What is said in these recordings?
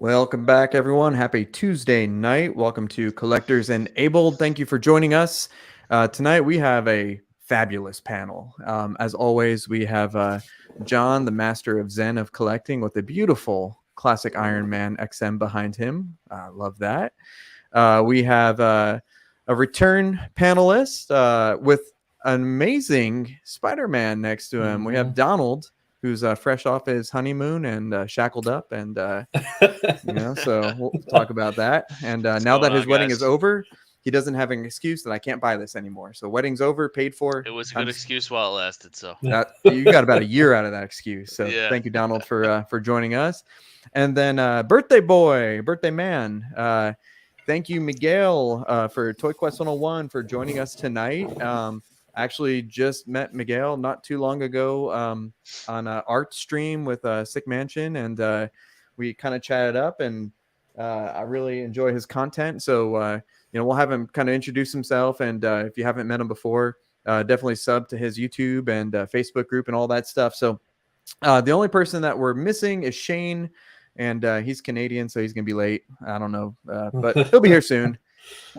Welcome back, everyone. Happy Tuesday night. Welcome to Collectors Enabled. Thank you for joining us. Tonight, we have a fabulous panel. As always, we have John, the master of Zen of collecting, with a beautiful classic Iron Man XM behind him. Love that. We have a return panelist with an amazing Spider-Man next to him. We have Donald, who's fresh off his honeymoon and shackled up, and so we'll talk about that. And now that his wedding is over, he doesn't have an excuse that I can't buy this anymore. So wedding's over, paid for. It was a good excuse while it lasted. So you got about a year out of that excuse. So yeah. Thank you, Donald, for joining us. And then birthday man. Thank you, Miguel, for ToyQuest101 for joining us tonight. I actually just met Miguel not too long ago on an art stream with Sick Mansion, and we kind of chatted up, and I really enjoy his content. So, we'll have him kind of introduce himself. And if you haven't met him before, definitely sub to his YouTube and Facebook group and all that stuff. So the only person that we're missing is Shane, and he's Canadian, so he's going to be late. I don't know, but he'll be here soon.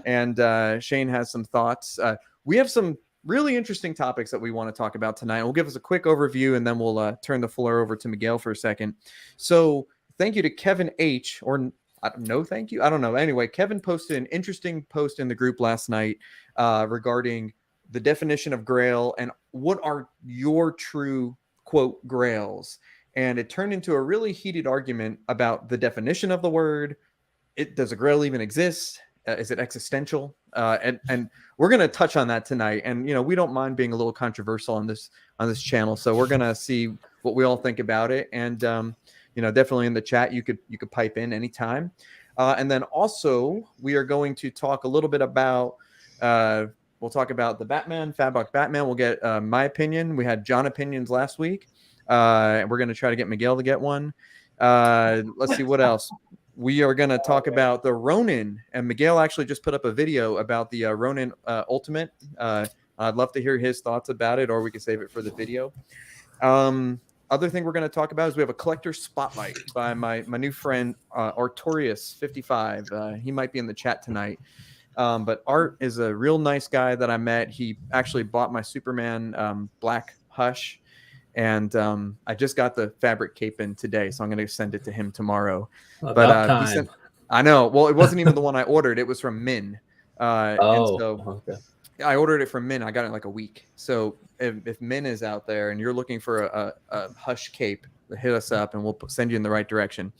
And Shane has some thoughts. We have some really interesting topics that we want to talk about tonight. We'll give us a quick overview, and then we'll turn the floor over to Miguel for a second. So thank you to Kevin H. or no, thank you. I don't know. Anyway, Kevin posted an interesting post in the group last night regarding the definition of Grail and what are your true, quote, Grails. And it turned into a really heated argument about the definition of the word. Does a Grail even exist? Is it existential? And we're going to touch on that tonight. And, we don't mind being a little controversial on this channel. So we're going to see what we all think about it. And, definitely in the chat, you could pipe in anytime. And then also we are going to talk a little bit about, we'll talk about the Batman, Fatbox Batman. We'll get my opinion. We had John opinions last week. And we're going to try to get Miguel to get one. Let's see what else. We are going to talk about the Ronin, and Miguel actually just put up a video about the Ronin Ultimate. I'd love to hear his thoughts about it, or we can save it for the video. Other thing we're going to talk about is we have a collector spotlight by my new friend Artorius55. He might be in the chat tonight. But Art is a real nice guy that I met. He actually bought my Superman Black Hush. And I just got the fabric cape in today, so I'm going to send it to him tomorrow. But I know. Well, it wasn't even the one I ordered. It was from Min. Okay. I ordered it from Min. I got it in like a week. So if Min is out there and you're looking for a Hush cape, hit us up and we'll send you in the right direction.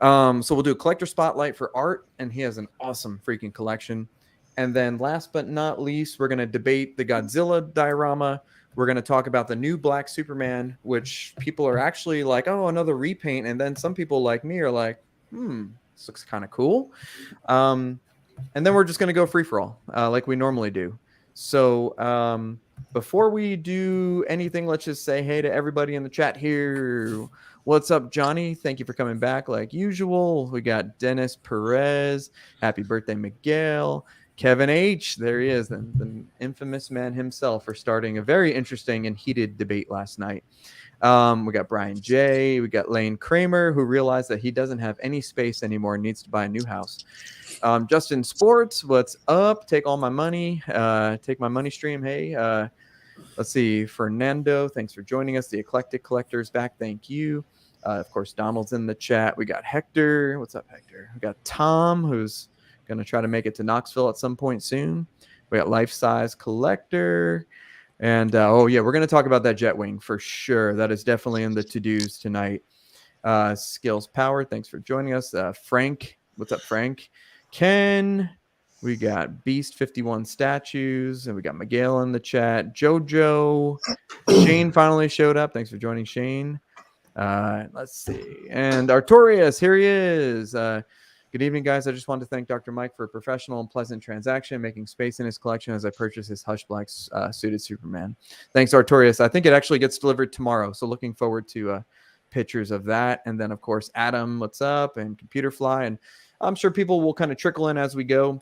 So we'll do a collector spotlight for Art, and he has an awesome freaking collection. And then last but not least, we're going to debate the Godzilla diorama. We're going to talk about the new Black Superman, which people are actually like, oh, another repaint. And then some people like me are like, this looks kind of cool. And then we're just going to go free for all like we normally do. So before we do anything, let's just say hey to everybody in the chat here. What's up, Johnny? Thank you for coming back like usual. We got Dennis Perez. Happy birthday, Miguel. Kevin H., there he is, the infamous man himself, for starting a very interesting and heated debate last night. We got Brian J. We got Lane Kramer, who realized that he doesn't have any space anymore and needs to buy a new house. Justin Sports, what's up? Take all my money. Take my money stream. Hey, let's see. Fernando, thanks for joining us. The Eclectic Collector's back. Thank you. Of course, Donald's in the chat. We got Hector. What's up, Hector? We got Tom, who's going to try to make it to Knoxville at some point soon. We got Life Size Collector. And, we're going to talk about that Jetwing for sure. That is definitely in the to-dos tonight. Skills Power, thanks for joining us. Frank, what's up, Frank? Ken, we got Beast 51 statues, and we got Miguel in the chat. Jojo, Shane finally showed up. Thanks for joining, Shane. Let's see. And Artorius, here he is. Good evening, guys. I just wanted to thank Dr. Mike for a professional and pleasant transaction, making space in his collection as I purchase his Hush Black suited Superman. Thanks, Artorius. I think it actually gets delivered tomorrow, so looking forward to pictures of that. And then, of course, Adam, what's up, and Computer Fly. And I'm sure people will kind of trickle in as we go.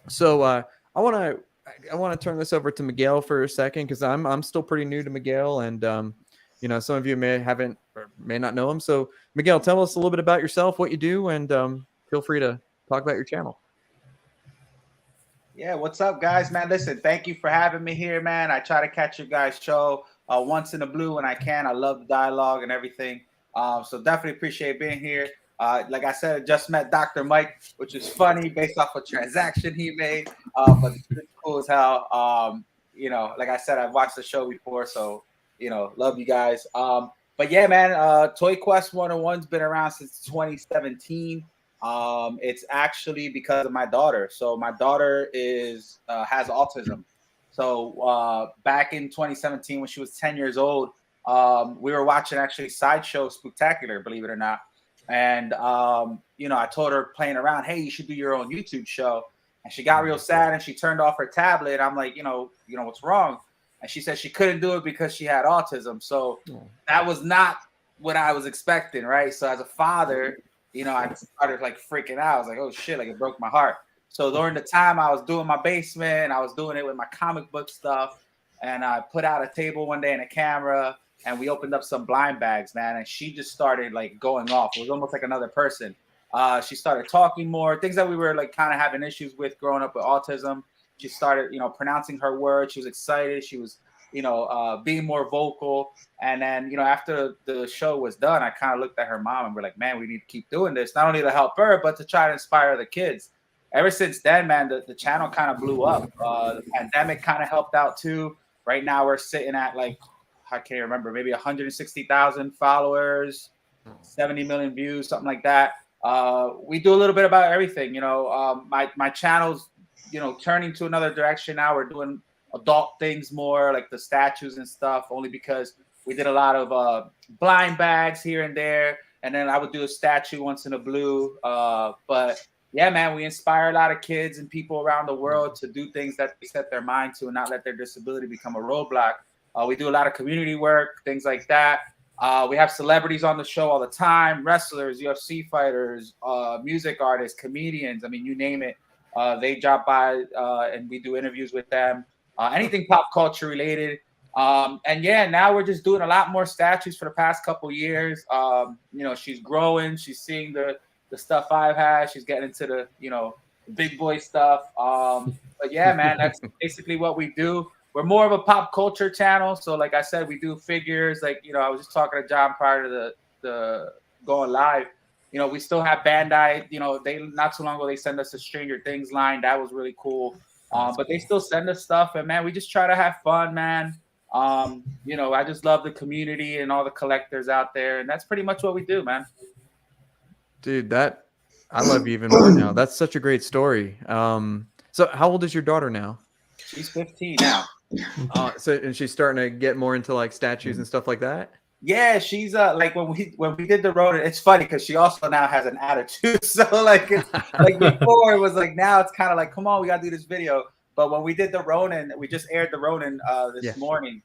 So I want to turn this over to Miguel for a second because I'm still pretty new to Miguel, and some of you may not know him. So Miguel, tell us a little bit about yourself, what you do, and feel free to talk about your channel. Yeah, what's up, guys, man? Listen, thank you for having me here, man. I try to catch your guys' show once in a blue when I can. I love the dialogue and everything. So definitely appreciate being here. Like I said, I just met Dr. Mike, which is funny based off a transaction he made. But it's cool as hell. Like I said, I've watched the show before, so love you guys. But yeah, man, ToyQuest101's been around since 2017. It's actually because of my daughter. So my daughter has autism. So back in 2017, when she was 10 years old, we were watching actually Sideshow Spooktacular, believe it or not. And I told her playing around, hey, you should do your own YouTube show. And she got real sad and she turned off her tablet. I'm like, what's wrong? And she said she couldn't do it because she had autism. So that was not what I was expecting, right? So as a father, I started like freaking out. I was like, oh shit, like it broke my heart. So during the time I was doing my basement, I was doing it with my comic book stuff. And I put out a table one day and a camera and we opened up some blind bags, man. And she just started like going off. It was almost like another person. She started talking more, things that we were like kind of having issues with growing up with autism. She started, pronouncing her words. She was excited. She was, being more vocal. And then, after the show was done, I kind of looked at her mom and we're like, man, we need to keep doing this, not only to help her, but to try to inspire the kids. Ever since then, man, the channel kind of blew up. The pandemic kind of helped out too. Right now we're sitting at like, I can't remember, maybe 160,000 followers, 70 million views, something like that. We do a little bit about everything. My channel's, turning to another direction now. We're doing adult things more, like the statues and stuff, only because we did a lot of blind bags here and there. And then I would do a statue once in a blue. But yeah, man, we inspire a lot of kids and people around the world to do things that they set their mind to and not let their disability become a roadblock. We do a lot of community work, things like that. We have celebrities on the show all the time, wrestlers, UFC fighters, music artists, comedians. I mean, you name it. They drop by and we do interviews with them. Anything pop culture related. And yeah, now we're just doing a lot more statues for the past couple years. She's growing. She's seeing the stuff I've had. She's getting into the, big boy stuff. But yeah, man, that's basically what we do. We're more of a pop culture channel. So like I said, we do figures. Like, I was just talking to John prior to the going live. We still have Bandai. They not too long ago, they sent us a Stranger Things line. That was really cool. But they still send us stuff. And man, we just try to have fun, man. I just love the community and all the collectors out there. And that's pretty much what we do, man. Dude, I love you even more now. That's such a great story. So how old is your daughter now? She's 15 now. And she's starting to get more into like statues and stuff like that. Yeah, she's like when we did the Ronin, it's funny because she also now has an attitude. So like before it was like, now it's kind of like, come on, we gotta do this video. But when we did the Ronin, we just aired the Ronin this morning.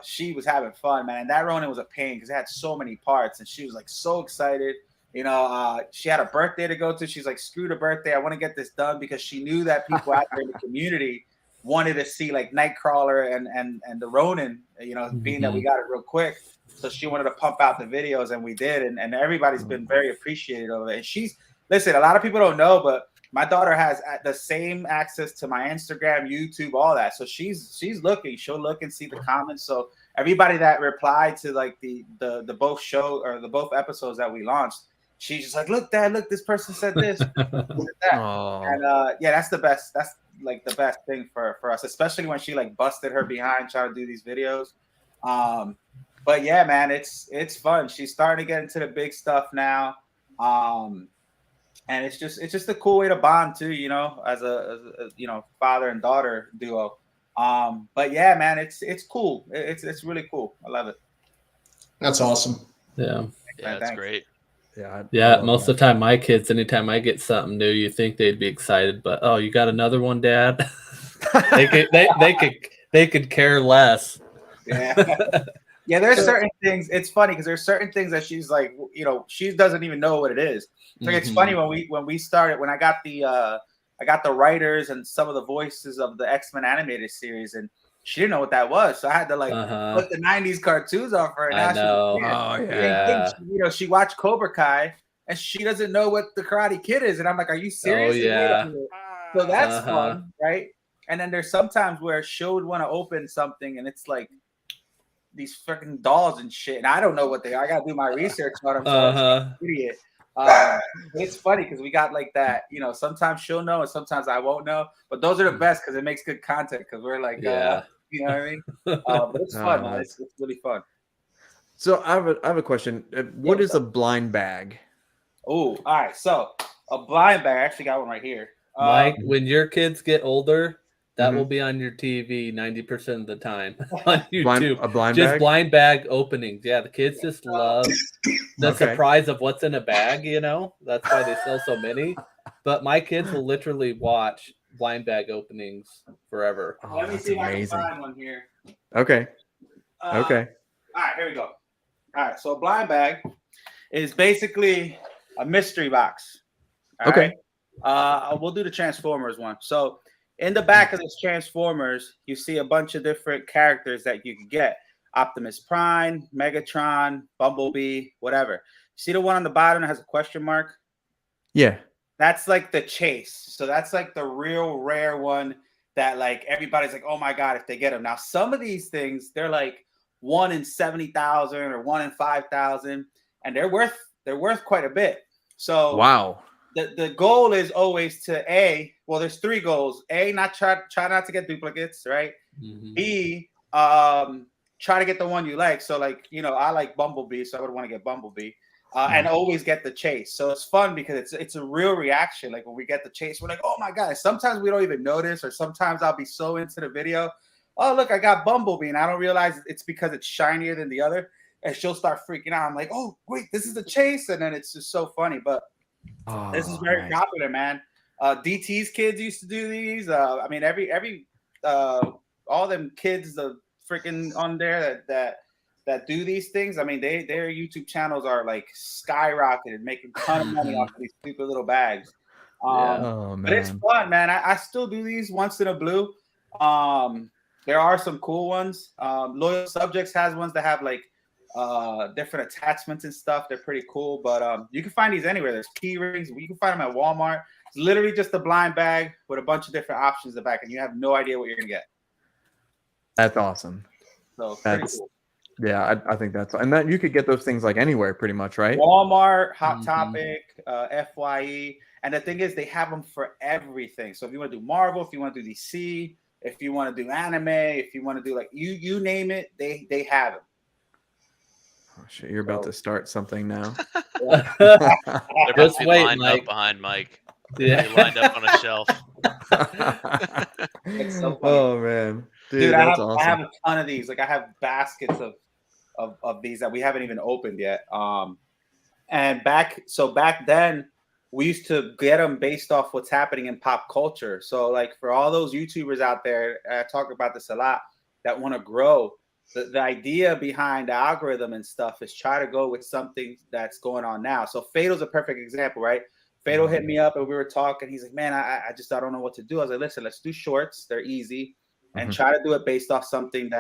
She was having fun, man. And that Ronin was a pain because it had so many parts, and she was like so excited. She had a birthday to go to. She's like, screw the birthday, I want to get this done, because she knew that people out there in the community wanted to see like Nightcrawler and the Ronin, being that we got it real quick. So she wanted to pump out the videos, and we did, and everybody's been very appreciative of it. And listen, a lot of people don't know, but my daughter has the same access to my Instagram, YouTube, all that. So she's looking. She'll look and see the comments. So everybody that replied to like the both show or the both episodes that we launched, she's just like, look, Dad, look, this person said this. And yeah, that's the best. That's like the best thing for us, especially when she like busted her behind trying to do these videos. But yeah, man, it's fun. She's starting to get into the big stuff now. And it's just a cool way to bond too, as a father and daughter duo. But yeah, man, it's cool. It's really cool. I love it. That's awesome. Yeah, that's great. Yeah, most of the time, my kids, anytime I get something new, you think they'd be excited, but oh, you got another one, Dad? they could care less. Yeah. Yeah, there's certain things. It's funny because there's certain things that she's like, she doesn't even know what it is. So it's funny when we started, when I got the writers and some of the voices of the X-Men animated series, and she didn't know what that was. So I had to like put the 90s cartoons on for her. I know. Oh yeah. She watched Cobra Kai and she doesn't know what the Karate Kid is. And I'm like, are you serious? Oh yeah. So that's fun, right? And then there's sometimes where she'll want to open something and it's like these freaking dolls and shit. And I don't know what they are. I got to do my research on them. So I'm an idiot. It's funny because we got like that, you know, sometimes she'll know and sometimes I won't know, but those are the best because it makes good content because we're like, you know what I mean? But it's fun, man. It's really fun. So I have a question. What is a blind bag? Oh, all right. So a blind bag, I actually got one right here. Mike, when your kids get older, that will be on your TV 90% of the time on YouTube. A blind just bag? Blind bag openings. Yeah, the kids just love the surprise of what's in a bag, you know? That's why they sell so many. But my kids will literally watch blind bag openings forever. Oh, let me see if amazing. I can find one here. Okay. All right, here we go. All right, so a blind bag is basically a mystery box. All right? We'll do the Transformers one. So in the back of this Transformers, you see a bunch of different characters that you can get. Optimus Prime, Megatron, Bumblebee, whatever. See the one on the bottom that has a question mark? Yeah. That's like the chase. So that's like the real rare one that like everybody's like, oh my God, if they get them. Now, some of these things, they're like 1 in 70,000 or 1 in 5,000, and they're worth quite a bit. So wow. The goal is always to there's 3 goals. A, try not to get duplicates, right? B, try to get the one you like. So like, you know, I like Bumblebee, so I would want to get Bumblebee. And always get the chase. So it's fun because it's a real reaction. Like when we get the chase, we're like, oh my God. Sometimes we don't even notice, or sometimes I'll be so into the video. Oh, look, I got Bumblebee, and I don't realize it's because it's shinier than the other. And she'll start freaking out. I'm like, oh, wait, this is the chase. And then it's just so funny. But this is very popular, man. DT's kids used to do these. I mean, every all them kids, the freaking on there that do these things. I mean, their YouTube channels are like skyrocketed, making a ton of money off of these stupid little bags. But it's fun, man. I still do these once in a blue. There are some cool ones. Loyal Subjects has ones that have like different attachments and stuff. They're pretty cool, but you can find these anywhere. There's key rings. You can find them at Walmart. It's literally just a blind bag with a bunch of different options in the back, and you have no idea what you're gonna get. That's awesome. So pretty cool. Yeah, I think that's, and that you could get those things like anywhere pretty much, right? Walmart, Hot Topic, FYE. And the thing is, they have them for everything. So if you want to do Marvel, if you want to do DC, if you want to do anime, if you want to do like you name it, they have them. Oh shit, you're about to start something now. They're about to be lined up behind Mike. Yeah, they lined up on a shelf. It's so funny. Oh man, dude, that's awesome. I have a ton of these. Like I have baskets of these that we haven't even opened yet. And back then we used to get them based off what's happening in pop culture. So like for all those YouTubers out there, I talk about this a lot, that want to grow. The idea behind the algorithm and stuff is try to go with something that's going on now. So Fatal's a perfect example, right? Fatal hit me up and we were talking. He's like, man, I don't know what to do. I was like, listen, let's do shorts. They're easy. And try to do it based off something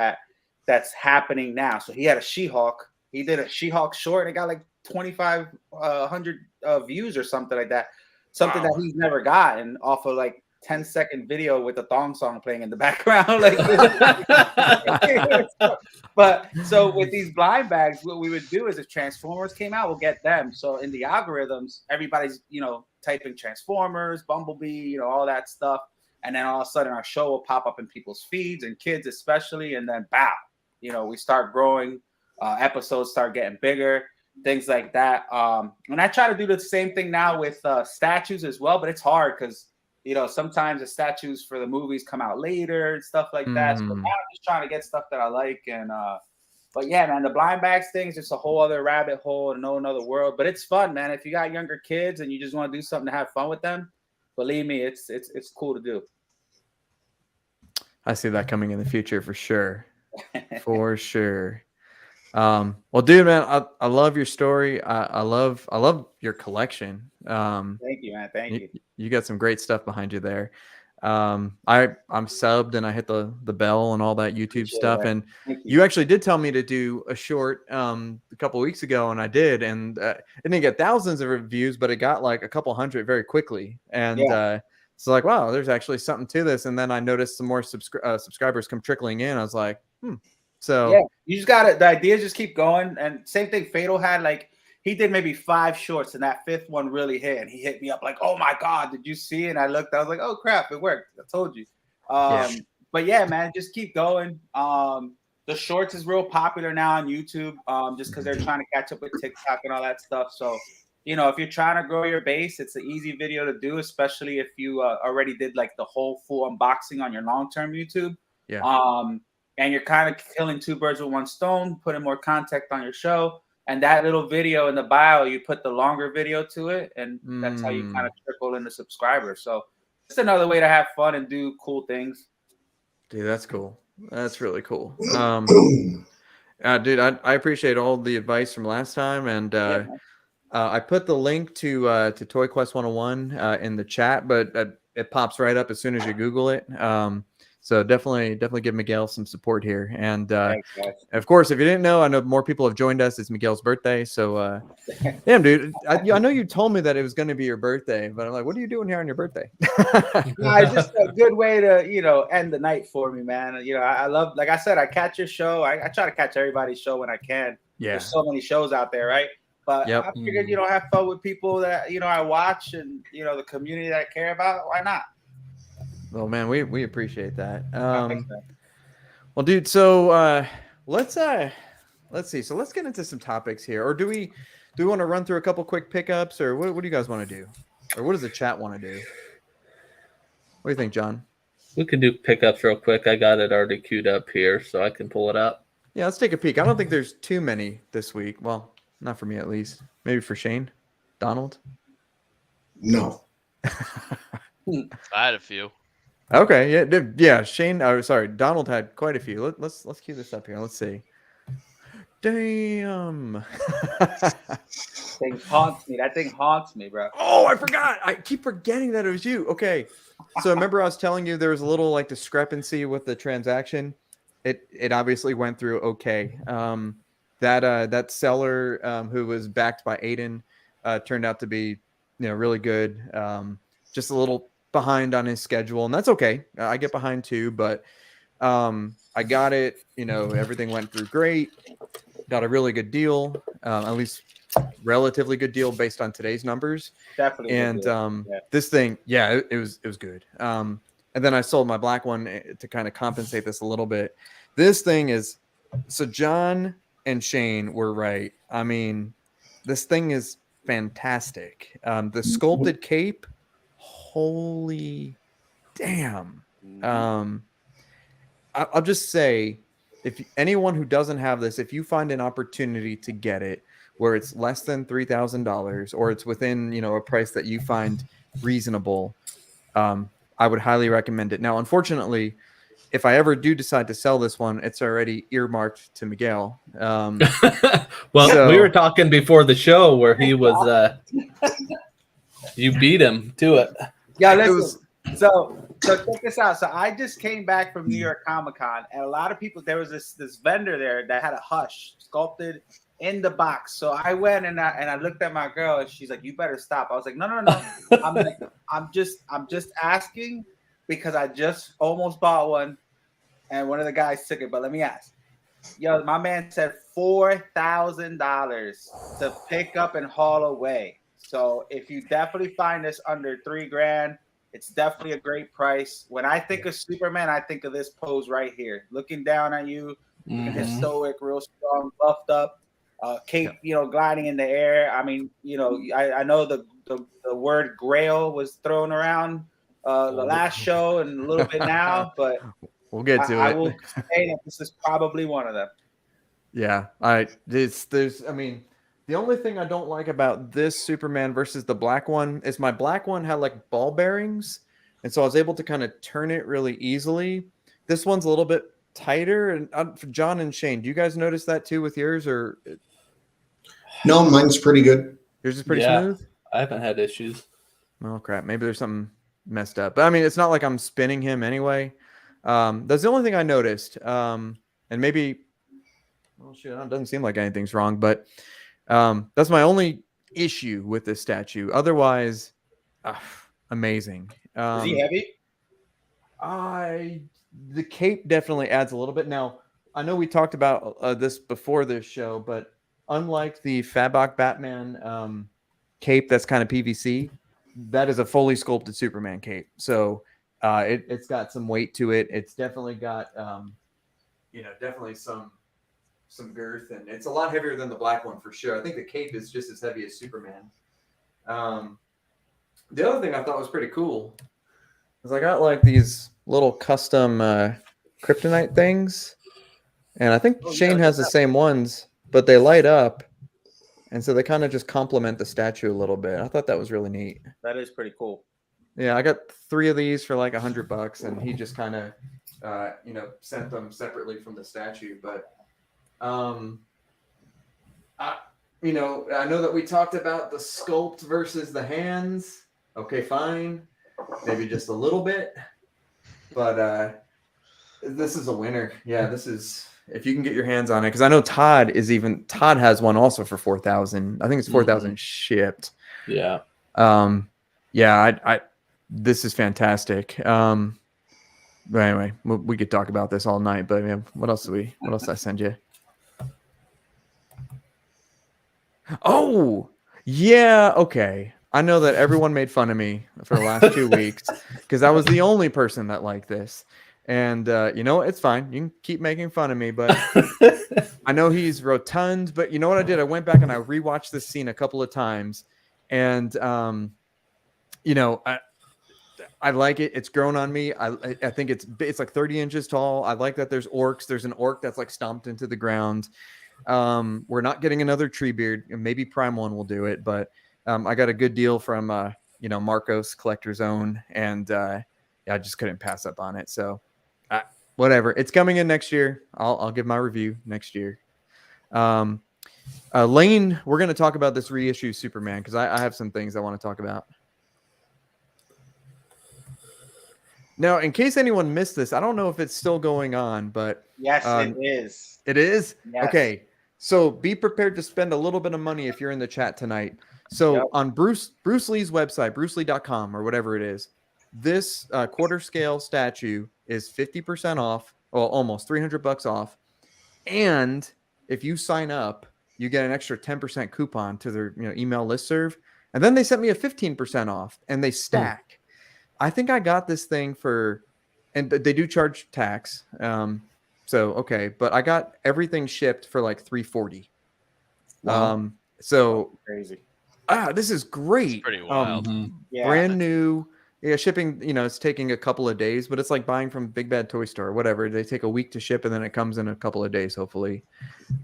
that's happening now. So he had a She-Hulk. He did a She-Hulk short and it got like 2,500 views or something like that. Something that he's never gotten off of like 10-second video with a thong song playing in the background. But so with these blind bags, what we would do is if Transformers came out, we'll get them. So in the algorithms, everybody's, typing Transformers, Bumblebee, all that stuff. And then all of a sudden our show will pop up in people's feeds and kids especially. And then we start growing, episodes start getting bigger, things like that. And I try to do the same thing now with statues as well, but it's hard because sometimes the statues for the movies come out later and stuff like that. So now I'm just trying to get stuff that I like. And but yeah, man, the blind bags thing is just a whole other rabbit hole and know another world. But it's fun, man. If you got younger kids and you just want to do something to have fun with them, believe me, it's cool to do. I see that coming in the future for sure. For sure. Well, dude, man, I love your story. I love your collection. Thank you, man. Thank you. You got some great stuff behind you there. I'm subbed and I hit the bell and all that YouTube stuff. that. And Thank you actually did tell me to do a short a couple weeks ago, and I did, and it didn't get thousands of views, but it got like a couple hundred very quickly. And so like, wow, there's actually something to this. And then I noticed some more subscribers come trickling in. I was like, So yeah, you just got it. The ideas just keep going. And same thing Fatal had, like he did maybe 5 shorts and that 5th one really hit. And he hit me up like, oh my God, did you see it? And I looked, I was like, oh crap, it worked. I told you. But yeah, man, just keep going. The shorts is real popular now on YouTube, just because they're trying to catch up with TikTok and all that stuff. So, you know, if you're trying to grow your base, it's an easy video to do, especially if you already did like the whole full unboxing on your long-term YouTube. And you're kind of killing 2 birds with 1 stone, putting more content on your show. And that little video in the bio, you put the longer video to it, and that's how you kind of trickle into subscribers. So it's another way to have fun and do cool things. Dude, that's cool. That's really cool. Dude, I appreciate all the advice from last time, and I put the link to ToyQuest101 in the chat, but it pops right up as soon as you Google it. So definitely give Miguel some support here. And of course, if you didn't know, I know more people have joined us. It's Miguel's birthday. So damn, dude, I know you told me that it was going to be your birthday, but I'm like, what are you doing here on your birthday? It's just a good way to, you know, end the night for me, man. You know, I love, like I said, I catch your show. I try to catch everybody's show when I can. Yeah. There's so many shows out there, right? But I figured, you know, have fun with people that, you know, I watch and, you know, the community that I care about. Why not? Well, man, we appreciate that. Well, dude, so let's see. So let's get into some topics here. Or do we want to run through a couple quick pickups, or what do you guys want to do? Or what does the chat want to do? What do you think, John? We can do pickups real quick. I got it already queued up here, so I can pull it up. Yeah, let's take a peek. I don't think there's too many this week. Well, not for me at least. Maybe for Shane, Donald. No. I had a few. Okay, yeah. Shane, sorry, Donald had quite a few. Let's cue this up here. Let's see. Damn. Thing haunts me. That thing haunts me, bro. Oh, I forgot. I keep forgetting that it was you. Okay, so remember I was telling you there was a little like discrepancy with the transaction. It obviously went through okay. That seller who was backed by Aiden turned out to be really good. Just a little behind on his schedule, and that's okay. I get behind too, but I got it. Everything went through great. Got a really good deal, at least relatively good deal based on today's numbers. Definitely. And this thing, it was good. And then I sold my black one to kind of compensate this a little bit. This thing is so John and Shane were right. I mean, this thing is fantastic. The sculpted cape. Holy damn. I'll just say, if anyone who doesn't have this, if you find an opportunity to get it where it's less than $3,000 or it's within, a price that you find reasonable, I would highly recommend it. Now, unfortunately, if I ever do decide to sell this one, it's already earmarked to Miguel. Well, we were talking before the show where he was, you beat him to it. Yeah, listen. So check this out. So I just came back from New York Comic Con, and a lot of people, there was this vendor there that had a hush sculpted in the box. So I went and I looked at my girl, and she's like, "You better stop." I was like, "No." I'm just asking because I just almost bought one, and one of the guys took it. But let me ask. Yo, my man said $4,000 to pick up and haul away. So if you definitely find this under $3,000, it's definitely a great price. When I think of Superman, I think of this pose right here, looking down on you, looking stoic, real strong, buffed up, cape, gliding in the air. I mean, I know the word Grail was thrown around the last show and a little bit now, but we'll get to it. I will say that this is probably one of them. Yeah, the only thing I don't like about this Superman versus the black one is my black one had like ball bearings, and so I was able to kind of turn it really easily. This one's a little bit tighter. And for John and Shane, do you guys notice that too with yours, or? No, mine's pretty good. Yours is pretty smooth. I haven't had issues. Oh crap! Maybe there's something messed up. But I mean, it's not like I'm spinning him anyway. That's the only thing I noticed. And maybe, well, shit, it doesn't seem like anything's wrong, but that's my only issue with this statue. Otherwise, amazing. Is he heavy? The cape definitely adds a little bit. Now, I know we talked about this before this show, but unlike the Fabok Batman cape that's kind of PVC, that is a fully sculpted Superman cape. So it's got some weight to it. It's definitely got, definitely some girth, and it's a lot heavier than the black one for sure. I think the cape is just as heavy as Superman. The other thing I thought was pretty cool is I got like these little custom kryptonite things, and I think Shane has the same ones, but they light up, and so they kind of just complement the statue a little bit. I thought that was really neat. That is pretty cool. Yeah, I got 3 of these for like $100, and he just kind of sent them separately from the statue. But I know that we talked about the sculpt versus the hands. Okay, fine, maybe just a little bit, but this is a winner. Yeah, this is, if you can get your hands on it, because I know Todd has one also for 4,000. I think it's 4,000 shipped. Yeah. This is fantastic. But anyway, we could talk about this all night. But what else did I send you? Oh, yeah. Okay. I know that everyone made fun of me for the last 2 weeks because I was the only person that liked this. And it's fine. You can keep making fun of me, but I know he's rotund. But you know what I did? I went back and I rewatched this scene a couple of times, and I like it. It's grown on me. I think it's like 30 inches tall. I like that there's orcs. There's an orc that's like stomped into the ground. We're not getting another Treebeard. Maybe Prime One will do it, but I got a good deal from Marcos Collector's Own, and I just couldn't pass up on it. So whatever. It's coming in next year. I'll give my review next year. Lane, we're going to talk about this reissue Superman because I have some things I want to talk about. Now, in case anyone missed this, I don't know if it's still going on, but yes, it is. It is? Yes. Okay. So be prepared to spend a little bit of money if you're in the chat tonight. So on Bruce Lee's website, brucelee.com or whatever it is, this quarter scale statue is 50% off, well, almost $300 off. And if you sign up, you get an extra 10% coupon to their email listserv. And then they sent me a 15% off, and they stack. I think I got this thing for, and they do charge tax. Okay, but I got everything shipped for like $340. Wow. Crazy. This is great. Pretty wild. Brand new. Yeah, shipping, it's taking a couple of days, but it's like buying from Big Bad Toy Store or whatever. They take a week to ship, and then it comes in a couple of days, hopefully.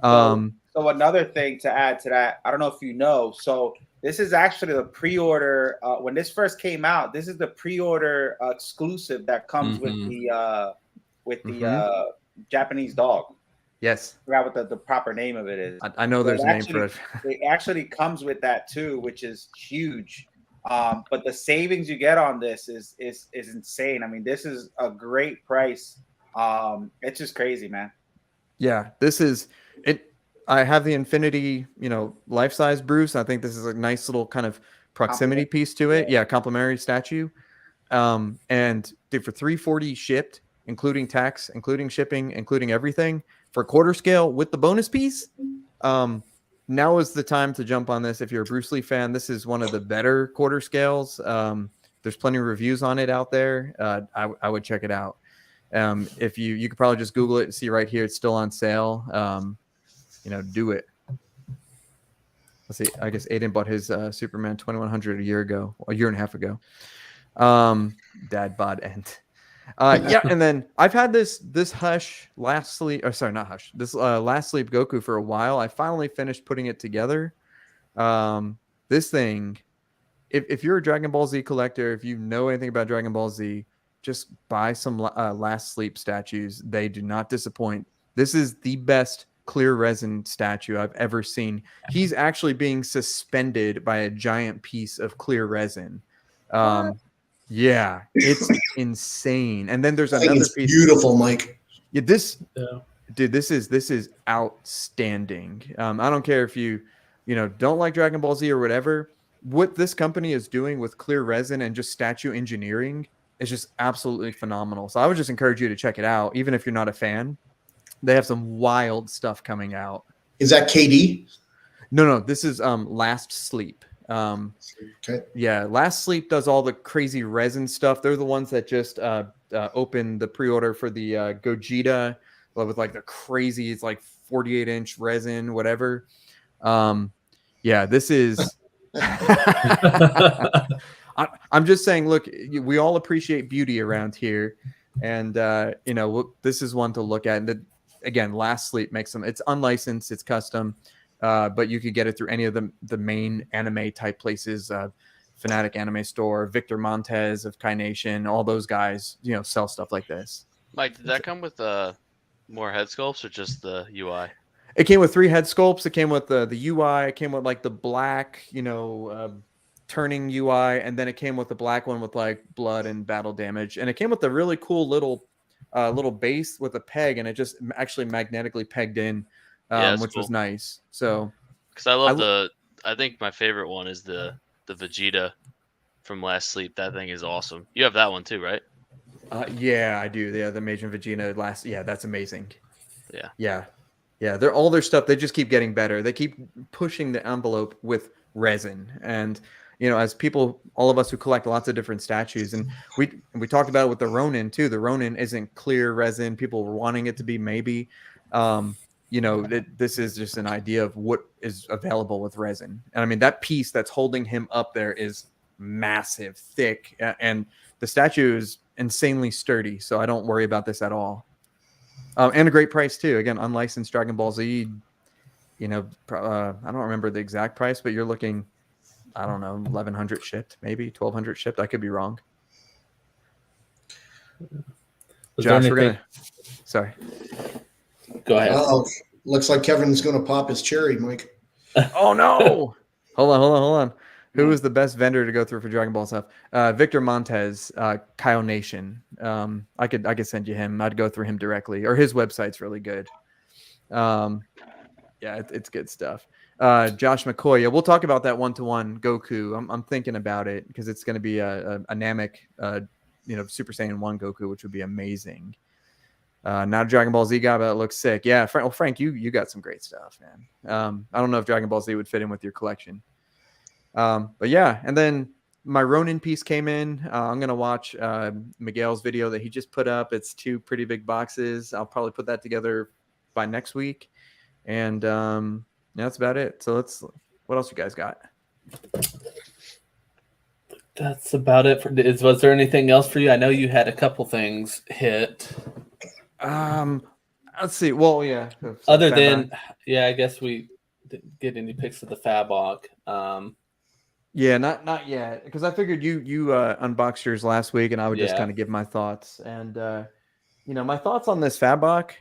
So another thing to add to that, I don't know if you know, so this is actually the pre-order. When this first came out, this is the pre-order exclusive that comes with the Japanese dog. Yes. I forgot what the proper name of it is. I know there's a name for it. It actually comes with that too, which is huge. But the savings you get on this is insane. I mean, this is a great price. It's just crazy, man. Yeah, this is it. I have the Infinity, life-size Bruce. I think this is a nice little kind of proximity piece to it. Yeah, complimentary statue. And dude, for $340 shipped, including tax, including shipping, including everything, for quarter scale with the bonus piece. Now is the time to jump on this. If you're a Bruce Lee fan, this is one of the better quarter scales. There's plenty of reviews on it out there. I would check it out. If you could probably just Google it and see right here, it's still on sale. Do it. Let's see. I guess Aiden bought his Superman 2100 a year and a half ago. Dad bod end. And then I've had this Hush Last Sleep, or sorry, not Hush, this Last Sleep Goku for a while. I finally finished putting it together. This thing, if you're a Dragon Ball Z collector, if you know anything about Dragon Ball Z, just buy some Last Sleep statues. They do not disappoint. This is the best clear resin statue I've ever seen. He's actually being suspended by a giant piece of clear resin. Yeah, it's insane. And then there's I think another it's piece. beautiful, Mike. Yeah, dude, this is outstanding. I don't care if you don't like Dragon Ball Z or whatever. What this company is doing with clear resin and just statue engineering is just absolutely phenomenal. So I would just encourage you to check it out, even if you're not a fan. They have some wild stuff coming out. Is that KD? No, this is Last Sleep. Okay. Yeah, Last Sleep does all the crazy resin stuff. They're the ones that just opened the pre-order for the Gogeta with like the crazy, it's like 48-inch resin, whatever. Yeah, this is. I'm just saying, look, we all appreciate beauty around here, and this is one to look at. And again, Last Sleep makes them. It's unlicensed, it's custom. But you could get it through any of the main anime type places, Fanatic Anime Store, Victor Montez of Kai Nation, all those guys, sell stuff like this. Mike, did that come with more head sculpts or just the UI? It came with 3 head sculpts. It came with the UI. It came with like the black, turning UI, and then it came with the black one with like blood and battle damage, and it came with a really cool little base with a peg, and it just actually magnetically pegged in. Which was nice. So, because I think my favorite one is the Vegeta from Last Sleep. That thing is awesome. You have that one too, right? Yeah, I do. Yeah, the Majin Vegeta Yeah, that's amazing. Yeah. They're all their stuff. They just keep getting better. They keep pushing the envelope with resin, and as people, all of us who collect lots of different statues, and we talked about it with the Ronin too. The Ronin isn't clear resin. People were wanting it to be maybe. This is just an idea of what is available with resin. And I mean, that piece that's holding him up there is massive, thick, and the statue is insanely sturdy. So I don't worry about this at all. And a great price too. Again, unlicensed Dragon Ball Z, I don't remember the exact price, but you're looking, I don't know, 1,100 shipped, maybe 1,200 shipped. I could be wrong. Josh, sorry. Go ahead. Looks like Kevin's going to pop his cherry, Mike. Oh no! Hold on. Who is the best vendor to go through for Dragon Ball stuff? Victor Montez, Kyle Nation. I could send you him. I'd go through him directly, or his website's really good. It's good stuff. Josh McCoy. Yeah, we'll talk about that 1-to-1 Goku. I'm thinking about it because it's going to be a Namek, Super Saiyan 1 Goku, which would be amazing. Not a Dragon Ball Z guy, but it looks sick. Yeah, Frank, you got some great stuff, man. I don't know if Dragon Ball Z would fit in with your collection. But yeah, and then my Ronin piece came in. I'm going to watch Miguel's video that he just put up. It's 2 pretty big boxes. I'll probably put that together by next week. And that's about it. So what else you guys got? That's about it. Was there anything else for you? I know you had a couple things hit. Let's see. Well, yeah. Other than, I guess we didn't get any pics of the Fabok. Yeah, not yet, because I figured you unboxed yours last week, and I would just kind of give my thoughts. And my thoughts on this Fabok,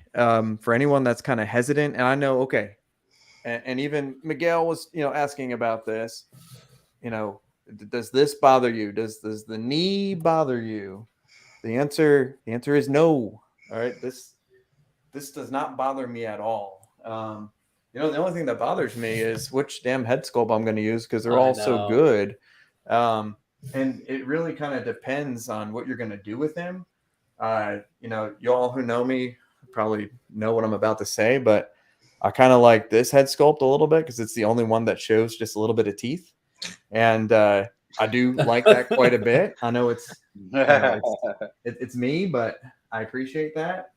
for anyone that's kind of hesitant, and I know, okay, and even Miguel was asking about this. Does this bother you? Does the knee bother you? The answer is no. All right, this does not bother me at all. The only thing that bothers me is which damn head sculpt I'm going to use, because they're all so good. And it really kind of depends on what you're going to do with them. You all who know me probably know what I'm about to say, but I kind of like this head sculpt a little bit because it's the only one that shows just a little bit of teeth. And I do like that quite a bit. I know it's me, but I appreciate that.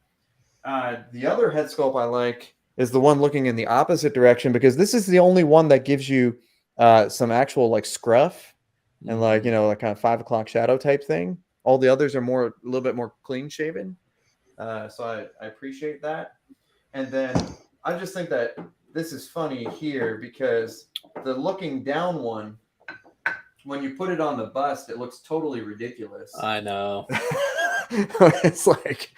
The other head sculpt I like is the one looking in the opposite direction, because this is the only one that gives you some actual like scruff and like kind of 5 o'clock shadow type thing. All the others are a little bit more clean shaven. So I appreciate that. And then I just think that this is funny here because the looking down one, when you put it on the bust, it looks totally ridiculous. I know. It's like,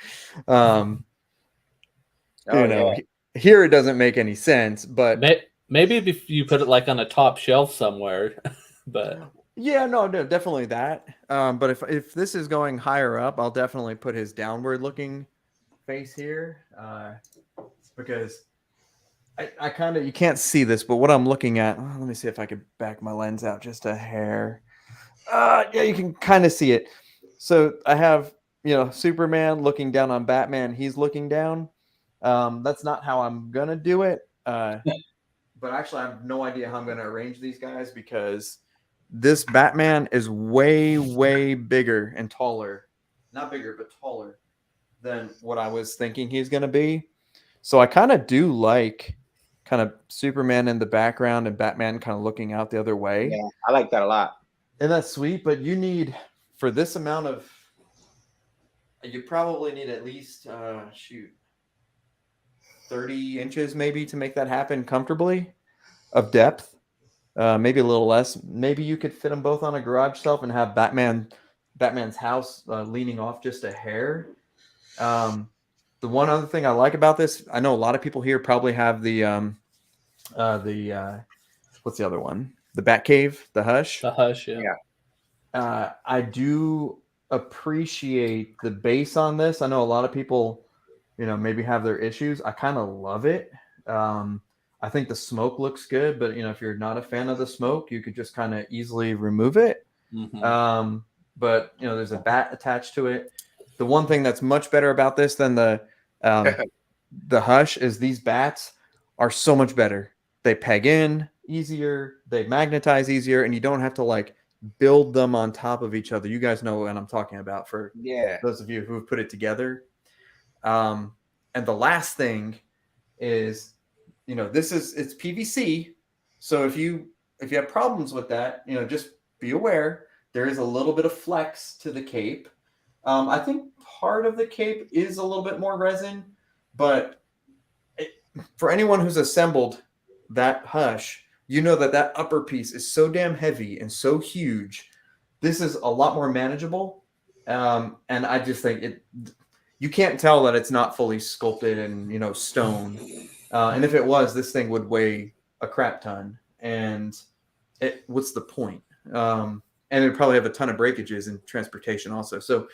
here it doesn't make any sense, but maybe if you put it like on a top shelf somewhere, but Yeah, no, definitely that. But if this is going higher up, I'll definitely put his downward looking face here, because I kind of, you can't see this, but what I'm looking at, let me see if I could back my lens out just a hair. Yeah, you can kind of see it. So I have, Superman looking down on Batman. He's looking down. That's not how I'm gonna do it. But actually, I have no idea how I'm gonna arrange these guys, because this Batman is way, way bigger and taller. Not bigger, but taller than what I was thinking he's gonna be. So I kind of do like kind of Superman in the background and Batman kind of looking out the other way. Yeah, I like that a lot. And that's sweet, but you need, for this amount of, you probably need at least 30 inches maybe to make that happen comfortably of depth. Maybe a little less. Maybe you could fit them both on a garage shelf and have Batman's house leaning off just a hair. The one other thing I like about this, I know a lot of people here probably have the what's the other one? The Batcave, the Hush. The Hush, yeah. I do appreciate the base on this. I know a lot of people, maybe have their issues. I kind of love it. I think the smoke looks good, but if you're not a fan of the smoke, you could just kind of easily remove it. Mm-hmm. But there's a bat attached to it. The one thing that's much better about this than the Hush is these bats are so much better. They peg in easier, they magnetize easier, and you don't have to like build them on top of each other. You guys know what I'm talking about, for those of you who've put it together. And the last thing is, it's PVC. So if you have problems with that, just be aware there is a little bit of flex to the cape. I think part of the cape is a little bit more resin, but for anyone who's assembled that Hush, that upper piece is so damn heavy and so huge. This is a lot more manageable. And I just think you can't tell that it's not fully sculpted and, stone. And if it was, this thing would weigh a crap ton. And what's the point? And it'd probably have a ton of breakages and transportation also. So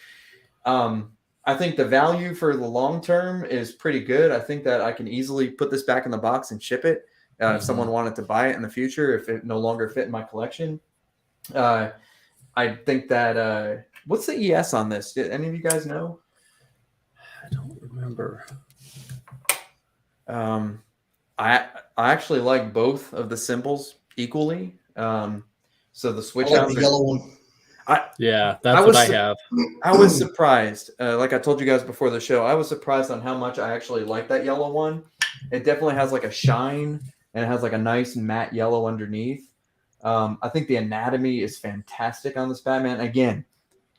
I think the value for the long term is pretty good. I think that I can easily put this back in the box and ship it if someone wanted to buy it in the future, if it no longer fit in my collection. I think that what's the ES on this? Did any of you guys know? I don't remember. I actually like both of the symbols equally. So the switch I like outs the yellow one. That's what I have. I was surprised. Like I told you guys before the show, I was surprised on how much I actually like that yellow one. It definitely has like a shine, and it has like a nice matte yellow underneath. I think the anatomy is fantastic on this Batman. Again,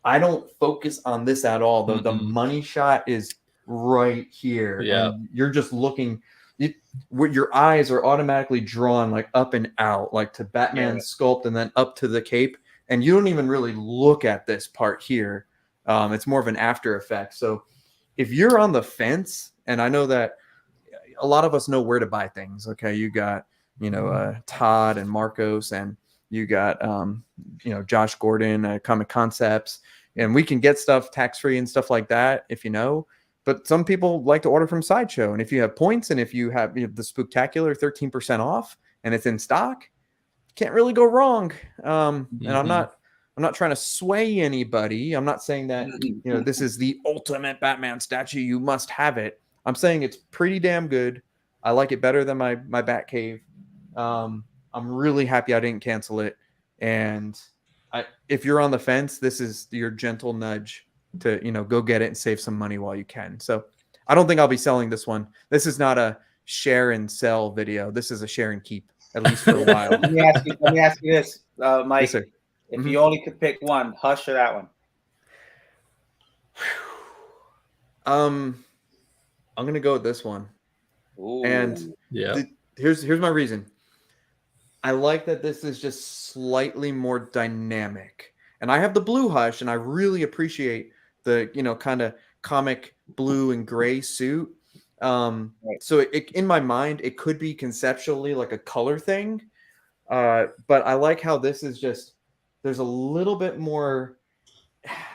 I don't focus on this at all. The money shot is right here. Yeah. And you're just looking, your eyes are automatically drawn like up and out, like to Batman's sculpt and then up to the cape. And you don't even really look at this part here. It's more of an after effect. So if you're on the fence, and I know that a lot of us know where to buy things. Okay. You got, Todd and Marcos, and you got, Josh Gordon, Comic Concepts, and we can get stuff tax-free and stuff like that if but some people like to order from Sideshow. And if you have points, and if you have the Spooktacular 13% off and it's in stock, can't really go wrong. And I'm not trying to sway anybody. I'm not saying that, this is the ultimate Batman statue. You must have it. I'm saying it's pretty damn good. I like it better than my Batcave. I'm really happy I didn't cancel it. And if you're on the fence, this is your gentle nudge to, go get it and save some money while you can. So I don't think I'll be selling this one. This is not a share and sell video. This is a share and keep, at least for a while. Let me ask you this, Mike. Yes, sir. If you only could pick one, Hush or that one? I'm gonna go with this one. Ooh. And Yeah. Here's my reason. I like that this is just slightly more dynamic. And I have the blue Hush, and I really appreciate the, kind of comic blue and gray suit. So in my mind, it could be conceptually like a color thing. But I like how this is just there's a little bit more.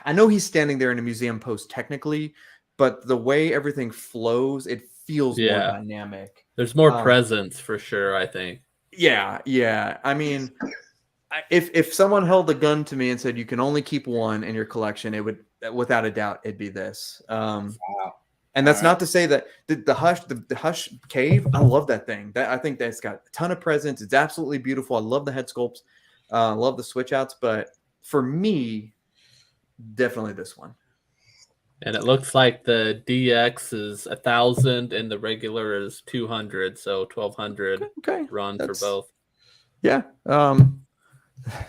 I know he's standing there in a museum pose technically, but the way everything flows, it feels more dynamic. There's more presence for sure, I think. Yeah. I mean, if someone held a gun to me and said you can only keep one in your collection, it would, without a doubt, it'd be this. Wow. And that's not to say that the Hush cave, I love that thing. I think that's got a ton of presence. It's absolutely beautiful. I love the head sculpts. Love the switch outs. But for me, definitely this one. And it looks like the DX is 1,000 and the regular is 200, so 1,200 run for both. Yeah. And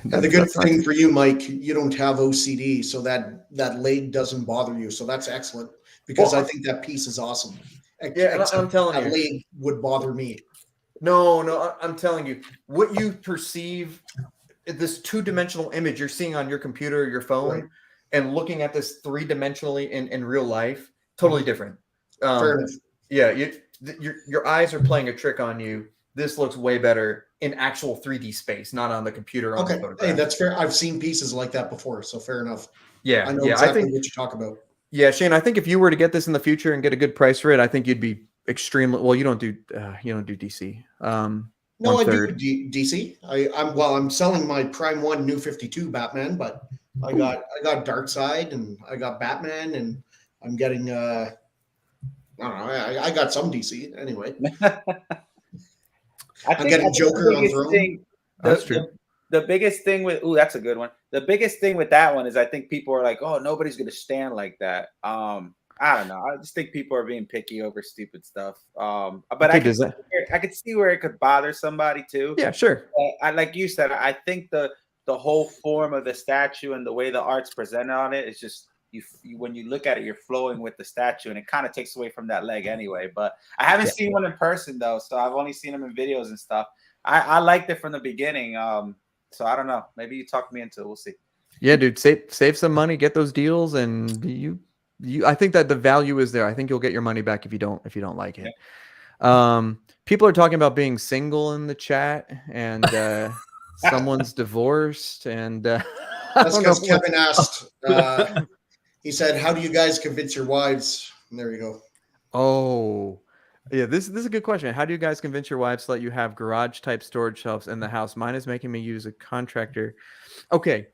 the good thing for you, Mike, you don't have OCD, so that leg doesn't bother you. So that's excellent, because I think that piece is awesome. Yeah, I'm telling you, that leg would bother me. No, I'm telling you, what you perceive, this two-dimensional image you're seeing on your computer or your phone, right, and looking at this three-dimensionally in real life, totally different. Fair enough. Yeah, your eyes are playing a trick on you. This looks way better in actual 3D space, not on the computer. Okay, hey, that's fair. I've seen pieces like that before, so fair enough. Yeah, I know exactly what you talk about. Yeah, Shane, I think if you were to get this in the future and get a good price for it, I think you'd be extremely well. You don't do DC. No, I do DC. I'm selling my Prime 1 New 52 Batman, but I got Darkseid and I got Batman, and I'm getting I don't know. I got some DC anyway. I'm getting Joker on Throne. That's true. The biggest thing with that's a good one. The biggest thing with that one is I think people are like, oh, nobody's gonna stand like that. I don't know. I just think people are being picky over stupid stuff. But I could see where it could bother somebody too. Yeah, sure. Like you said, I think the whole form of the statue and the way the art's presented on it is just you when you look at it, you're flowing with the statue, and it kind of takes away from that leg anyway. But I haven't seen one in person though, so I've only seen them in videos and stuff. I liked it from the beginning. So I don't know. Maybe you talked me into it. We'll see. Yeah, dude, save some money, get those deals, and I think that the value is there. I think you'll get your money back if you don't like it. Yeah. People are talking about being single in the chat, and someone's divorced, and that's because Kevin asked. He said, "How do you guys convince your wives?" And there you go. Oh. Yeah, this is a good question. How do you guys convince your wives to let you have garage type storage shelves in the house? Mine is making me use a contractor. Okay,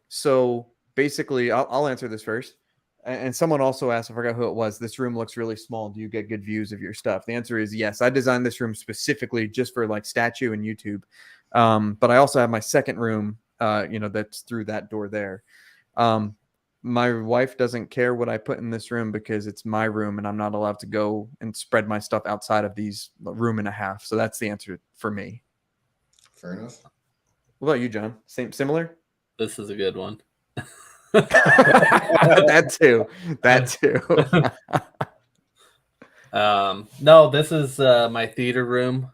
so basically, I'll answer this first. And someone also asked, I forgot who it was, this room looks really small. Do you get good views of your stuff? The answer is yes. I designed this room specifically just for like statue and YouTube. But I also have my second room, that's through that door there. My wife doesn't care what I put in this room because it's my room and I'm not allowed to go and spread my stuff outside of these room and a half. So that's the answer for me. Fair enough. What about you, John? Similar? This is a good one. That too. No, this is my theater room.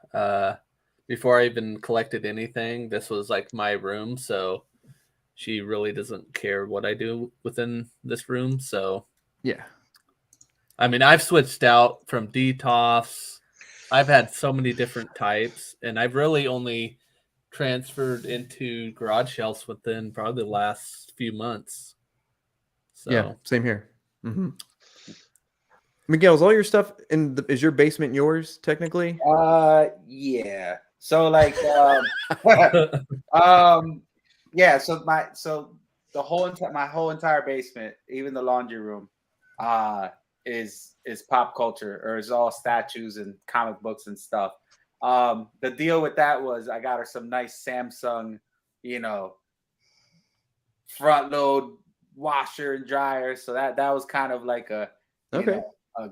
Before I even collected anything, this was like my room. So she really doesn't care what I do within this room. So, yeah. I mean, I've switched out from DTOFs. I've had so many different types, and I've really only transferred into garage shelves within probably the last few months. So. Yeah, same here. Mm-hmm. Miguel, is all your stuff is your basement yours technically? Yeah. So like, yeah, so my whole entire basement, even the laundry room, is pop culture, or is all statues and comic books and stuff. The deal with that was I got her some nice Samsung, front load washer and dryer. So that was kind of like a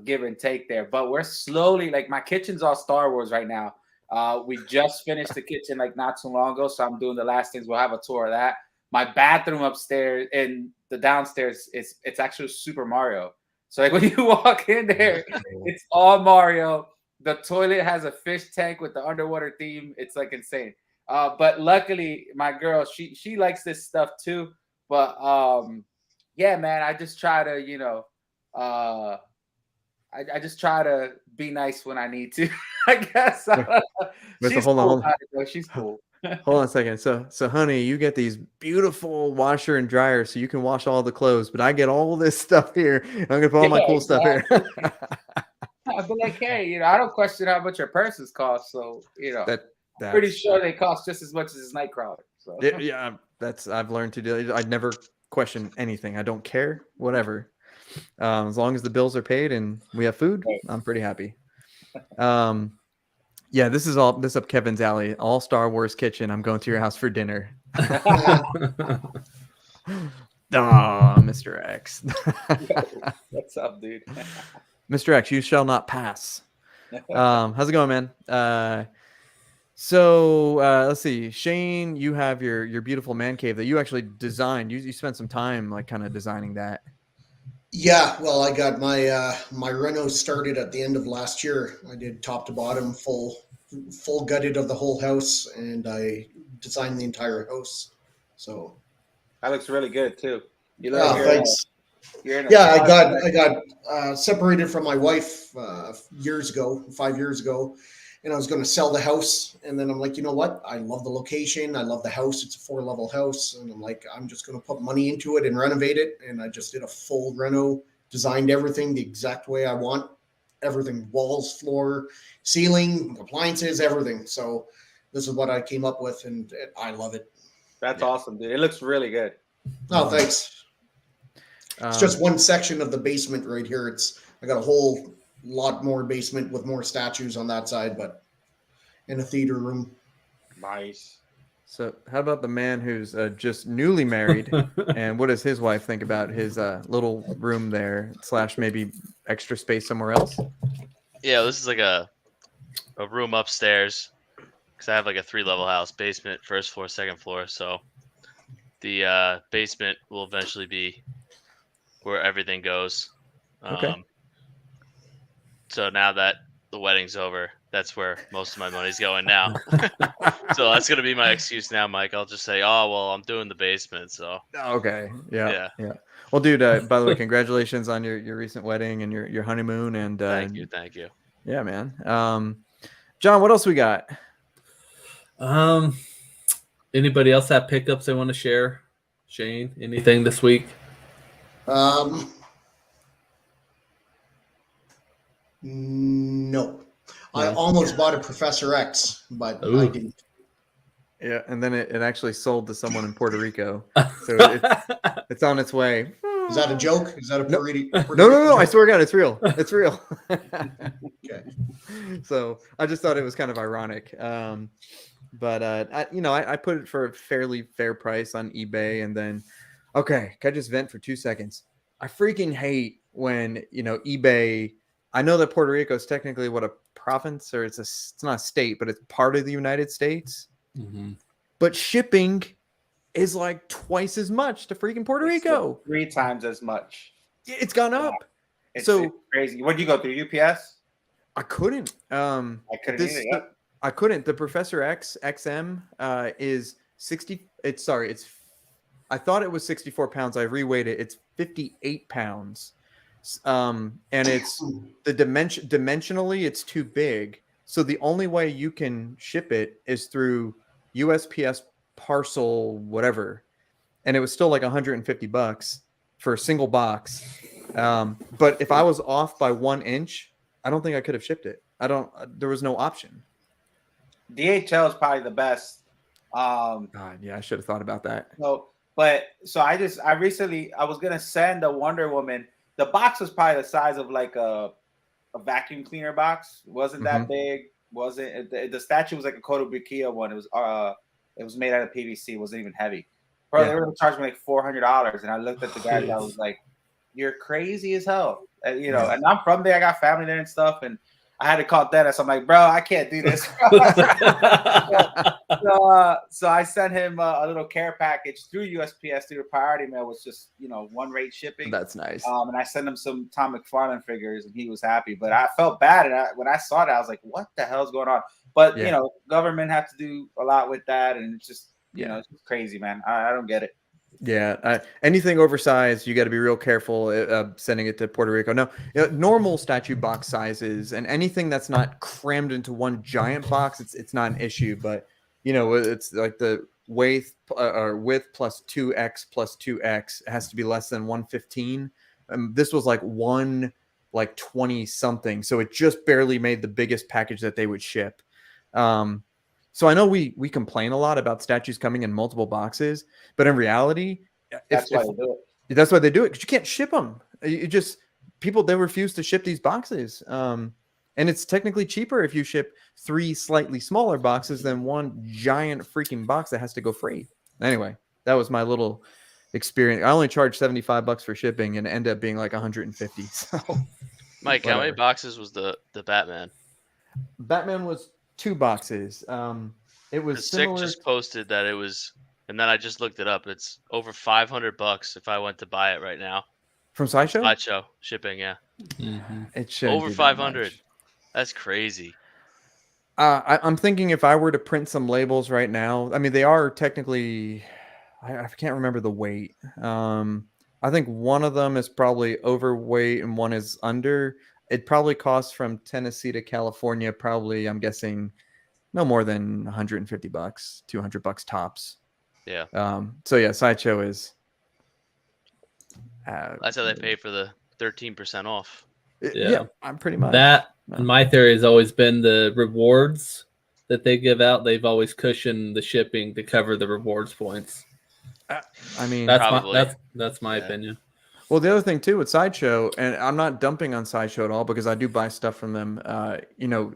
give and take there. But we're slowly, like, my kitchen's all Star Wars right now. We just finished the kitchen like not too long ago, so I'm doing the last things. We'll have a tour of that. My bathroom upstairs and the downstairs it's actually Super Mario. So like when you walk in there, it's all Mario. The toilet has a fish tank with the underwater theme. It's like insane. But luckily, my girl, she likes this stuff too. But yeah, man, I just try to, I just try to be nice when I need to. I guess. She's cool. She's cool. Hold on a second. So honey, you get these beautiful washer and dryer so you can wash all the clothes, but I get all this stuff here. I'm gonna put all my cool stuff here. I'd be like, hey, I don't question how much your purses cost, so That's pretty sure they cost just as much as his Nightcrawler. So yeah, I've learned to do. I'd never question anything. I don't care, whatever. As long as the bills are paid and we have food, I'm pretty happy. Yeah, this is up Kevin's alley. All Star Wars kitchen. I'm going to your house for dinner. Mr. X. What's up, dude? Mr. X, you shall not pass. How's it going, man? So let's see. Shane, you have your beautiful man cave that you actually designed. You spent some time like kind of designing that. Yeah, well, I got my reno started at the end of last year. I did top to bottom, full gutted of the whole house, and I designed the entire house. So that looks really good too. You look, thanks. I got separated from my wife 5 years ago, and I was going to sell the house. And then I'm like, you know what? I love the location. I love the house. It's a 4-level house. And I'm like, I'm just going to put money into it and renovate it. And I just did a full reno, designed everything the exact way I want. Everything, walls, floor, ceiling, appliances, everything. So this is what I came up with, and I love it. That's awesome, dude. It looks really good. Oh, thanks. It's just one section of the basement right here. I got a whole lot more basement with more statues on that side, but in a theater room. Nice. So how about the man who's just newly married, and what does his wife think about his little room there / maybe extra space somewhere else? Yeah, this is like a room upstairs because I have like a 3-level house: basement, first floor, second floor. So the basement will eventually be where everything goes. Okay. So now that the wedding's over, that's where most of my money's going now. So that's going to be my excuse now, Mike. I'll just say, oh, well, I'm doing the basement. So okay. Yeah. Well, dude, by the way, congratulations on your recent wedding and your honeymoon. And Thank you. Yeah, man. John, what else we got? Anybody else have pickups they want to share? Shane, anything this week? No. I almost bought a Professor X, but I didn't. Yeah, and then it actually sold to someone in Puerto Rico, so it's on its way. Is that a joke? Is that a Puerto Rico? No! I swear to God, it's real. It's real. Okay. So I just thought it was kind of ironic, but I put it for a fairly fair price on eBay, and then can I just vent for 2 seconds? I freaking hate when eBay. I know that Puerto Rico is technically what a province, or it's not a state, but it's part of the United States. Mm-hmm. But shipping is like twice as much to freaking Puerto Rico. 3 times as much. It's gone up. It's so crazy. What did you go through? UPS? I couldn't. I couldn't either. Yep. I couldn't. The Professor X XM is 60. I thought it was 64 pounds. I reweighed it. It's 58 pounds. And it's dimensionally it's too big. So the only way you can ship it is through USPS parcel, whatever. And it was still like $150 for a single box. But if I was off by 1 inch, I don't think I could have shipped it. There was no option. DHL is probably the best. God, yeah, I should have thought about that. I was gonna send a Wonder Woman. The box was probably the size of like a vacuum cleaner box. It wasn't that big. The statue was like a Kotobukiya one. It was made out of PVC. It wasn't even heavy. Bro, they were gonna charge me like $400, and I looked at the guy and I was like, "You're crazy as hell." And, and I'm from there. I got family there and stuff, and I had to call Dennis. I'm like, bro, I can't do this. So I sent him a little care package through USPS through the priority mail, was just 1 rate shipping. That's nice. And I sent him some Tom McFarlane figures, and he was happy. But I felt bad, and when I saw that, I was like, what the hell's going on? But government have to do a lot with that, and it's just it's just crazy, man. I don't get it. Yeah, anything oversized, you got to be real careful sending it to Puerto Rico. No, normal statue box sizes and anything that's not crammed into one giant box, it's not an issue. But it's like the width or width plus 2x plus 2x has to be less than 115. This was like 120 something, so it just barely made the biggest package that they would ship. So I know we complain a lot about statues coming in multiple boxes, but in reality, That's why they do it. that's why they do it, because you can't ship them. You just they refuse to ship these boxes. And it's technically cheaper if you ship 3 slightly smaller boxes than one giant freaking box that has to go free. Anyway, that was my little experience. I only charged $75 for shipping and ended up being like 150. So, Mike, how many whatever. boxes was the Batman? Batman was 2 boxes. It was Sick similar just posted that it was, and then I just looked it up. It's over $500 if I went to buy it right now. from Sideshow. Sideshow shipping, yeah. It shouldn't Over be that 500. much. That's crazy. I'm thinking if I were to print some labels right now, I mean, they are technically, I can't remember the weight. I think one of them is probably overweight and one is under. It probably costs from Tennessee to California, probably, I'm guessing, no more than $150, $200 tops. Yeah. So yeah, Sideshow is. That's how they pay for the 13% off. Yeah, I'm pretty much. That, in my theory, has always been the rewards that they give out. They've always cushioned the shipping to cover the rewards points. I mean, that's my opinion. Well, the other thing too with Sideshow, and I'm not dumping on Sideshow at all because I do buy stuff from them.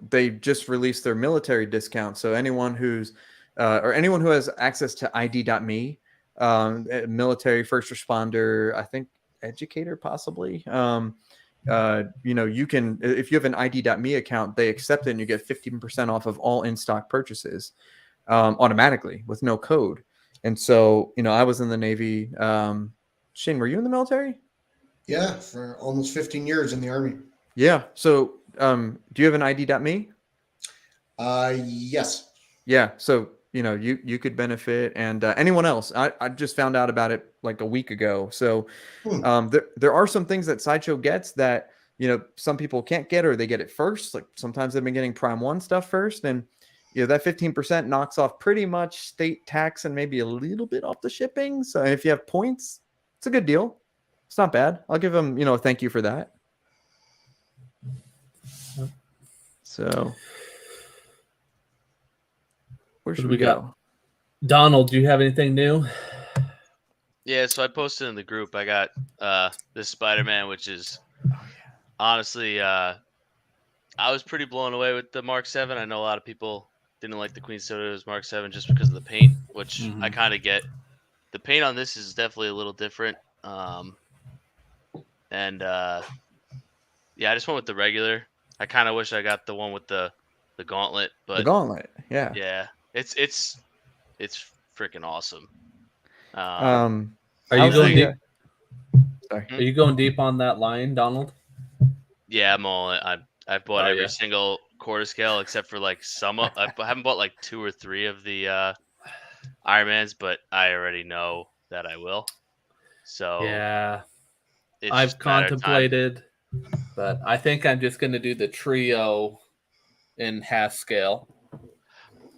They just released their military discount, so anyone who's or anyone who has access to ID.me, military, first responder, I think educator possibly. You can, if you have an ID.me account, they accept it and you get 15% off of all in-stock purchases automatically with no code. And so, I was in the Navy. Shane, were you in the military? Yeah, for almost 15 years in the Army. Yeah. So do you have an ID.me? Yes. Yeah. So, you could benefit, and anyone else. I just found out about it like a week ago. So there are some things that Sideshow gets that, some people can't get, or they get it first. Like sometimes they've been getting Prime 1 stuff first, and that 15% knocks off pretty much state tax and maybe a little bit off the shipping. So if you have points, it's a good deal. It's not bad. I'll give them, a thank you for that. So where should we go? Donald, do you have anything new? Yeah, so I posted in the group. I got this Spider-Man, which is honestly, I was pretty blown away with the Mark 7. I know a lot of people didn't like the Queen Studios Mark 7 just because of the paint, which I kind of get. The paint on this is definitely a little different. I just went with the regular. I kind of wish I got the one with the gauntlet, but the gauntlet, yeah. Yeah, it's freaking awesome. Are you going deep? Sorry. Are you going deep on that line, Donald? Yeah, I'm all. I've bought every single quarter scale except for like some. I haven't bought like 2 or 3 of the Iron Mans, but I already know that I will. So yeah, it's I've contemplated, but I think I'm just going to do the trio in half scale.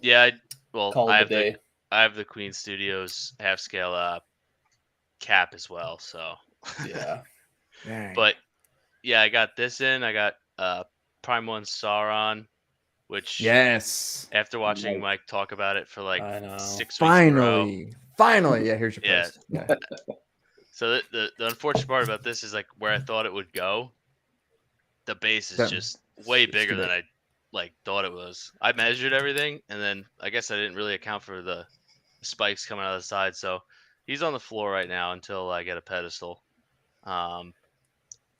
Yeah, I have the Queen Studios half scale cap as well. So yeah, but yeah, I got this in. I got Prime 1 Sauron, which after watching Mike talk about it for like 6 weeks finally, yeah, here's your post. Yeah. So the unfortunate part about this is like where I thought it would go. The base is just way bigger than I thought it was. I measured everything, and then I guess I didn't really account for the spikes coming out of the side. So he's on the floor right now until I get a pedestal. Love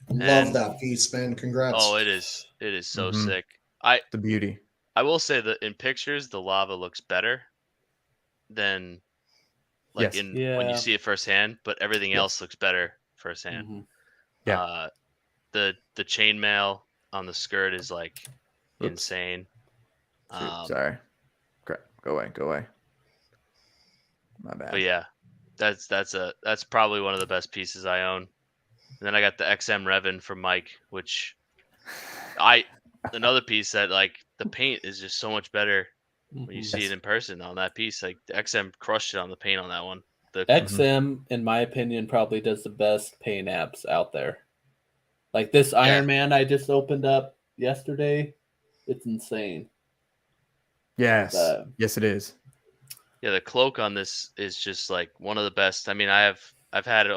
that piece, man. Congrats. Oh, it is so sick. The beauty. I will say that in pictures the lava looks better than when you see it firsthand, but everything else looks better firsthand. Yeah. The chainmail on the skirt is like insane. Sorry. Crap. Go away. My bad. But yeah, that's probably one of the best pieces I own. And then I got the XM Revan from Mike, which another piece that like the paint is just so much better when you Mhm. see it in person on that piece. Like the XM crushed it on the paint on that one. XM, in my opinion, probably does the best paint apps out there. Like this Yeah. Iron Man I just opened up yesterday, it's insane. Yes. But- Yes, it is. Yeah, the cloak on this is just like one of the best. I mean, I've had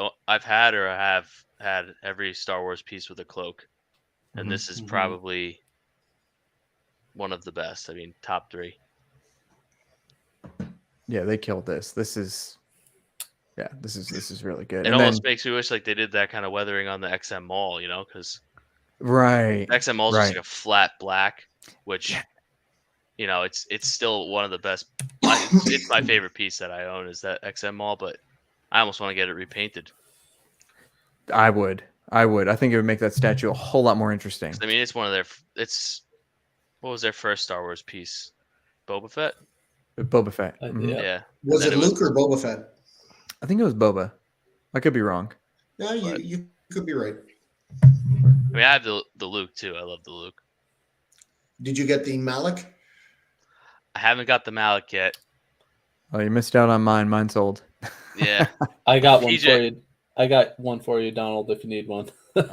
every Star Wars piece with a cloak, and Mhm. this is Mhm. probably one of the best. I mean, top 3. Yeah, they killed this. This is really good. It And almost then makes me wish like they did that kind of weathering on the XM Mall, you know, because right, XM Mall is just right. like a flat black, which you know, it's still one of the best. It's my favorite piece that I own is that XM Mall, but I almost want to get it repainted. I would. I think it would make that statue a whole lot more interesting. 'Cause, I mean, it's one of their. It's what was their first Star Wars piece? Boba Fett. Boba Fett. Mhm. Yeah. Yeah. Was And it then Luke or Boba Fett? I think it was Boba. I could be wrong. Yeah, you could be right. I mean, I have the Luke too. I love the Luke. Did you get the Malik? I haven't got the Malik yet. Oh, you missed out on mine. Mine's old. Yeah. I got one PJ. for you. I got one for you, Donald, if you need one.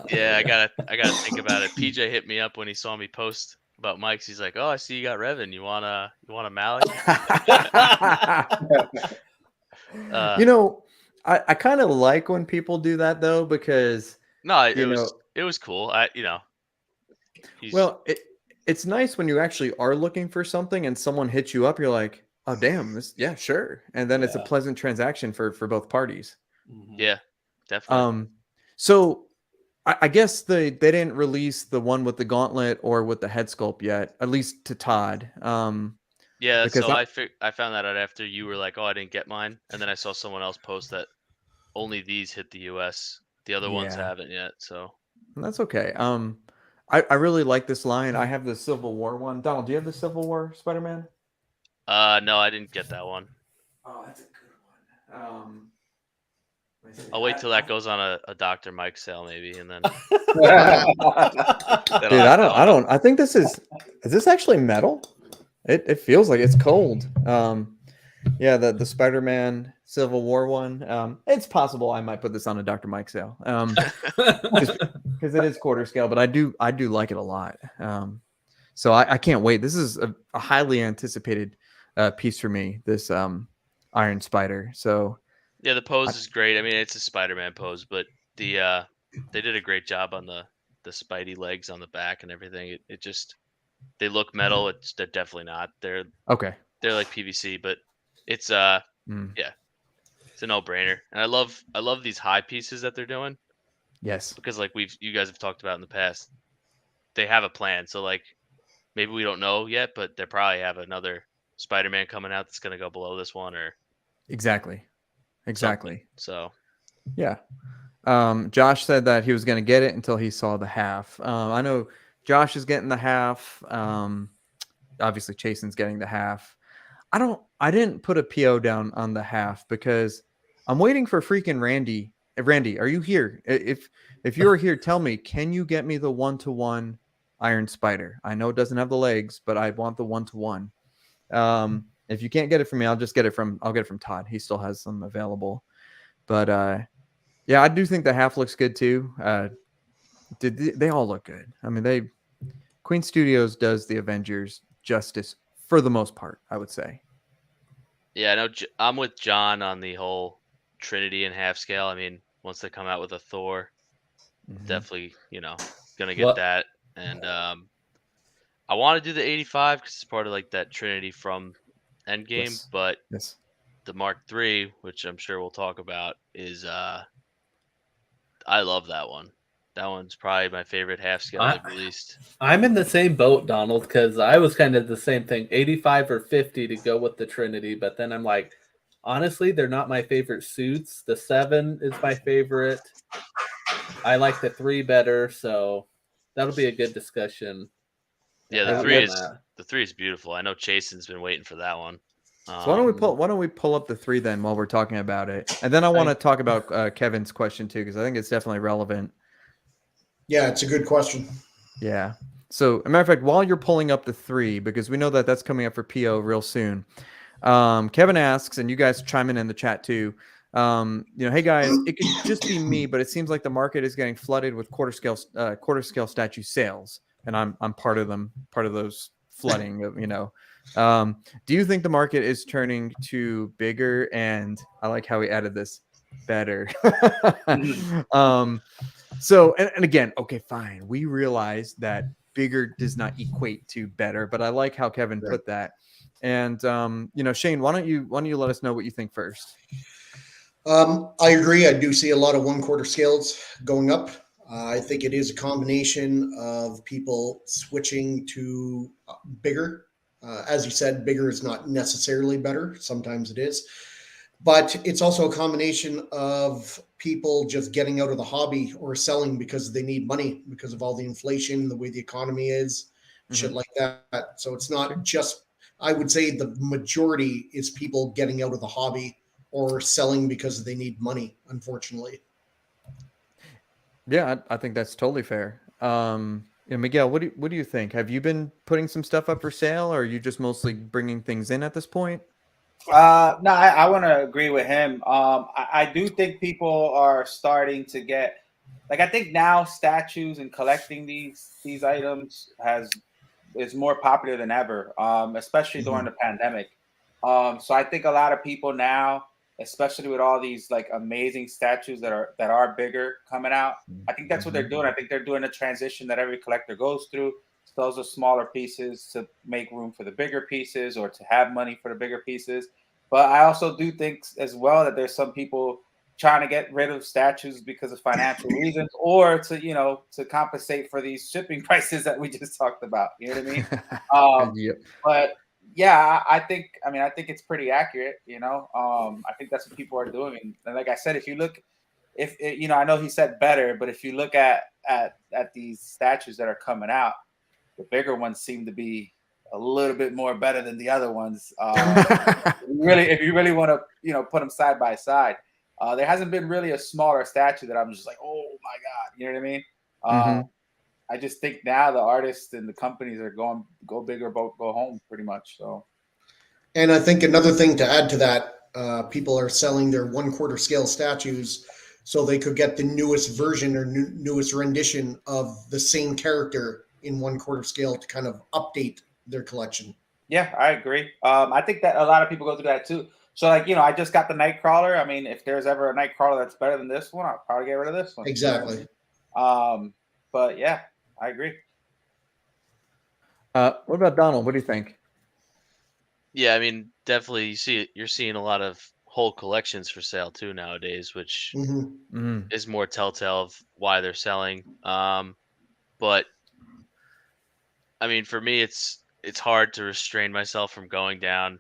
Yeah, I gotta think about it. PJ hit me up when he saw me post about Mike's. He's like, "Oh, I see you got Revan. You want a Malik?" You know, I kind of like when people do that though, because No, you it was cool. well, it's nice when you actually are looking for something and someone hits you up. You're like, oh damn, yeah, sure, and then it's a Yeah. pleasant transaction for both parties. Mhm. yeah, definitely. So I guess they didn't release the one with the gauntlet or with the head sculpt yet, at least to Todd. Yeah, because so I found that out after you were like, "Oh, I didn't get mine," and then I saw someone else post that only these hit the U.S. The other ones Yeah. haven't yet. So that's okay. I really like this line. I have the Civil War one. Donald, do you have the Civil War Spider-Man? no, I didn't get that one. Oh, that's a good one. I'll wait till that goes on a Dr. Mike sale maybe, and then Dude, I don't. I think this is this actually metal? It feels like it's cold. Yeah, the Spider-Man Civil War one. It's possible I might put this on a Dr. Mike sale. Because it is quarter scale, but I do like it a lot. So I can't wait. This is a highly anticipated piece for me. This Iron Spider. So yeah, the pose is great. I mean, it's a Spider-Man pose, but they did a great job on the Spidey legs on the back and everything. It just they look metal. They're definitely not. They're okay. They're like PVC, but it's Mm. yeah, it's a no-brainer. And I love these high pieces that they're doing Yes. because like you guys have talked about in the past, they have a plan. So like maybe we don't know yet, but they probably have another Spider-Man coming out that's gonna go below this one or Exactly. something. So Yeah. Josh said that he was going to get it until he saw the half. I know Josh is getting the half. Obviously Chasen's getting the half. I didn't put a PO down on the half because I'm waiting for freaking Randy. Randy, are you here? If you're here, tell me, can you get me the 1-to-1 Iron Spider? I know it doesn't have the legs, but I want the 1-to-1. If you can't get it from me, I'll get it from Todd. He still has some available. But yeah, I do think the half looks good too. They all look good. I mean, Queen Studios does the Avengers justice for the most part, I would say. yeah, I know I'm with John on the whole Trinity and half scale. I mean, once they come out with a Thor, Mhm. definitely, gonna get that. And I want to do the 85 because it's part of like that Trinity from Endgame. Yes. But Yes. the Mark III, which I'm sure we'll talk about, is I love that one. That one's probably my favorite half scale they've released. I'm in the same boat, Donald, because I was kind of the same thing, 85 or 50 to go with the Trinity, but then I'm like, honestly, they're not my favorite suits. The 7 is my favorite. I like the 3 better, so that'll be a good discussion. Yeah, the I 3 love that. the 3 is beautiful. I know Chasen's been waiting for that one. So why don't we pull up the 3 then while we're talking about it, and then I want to talk about Kevin's question too because I think it's definitely relevant. Yeah, it's a good question. Yeah. So, a matter of fact, while you're pulling up the 3, because we know that that's coming up for PO real soon, Kevin asks, and you guys chime in the chat too. Hey guys, it could just be me, but it seems like the market is getting flooded with quarter scale statue sales, and I'm part of those flooding of. Do you think the market is turning to bigger, and I like how he added this, better? So and again, okay, fine, we realize that bigger does not equate to better, but I like how Kevin put that. And Shane, why don't you let us know what you think first? I agree. I do see a lot of 1/4 scales going up. I think it is a combination of people switching to bigger. As you said, bigger is not necessarily better. Sometimes it is. But it's also a combination of people just getting out of the hobby or selling because they need money because of all the inflation, the way the economy is, shit like that. So it's not just, I would say the majority is people getting out of the hobby or selling because they need money, unfortunately. Yeah, I think that's totally fair. Miguel, what do you think? Have you been putting some stuff up for sale, or are you just mostly bringing things in at this point? No, I want to agree with him. I do think people are starting to get, like, I think now statues and collecting these items is more popular than ever, especially during the pandemic. So I think a lot of people now, especially with all these like amazing statues that are bigger coming out, I think that's what they're doing. I think they're doing a transition that every collector goes through. Those are smaller pieces to make room for the bigger pieces, or to have money for the bigger pieces. But I also do think as well that there's some people trying to get rid of statues because of financial reasons, or to compensate for these shipping prices that we just talked about. You know what I mean? Yep. But yeah, I think it's pretty accurate. I think that's what people are doing. And like I said, if you look, I know he said better, but if you look at these statues that are coming out, the bigger ones seem to be a little bit more better than the other ones. If you really want to, put them side by side, there hasn't been really a smaller statue that I'm just like, oh my god, you know what I mean? I just think now the artists and the companies are go big or go home pretty much. So, and I think another thing to add to that, people are selling their 1/4 scale statues so they could get the newest version or newest rendition of the same character in 1/4 scale to kind of update their collection. Yeah, I agree. I think that a lot of people go through that too. So, like, I just got the Nightcrawler. I mean, if there's ever a Nightcrawler that's better than this one, I'll probably get rid of this one. Exactly. But yeah, I agree. What about Donald? What do you think? Yeah, I mean, definitely you're seeing a lot of whole collections for sale too nowadays, which is more telltale of why they're selling. But I mean, for me, it's hard to restrain myself from going down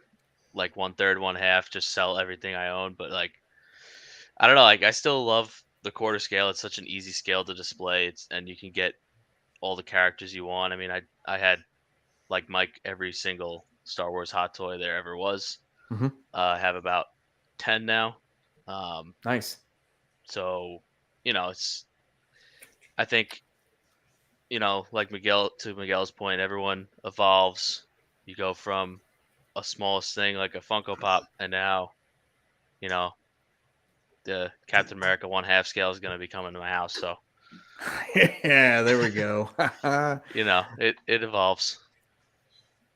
like 1/3, 1/2, just sell everything I own. But like, I don't know, like I still love the quarter scale. It's such an easy scale to display. And you can get all the characters you want. I mean, I had, like Mike, every single Star Wars hot toy there ever was. I have about 10 now. Nice. So, I think, like Miguel's point, everyone evolves. You go from a smallest thing like a Funko Pop, and now, the Captain America 1/2 scale is going to be coming to my house. So, yeah, there we go. it evolves.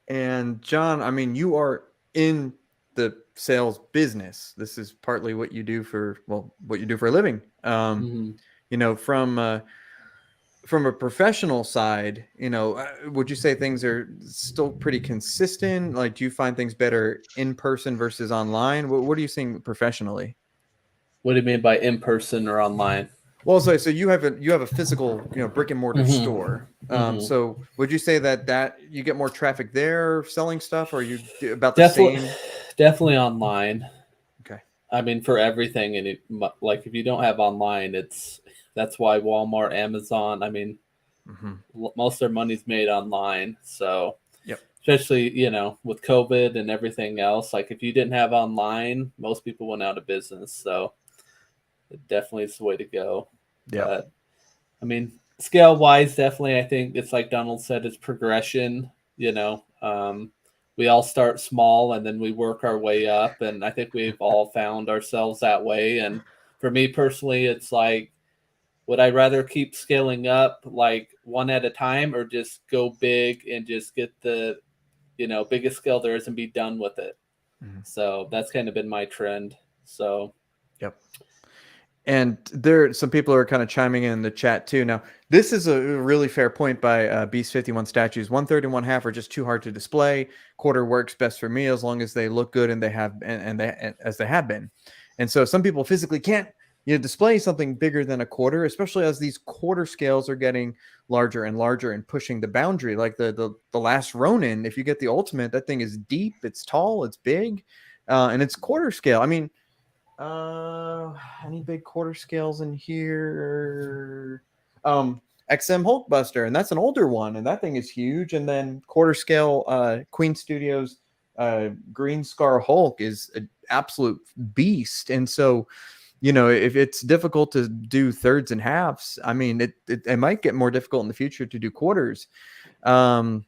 And John, I mean, you are in the sales business. This is partly what you do for a living. From a professional side, would you say things are still pretty consistent? Like, do you find things better in person versus online? What are you seeing professionally? What do you mean by in person or online? Well, so you have a physical, brick and mortar store. So would you say that you get more traffic there selling stuff, or are you about the same? Definitely online. Okay. I mean, for everything, and like if you don't have online, that's why Walmart, Amazon. I mean, most of their money's made online. So, yep. Especially with COVID and everything else, like if you didn't have online, most people went out of business. So, it definitely is the way to go. Yeah. I mean, scale wise, definitely, I think it's like Donald said, it's progression. We all start small and then we work our way up, and I think we've all found ourselves that way. And for me personally, it's like, would I rather keep scaling up like one at a time, or just go big and just get the biggest scale there is and be done with it? So that's kind of been my trend. So yep. And some people are kind of chiming in the chat too. Now, this is a really fair point by Beast 51 Statues. 1/3 and 1/2 are just too hard to display. Quarter works best for me as long as they look good and as they have been. And so some people physically can't display something bigger than a quarter, especially as these quarter scales are getting larger and larger and pushing the boundary. Like the last Ronin, if you get the ultimate, that thing is deep, it's tall, it's big, and it's quarter scale. I mean, any big quarter scales in here? XM Hulkbuster, and that's an older one, and that thing is huge. And then quarter scale Queen Studios Green Scar Hulk is an absolute beast. And so, if it's difficult to do thirds and halves, I mean, it might get more difficult in the future to do quarters. Quarter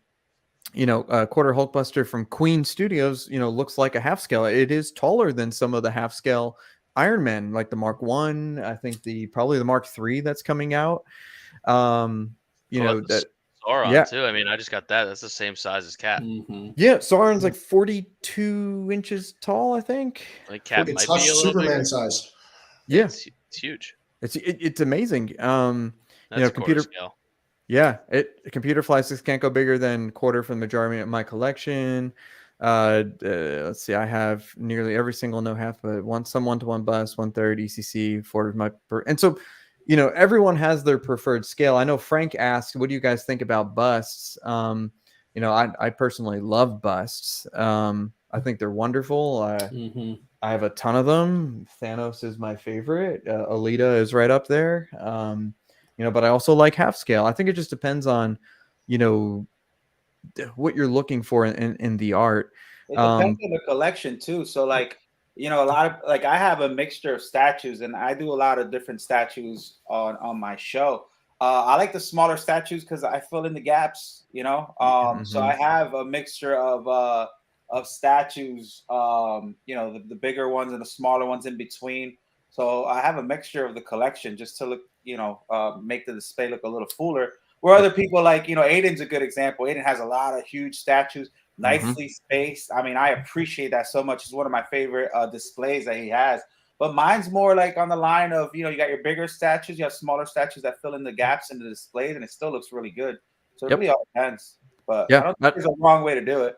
Hulkbuster from Queen Studios, looks like a half scale. It is taller than some of the half scale Iron Man, like the Mark 1. I think probably the Mark 3 that's coming out. Sauron too. I mean, I just got that. That's the same size as Cap. Yeah, Sauron's like 42 inches tall, I think. Like Cap it's might be a little Superman bigger. size. Yeah, it's huge. It's amazing. That's computer scale. Yeah, computer flies can't go bigger than quarter for the majority of my collection. Let's see, I have nearly every single no half, but some 1-to-1 bust, 1/3 ECC, 4 of my and so everyone has their preferred scale. I know Frank asked, what do you guys think about busts? I personally love busts. I think they're wonderful. I have a ton of them. Thanos is my favorite. Alita is right up there. But I also like half scale. I think it just depends on, what you're looking for in the art. It depends on the collection too. So like, a lot of I have a mixture of statues, and I do a lot of different statues on my show. I like the smaller statues because I fill in the gaps, So I have a mixture of statues, the bigger ones and the smaller ones in between. So I have a mixture of the collection just to look, make the display look a little fuller. Where other people Aiden's a good example. Aiden has a lot of huge statues, nicely spaced. I mean, I appreciate that so much. It's one of my favorite displays that he has. But mine's more like on the line of, you got your bigger statues, you have smaller statues that fill in the gaps in the displays, and it still looks really good. So it really all depends. But I don't think there's a wrong way to do it.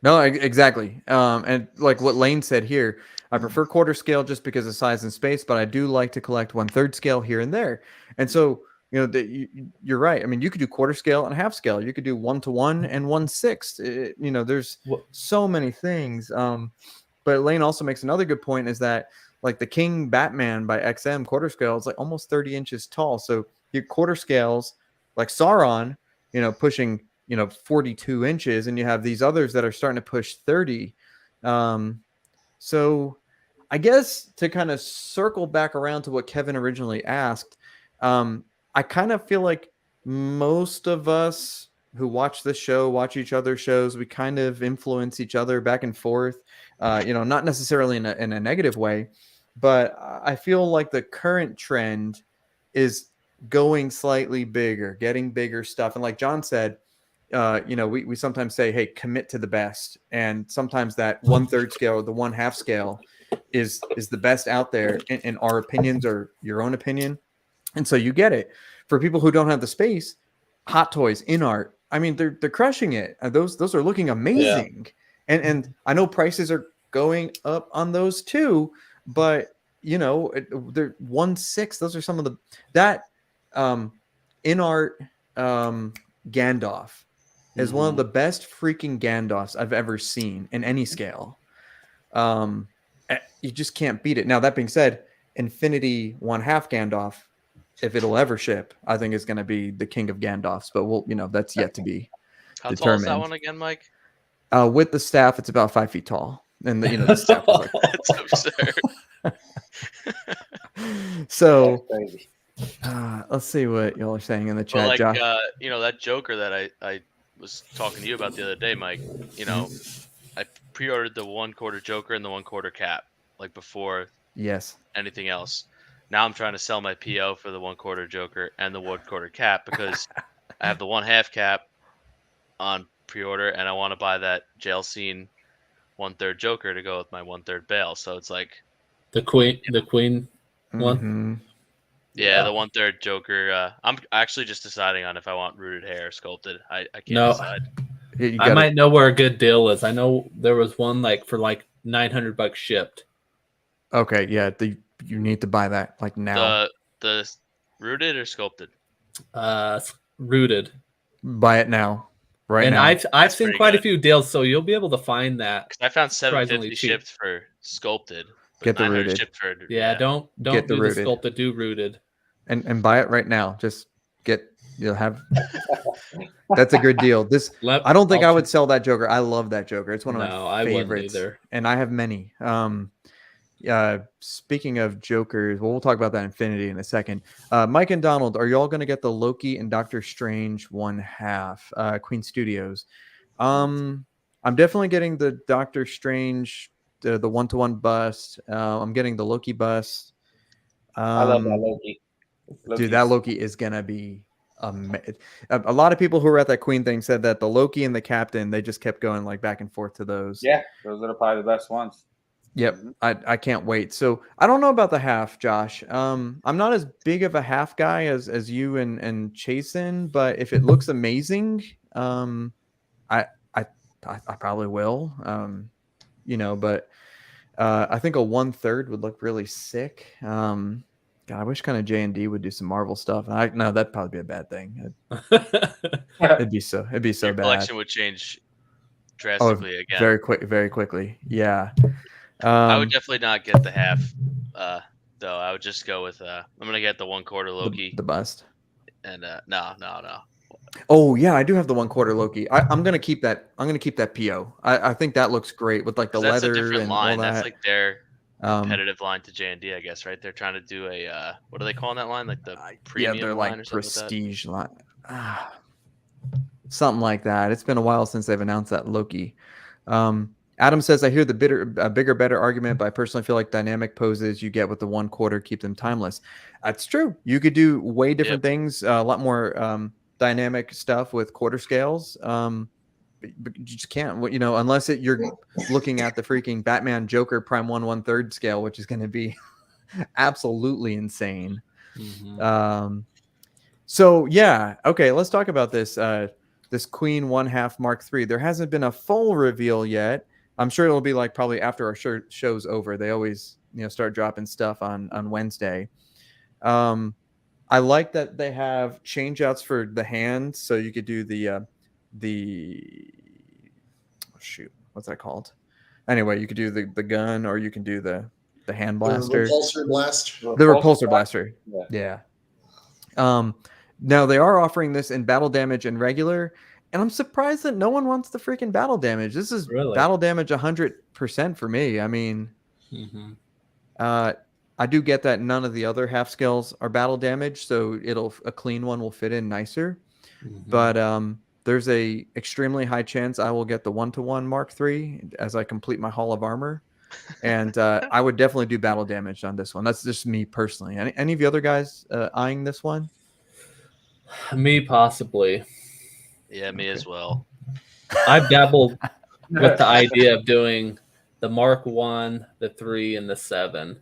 No, exactly. And like what Lane said here, I prefer quarter scale just because of size and space, but I do like to collect 1/3 scale here and there. And so, you're right. I mean, you could do quarter scale and half scale. You could do 1-to-1 and 1/6. There's so many things. But Lane also makes another good point, is that like the King Batman by XM quarter scale is like almost 30 inches tall. So your quarter scales like Sauron, pushing 42 inches, and you have these others that are starting to push 30. So I guess to kind of circle back around to what Kevin originally asked, I kind of feel like most of us who watch this show, watch each other's shows, we kind of influence each other back and forth, not necessarily in a negative way, but I feel like the current trend is going slightly bigger, getting bigger stuff. And like John said, we sometimes say, hey, commit to the best. And sometimes that 1/3 scale or the 1/2 scale is the best out there in our opinions or your own opinion. And so you get it. For people who don't have the space, Hot Toys, InArt, I mean, they're crushing it. Those are looking amazing. Yeah. And I know prices are going up on those too, but they're 1/6. Those are some of that InArt Gandalf is one of the best freaking Gandalfs I've ever seen in any scale. You just can't beat it. Now, that being said, Infinity 1/2 Gandalf, if it'll ever ship, I think is going to be the king of Gandalfs, but that's yet to be determined. How tall is that one again, Mike? With the staff, it's about 5 feet tall. And the staff is like, that's absurd. So, Let's see what y'all are saying in the But chat, like, Josh. that Joker that I was talking to you about the other day, Mike. I pre-ordered the 1/4 Joker and the 1/4 cap, like before Yes. anything else. Now I'm trying to sell my PO for the 1/4 Joker and the 1/4 cap because I have the 1/2 cap on pre-order, and I want to buy that jail scene 1/3 Joker to go with my 1/3 Bale. So it's like The Queen one. Mhm. the 1/3 Joker. I'm actually just deciding on if I want rooted hair or sculpted. I can't No, decide. You I gotta- might know where a good deal is. I know there was one like for like $900 shipped. Okay, yeah. You need to buy that like now. The rooted or sculpted? Rooted. Buy it now, right And now. I've That's seen pretty quite a good. few deals, so you'll be able to find that. 'Cause I found Surprisingly 750 cheap. shipped for sculpted. But Get the 900 rooted. shipped for Yeah, don't Get the do the rooted. sculpted, do rooted. And buy it right now. Just you'll have. That's a good deal. I don't think I would sell that Joker. I love that Joker. It's one of my I wouldn't favorites, either. and I have many. Speaking of Jokers, we'll talk about that Infinity in a second. Mike and Donald, are y'all going to get the Loki and Doctor Strange 1/2 Queen Studios? I'm definitely getting the Doctor Strange, the 1-to-1 bust. I'm getting the Loki bust. I love that Loki. Dude, that Loki is gonna be a lot of people who were at that Queen thing said that the Loki and the Captain, they just kept going like back and forth to those. Yeah, those are probably the best ones. Yep. I can't wait. So I don't know about the half, Josh. I'm not as big of a half guy as you and Chasen, but if it looks amazing, I probably will. But I think a 1/3 would look really sick. God, I wish kind of J&D would do some Marvel stuff. No, that'd probably be a bad thing. It'd be so Your bad. collection would change drastically again. Very quickly. Yeah. I would definitely not get the half, though. I would just go with I'm gonna get the 1/4 Loki. The bust. And no. Oh yeah, I do have the 1/4 Loki. I'm gonna keep that. I'm gonna keep that PO. I think that looks great with like the That's leather a different and line. all that. That's like their competitive line to J&D, I guess, right? They're trying to do a what are they calling that line? Like the premium they're line like or something prestige line. Something like that. It's been a while since they've announced that Loki. Adam says, I hear the bigger, better argument, but I personally feel like dynamic poses you get with the 1/4 keep them timeless. That's true. You could do way different things, a lot more dynamic stuff with quarter scales. But you just can't, unless you're looking at the freaking Batman Joker Prime 1/3 scale, which is going to be absolutely insane. So yeah, okay, let's talk about this. This Queen 1/2 Mark III. There hasn't been a full reveal yet. I'm sure it'll be like probably after our show's over. They always start dropping stuff on Wednesday. I like that they have change outs for the hand, so you could do what's that called? Anyway, you could do the gun, or you can do the hand blaster. The repulsor blast. The repulsor blaster. Yeah. Now they are offering this in battle damage and regular, and I'm surprised that no one wants the freaking battle damage. This is battle damage 100% for me. I mean, I do get that none of the other half scales are battle damage, so a clean one will fit in nicer. But there's a extremely high chance I will get the 1-to-1 Mark III as I complete my Hall of Armor. And I would definitely do battle damage on this one. That's just me personally. Any of the other guys eyeing this one? Me possibly. Yeah, me as well. I've dabbled with the idea of doing the Mark 1, the 3, and the 7.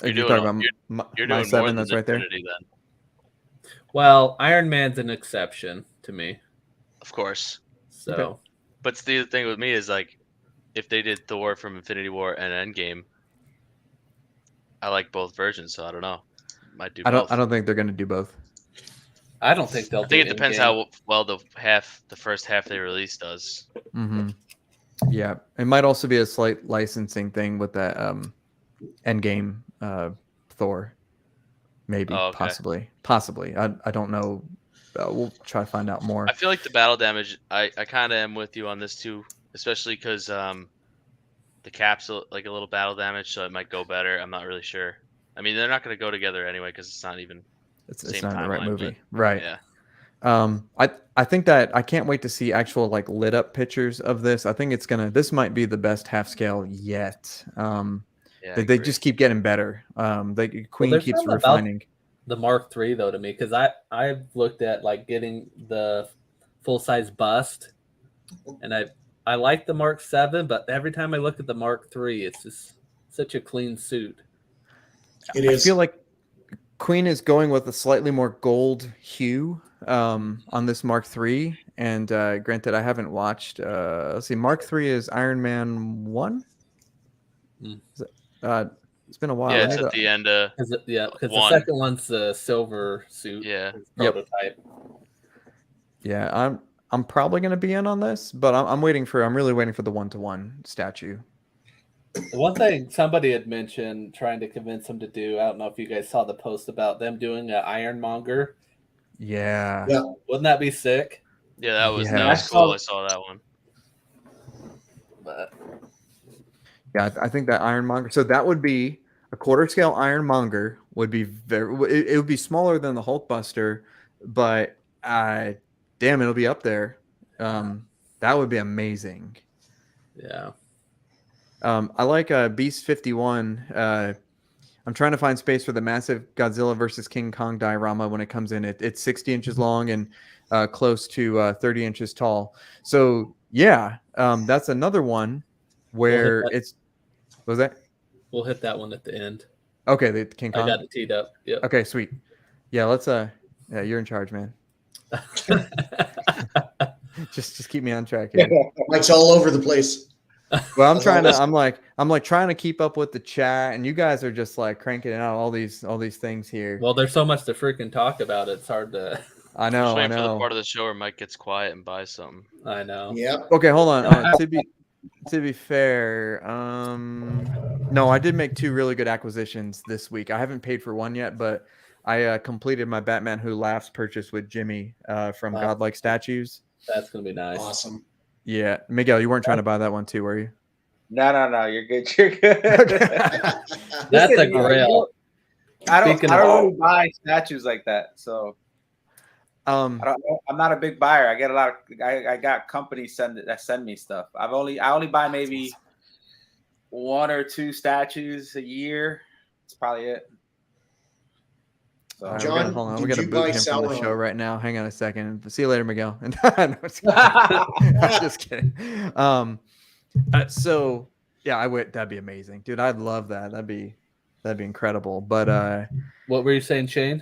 You're talking about you're my doing 7 more than that's right there. Infinity, then. Well, Iron Man's an exception to me. Of course. So, Okay. But the thing with me is like, if they did Thor from Infinity War and Endgame, I like both versions, so I don't know. Might do both. I don't think they're going to do both. I don't think they'll. I think it depends how well the first half they release does. Yeah, it might also be a slight licensing thing with that Endgame Thor. Maybe, possibly. I don't know. We'll try to find out more. I feel like the battle damage. I kind of am with you on this too, especially because the cap's like a little battle damage, so it might go better. I'm not really sure. I mean, they're not going to go together anyway because it's not even It's same not the right timeline, movie, right? Yeah. I think that I can't wait to see actual like lit up pictures of this. I think this might be the best half scale yet. Yeah, I They agree. just keep getting better. Queen there's keeps something about refining. the Mark III though to me, because I've looked at like getting the full size bust, and I like the Mark VII, but every time I look at the Mark III, it's just such a clean suit. It I is. feel like Queen is going with a slightly more gold hue on this Mark III. And granted, I haven't watched. Let's see, Mark III is Iron Man 1. Mm. It's been a while. Yeah, Let it's me at the end of Because the one. second one's the silver suit. Yeah. Yep. Prototype. Yeah, I'm probably gonna be in on this, but I'm really waiting for the 1-to-1 statue. The one thing somebody had mentioned, trying to convince him to do, I don't know if you guys saw the post about them doing an Ironmonger. Yeah. Yeah. Wouldn't that be sick? Yeah, that was Yes. cool. I saw that one. But Yeah, I think that Ironmonger. So that would be a quarter scale Ironmonger. Would be it would be smaller than the Hulkbuster, but damn, it'll be up there. That would be amazing. yeah. I like Beast 51. I'm trying to find space for the massive Godzilla versus King Kong diorama when it comes in. It's 60 inches long and close to 30 inches tall. So yeah, that's another one where was that? We'll hit that one at the end. Okay, the King Kong. I got it teed up. Yep. Okay, sweet. Yeah, let's yeah, you're in charge, man. just keep me on track here. Mike's all over the place. Well, I'm like trying to keep up with the chat, and you guys are just like cranking out all these things here. Well, there's so much to freaking talk about. It's hard to. I know. Just waiting for the part of the show where Mike gets quiet and buys something. I know. Yep. Okay, hold on. To be fair, no, I did make 2 really good acquisitions this week. I haven't paid for one yet, but I completed my Batman Who Laughs purchase with Jimmy from Godlike Statues. That's gonna be nice. Awesome. Yeah, Miguel, you weren't trying to buy that one too, were you? No, you're good. You're good. That's a grail. I don't really buy statues like that, so I'm not a big buyer. I get a lot of I got companies that send me stuff. I only buy maybe 1 or 2 statues a year. That's probably it. So, John, hold on. We did got to you boot buy him from the Sauron? show right now. Hang on a second. See you later, Miguel. No, just kidding. So yeah, I would. That'd be amazing, dude. I'd love that. That'd be incredible. But What were you saying, Shane?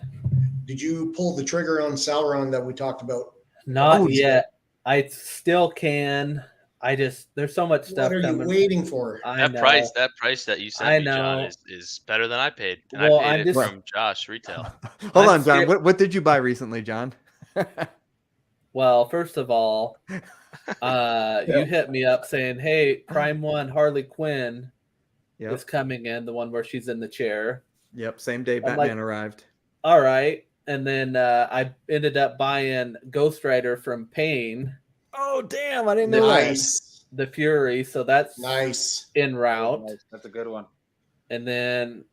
Did you pull the trigger on Sauron that we talked about? Not yet. I still can. There's so much stuff. What are you coming. waiting for? I know. That price that you sent me, John, is better than I paid. And Well, I paid I'm it just- from Josh retail. hold on, John. What did you buy recently, John? Well, first of all, you hit me up saying, "Hey, Prime 1 Harley Quinn is coming in, the one where she's in the chair." Yep, same day Batman arrived. All right, and then I ended up buying Ghost Rider from Pain. Oh damn! I didn't know that. The Fury, so that's nice en route. That's a good one. And then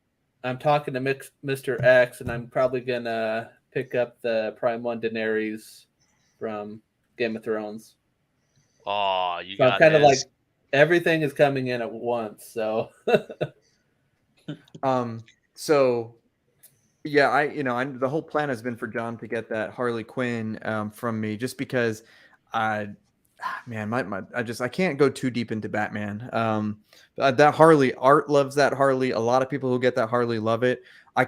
I'm talking to Mr. X, and I'm probably gonna pick up the Prime 1 Daenerys from Game of Thrones. Oh, you So got I'm kind of his. like everything is coming in at once. So So yeah, the whole plan has been for John to get that Harley Quinn from me, just because I can't go too deep into Batman. That Harley, Art loves that Harley. A lot of people who get that Harley love it. I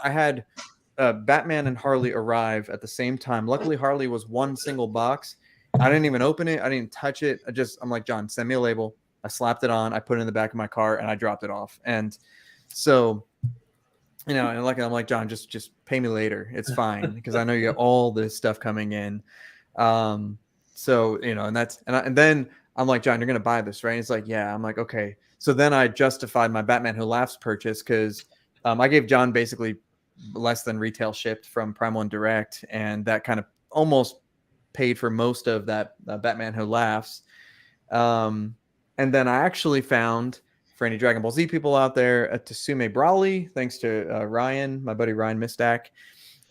had Batman and Harley arrive at the same time. Luckily, Harley was one single box. I didn't even open it. I didn't touch it. I'm like, John, send me a label. I slapped it on. I put it in the back of my car and I dropped it off. And so, and I'm like, John, just pay me later. It's fine because I know you got all this stuff coming in. So, and then I'm like, John, you're going to buy this, right? And he's like, yeah. I'm like, okay. So then I justified my Batman Who Laughs purchase because I gave John basically less than retail shipped from Prime 1 Direct. And that kind of almost paid for most of that Batman Who Laughs. And then I actually found for any Dragon Ball Z people out there, Tsume Brawley, thanks to Ryan, my buddy Ryan Mistack.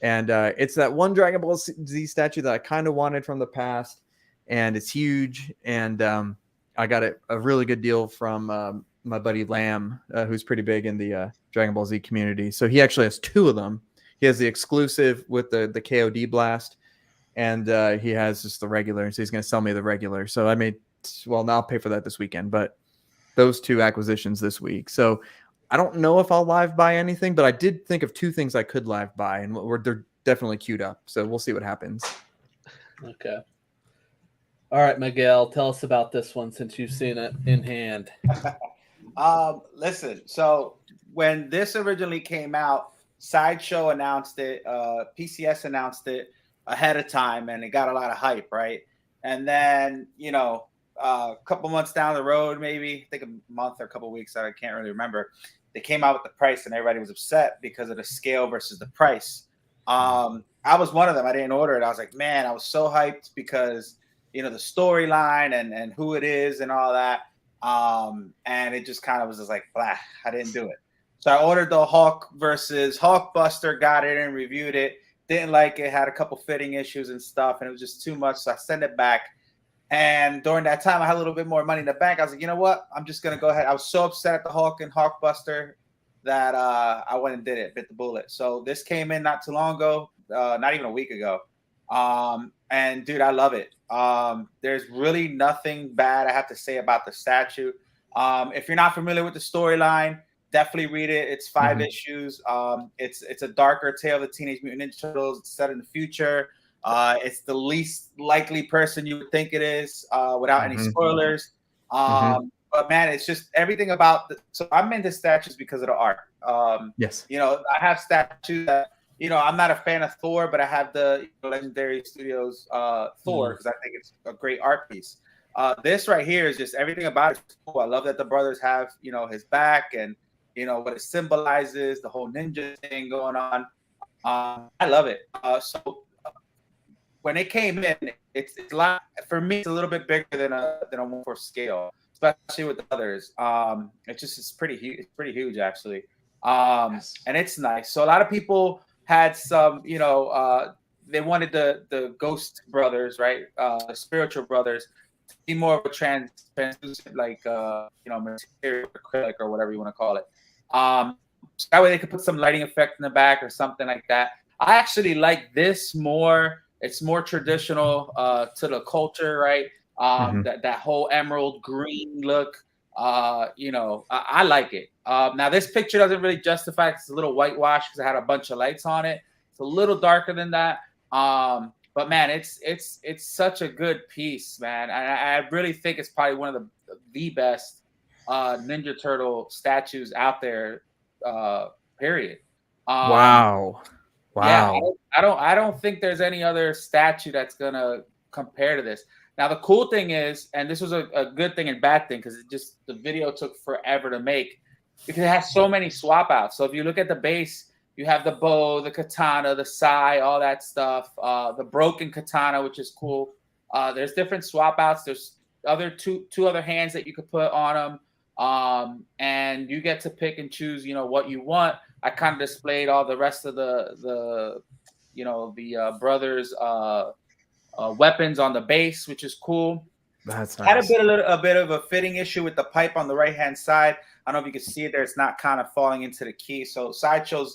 And it's that one Dragon Ball Z statue that I kind of wanted from the past, and it's huge. And I got a really good deal from my buddy Lamb, who's pretty big in the Dragon Ball Z community. So he actually has 2 of them. He has the exclusive with the KOD blast, and he has just the regular. And so he's going to sell me the regular. So I made, well, now I'll pay for that this weekend. But those 2 acquisitions this week. So I don't know if I'll live buy anything, but I did think of 2 things I could live buy, and they're definitely queued up. So we'll see what happens. Okay. All right, Miguel, tell us about this one since you've seen it in hand. Listen, so when this originally came out, Sideshow announced it, PCS announced it ahead of time, and it got a lot of hype, right? And then, a couple months down the road, maybe, I think a month or a couple weeks, I can't really remember, they came out with the price, and everybody was upset because of the scale versus the price. I was one of them. I didn't order it. I was like, man, I was so hyped because, the storyline and who it is and all that. And it just kind of was just like, blah, I didn't do it. So I ordered the Hulk versus Hulkbuster, got it and reviewed it. Didn't like it, had a couple fitting issues and stuff, and it was just too much. So I sent it back. And during that time, I had a little bit more money in the bank. I was like, you know what? I'm just going to go ahead. I was so upset at the Hulk and Hulkbuster that I went and did it, bit the bullet. So this came in not too long ago, not even a week ago. And dude, I love it. There's really nothing bad I have to say about the statue. If you're not familiar with the storyline, definitely read it. It's 5 issues. It's a darker tale of the Teenage Mutant Ninja Turtles. It's set in the future. It's the least likely person you would think it is, without any spoilers. But man, it's just everything about so I'm into statues because of the art. Yes. I have statues that, I'm not a fan of Thor, but I have the Legendary Studios Thor because I think it's a great art piece. This right here is just everything about it. Cool. I love that the brothers have, his back and, what it symbolizes, the whole ninja thing going on. I love it. So when it came in, it's a lot, for me, it's a little bit bigger than a 1/4 scale, especially with the others. It's pretty huge. It's pretty huge actually. And it's nice. So a lot of people had some, they wanted the Ghost Brothers, right? Spiritual Brothers to be more of a translucent, like material, acrylic or whatever you want to call it. So that way they could put some lighting effect in the back or something like that. I actually like this more. It's more traditional to the culture, right? That whole emerald green look. I like it. Now this picture doesn't really justify it. It's a little whitewashed because it had a bunch of lights on it. It's a little darker than that. But man, it's such a good piece, man. I really think it's probably one of the best Ninja Turtle statues out there. Period. Wow. Yeah, I don't think there's any other statue that's gonna compare to this. Now the cool thing is, and this was a good thing and bad thing because the video took forever to make because it has so many swap outs. So if you look at the base, you have the bow, the katana, the sai, all that stuff. The broken katana, which is cool. There's different swap outs. There's two other hands that you could put on them, and you get to pick and choose, what you want. I kind of displayed all the rest of the brothers' weapons on the base, which is cool. That's nice. Had a bit of a fitting issue with the pipe on the right hand side. I don't know if you can see it there. It's not kind of falling into the key. So Sideshow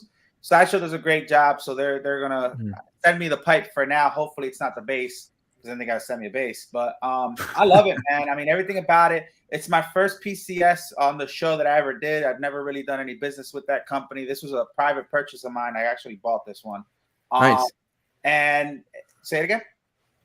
does a great job. So they're gonna send me the pipe for now. Hopefully it's not the base because then they gotta send me a base. But I love it, man. I mean, everything about it. It's my first PCS on the show that I ever did. I've never really done any business with that company. This was a private purchase of mine. I actually bought this one. Nice. And say it again.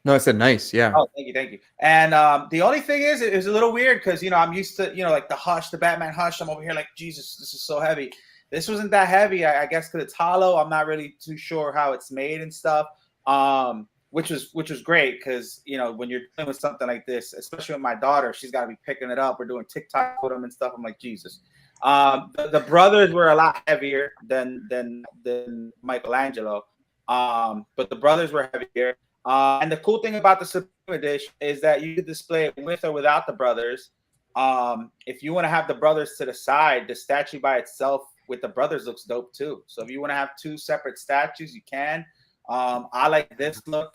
No, I said nice. Yeah. Oh, thank you. And the only thing is, it was a little weird because I'm used to like the Batman Hush. I'm over here like, Jesus, this is so heavy. This wasn't that heavy, I guess, because it's hollow. I'm not really too sure how it's made and stuff. Which was great because when you're dealing with something like this, especially with my daughter, she's got to be picking it up. We're doing TikTok with them and stuff. I'm like, Jesus. The brothers were a lot heavier than Michelangelo, but the brothers were heavier. And the cool thing about the Supreme Edition is that you could display it with or without the brothers. If you want to have the brothers to the side, the statue by itself with the brothers looks dope too. So if you want to have two separate statues, you can. I like this look.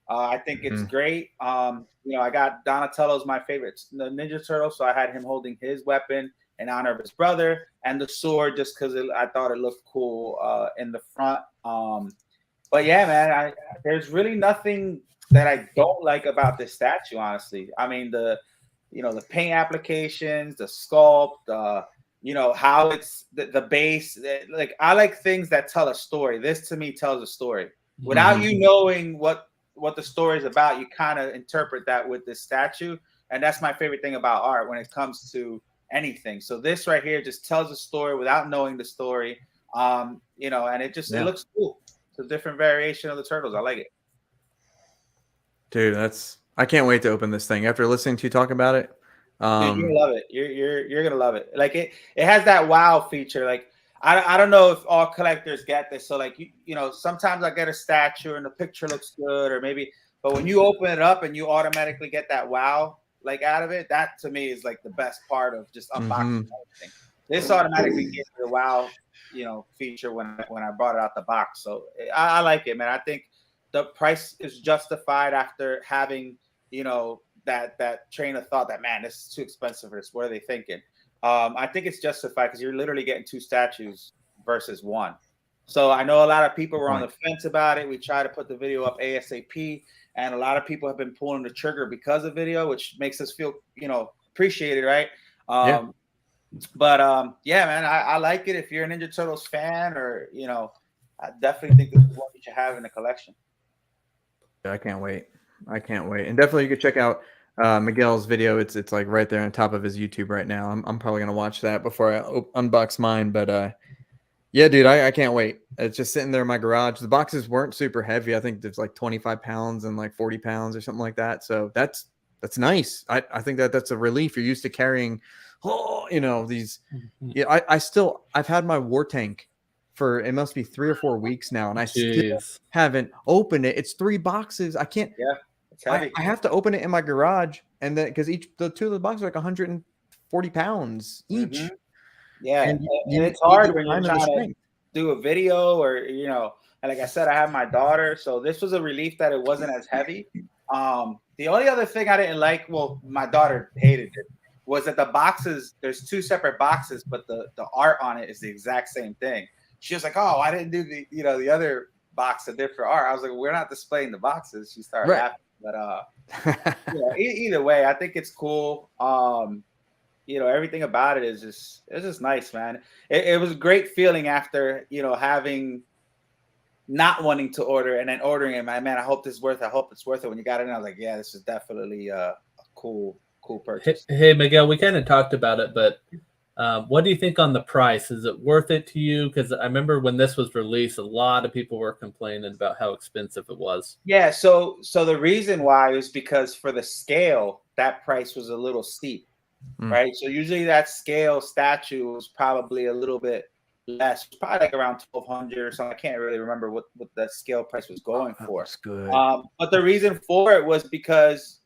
I think it's great. I got Donatello's my favorite Ninja Turtle, so I had him holding his weapon in honor of his brother, and the sword just because I thought it looked cool in the front. But yeah, man, there's really nothing that I don't like about this statue, honestly. I mean, the paint applications, the sculpt, how it's the base. Like, I like things that tell a story. This to me tells a story. Without you knowing what the story is about, you kind of interpret that with this statue. And that's my favorite thing about art when it comes to anything. So this right here just tells a story without knowing the story. And it looks cool. It's a different variation of the turtles. I like it. Dude, I can't wait to open this thing after listening to you talk about it. Dude, you're gonna love it. You're gonna love it. Like it has that wow feature. Like I don't know if all collectors get this. So like sometimes I get a statue and the picture looks good, or maybe, but when you open it up and you automatically get that wow like out of it, that to me is like the best part of just unboxing everything. This automatically gives the wow, feature when I brought it out the box. So I like it, man. I think the price is justified after having that train of thought that, man, this is too expensive for this. What are they thinking? I think it's justified because you're literally getting two statues versus one. So I know a lot of people were on the fence about it. We tried to put the video up ASAP, and a lot of people have been pulling the trigger because of video, which makes us feel, appreciated, right? But yeah, man, I like it. If you're a Ninja Turtles fan, or I definitely think this is what you should have in the collection. I can't wait. And definitely you could check out Miguel's video. It's like right there on top of his YouTube right now. I'm probably gonna watch that before I unbox mine. But yeah, dude, I can't wait. It's just sitting there in my garage. The boxes weren't super heavy. I think there's like 25 pounds and like 40 pounds or something like that. So that's nice. I think that's a relief. You're used to carrying these. Yeah, I've had my war tank for, it must be 3 or 4 weeks now, and I still haven't opened it. It's 3 boxes. I can't. Yeah, it's heavy. I have to open it in my garage, and then because the 2 of the boxes are like 140 pounds each. Yeah, and it's hard when you're trying to do a video, or and like I said, I have my daughter, so this was a relief that it wasn't as heavy. The only other thing I didn't like, well, my daughter hated it, was that the boxes, there's 2 separate boxes, but the art on it is the exact same thing. She was like, "Oh, I didn't do the other box a different art." I was like, "We're not displaying the boxes." She started laughing, but either way, I think it's cool. Everything about it is just nice, man. It was a great feeling after having not wanting to order and then ordering it. Man, I hope this is worth it. I hope it's worth it. When you got it, I was like, yeah, this is definitely a cool purchase. Hey, Miguel, we kind of talked about it, but what do you think on the price? Is it worth it to you? Because I remember when this was released, a lot of people were complaining about how expensive it was. Yeah, so the reason why is because for the scale, that price was a little steep, right? So usually that scale statue was probably a little bit less, probably like around 1,200 or something. I can't really remember what that scale price was going for. That's good. But the reason for it was because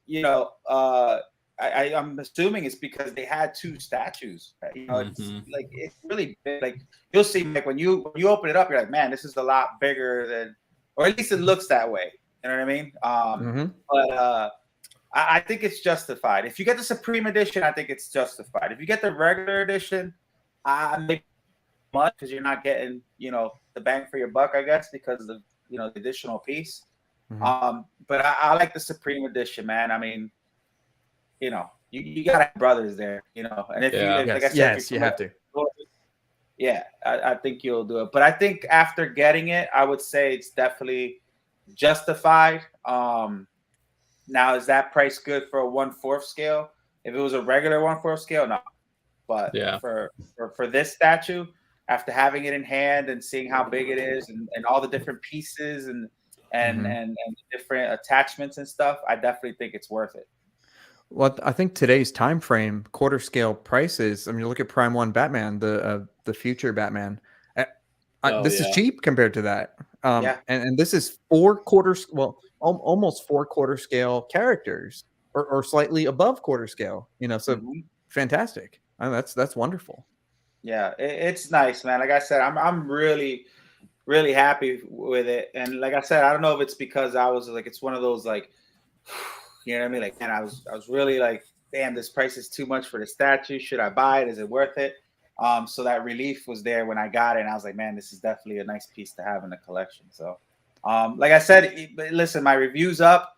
I'm assuming it's because they had 2 statues. It's like, it's really big. Like, you'll see, like when you open it up, you're like, man, this is a lot bigger than, or at least it looks that way. You know what I mean? But I think it's justified. If you get the Supreme Edition, I think it's justified. If you get the regular edition, maybe much, because you're not getting the bang for your buck, I guess, because of the additional piece. But I like the Supreme Edition, man. I mean, you got brothers there, and if like I said, you have to. Yeah, I think you'll do it. But I think after getting it, I would say it's definitely justified. Now, is that price good for a 1/4 scale? If it was a regular 1/4 scale, no. But for this statue, after having it in hand and seeing how big it is and all the different pieces and different attachments and stuff, I definitely think it's worth it. Well, I think today's time frame, 1/4 scale prices. I mean, you look at Prime 1 Batman, the future Batman. This is cheap compared to that. And this is 4 quarters. Well, almost 4 1/4 scale characters, or slightly above 1/4 scale. So fantastic. That's wonderful. Yeah, it's nice, man. Like I said, I'm really happy with it. And like I said, I don't know if it's because I was like, it's one of those like, you know what I mean? Like, man, I was really like, damn, this price is too much for the statue. Should I buy it? Is it worth it? So that relief was there when I got it, and I was like, man, this is definitely a nice piece to have in the collection. So, like I said, listen, my review's up.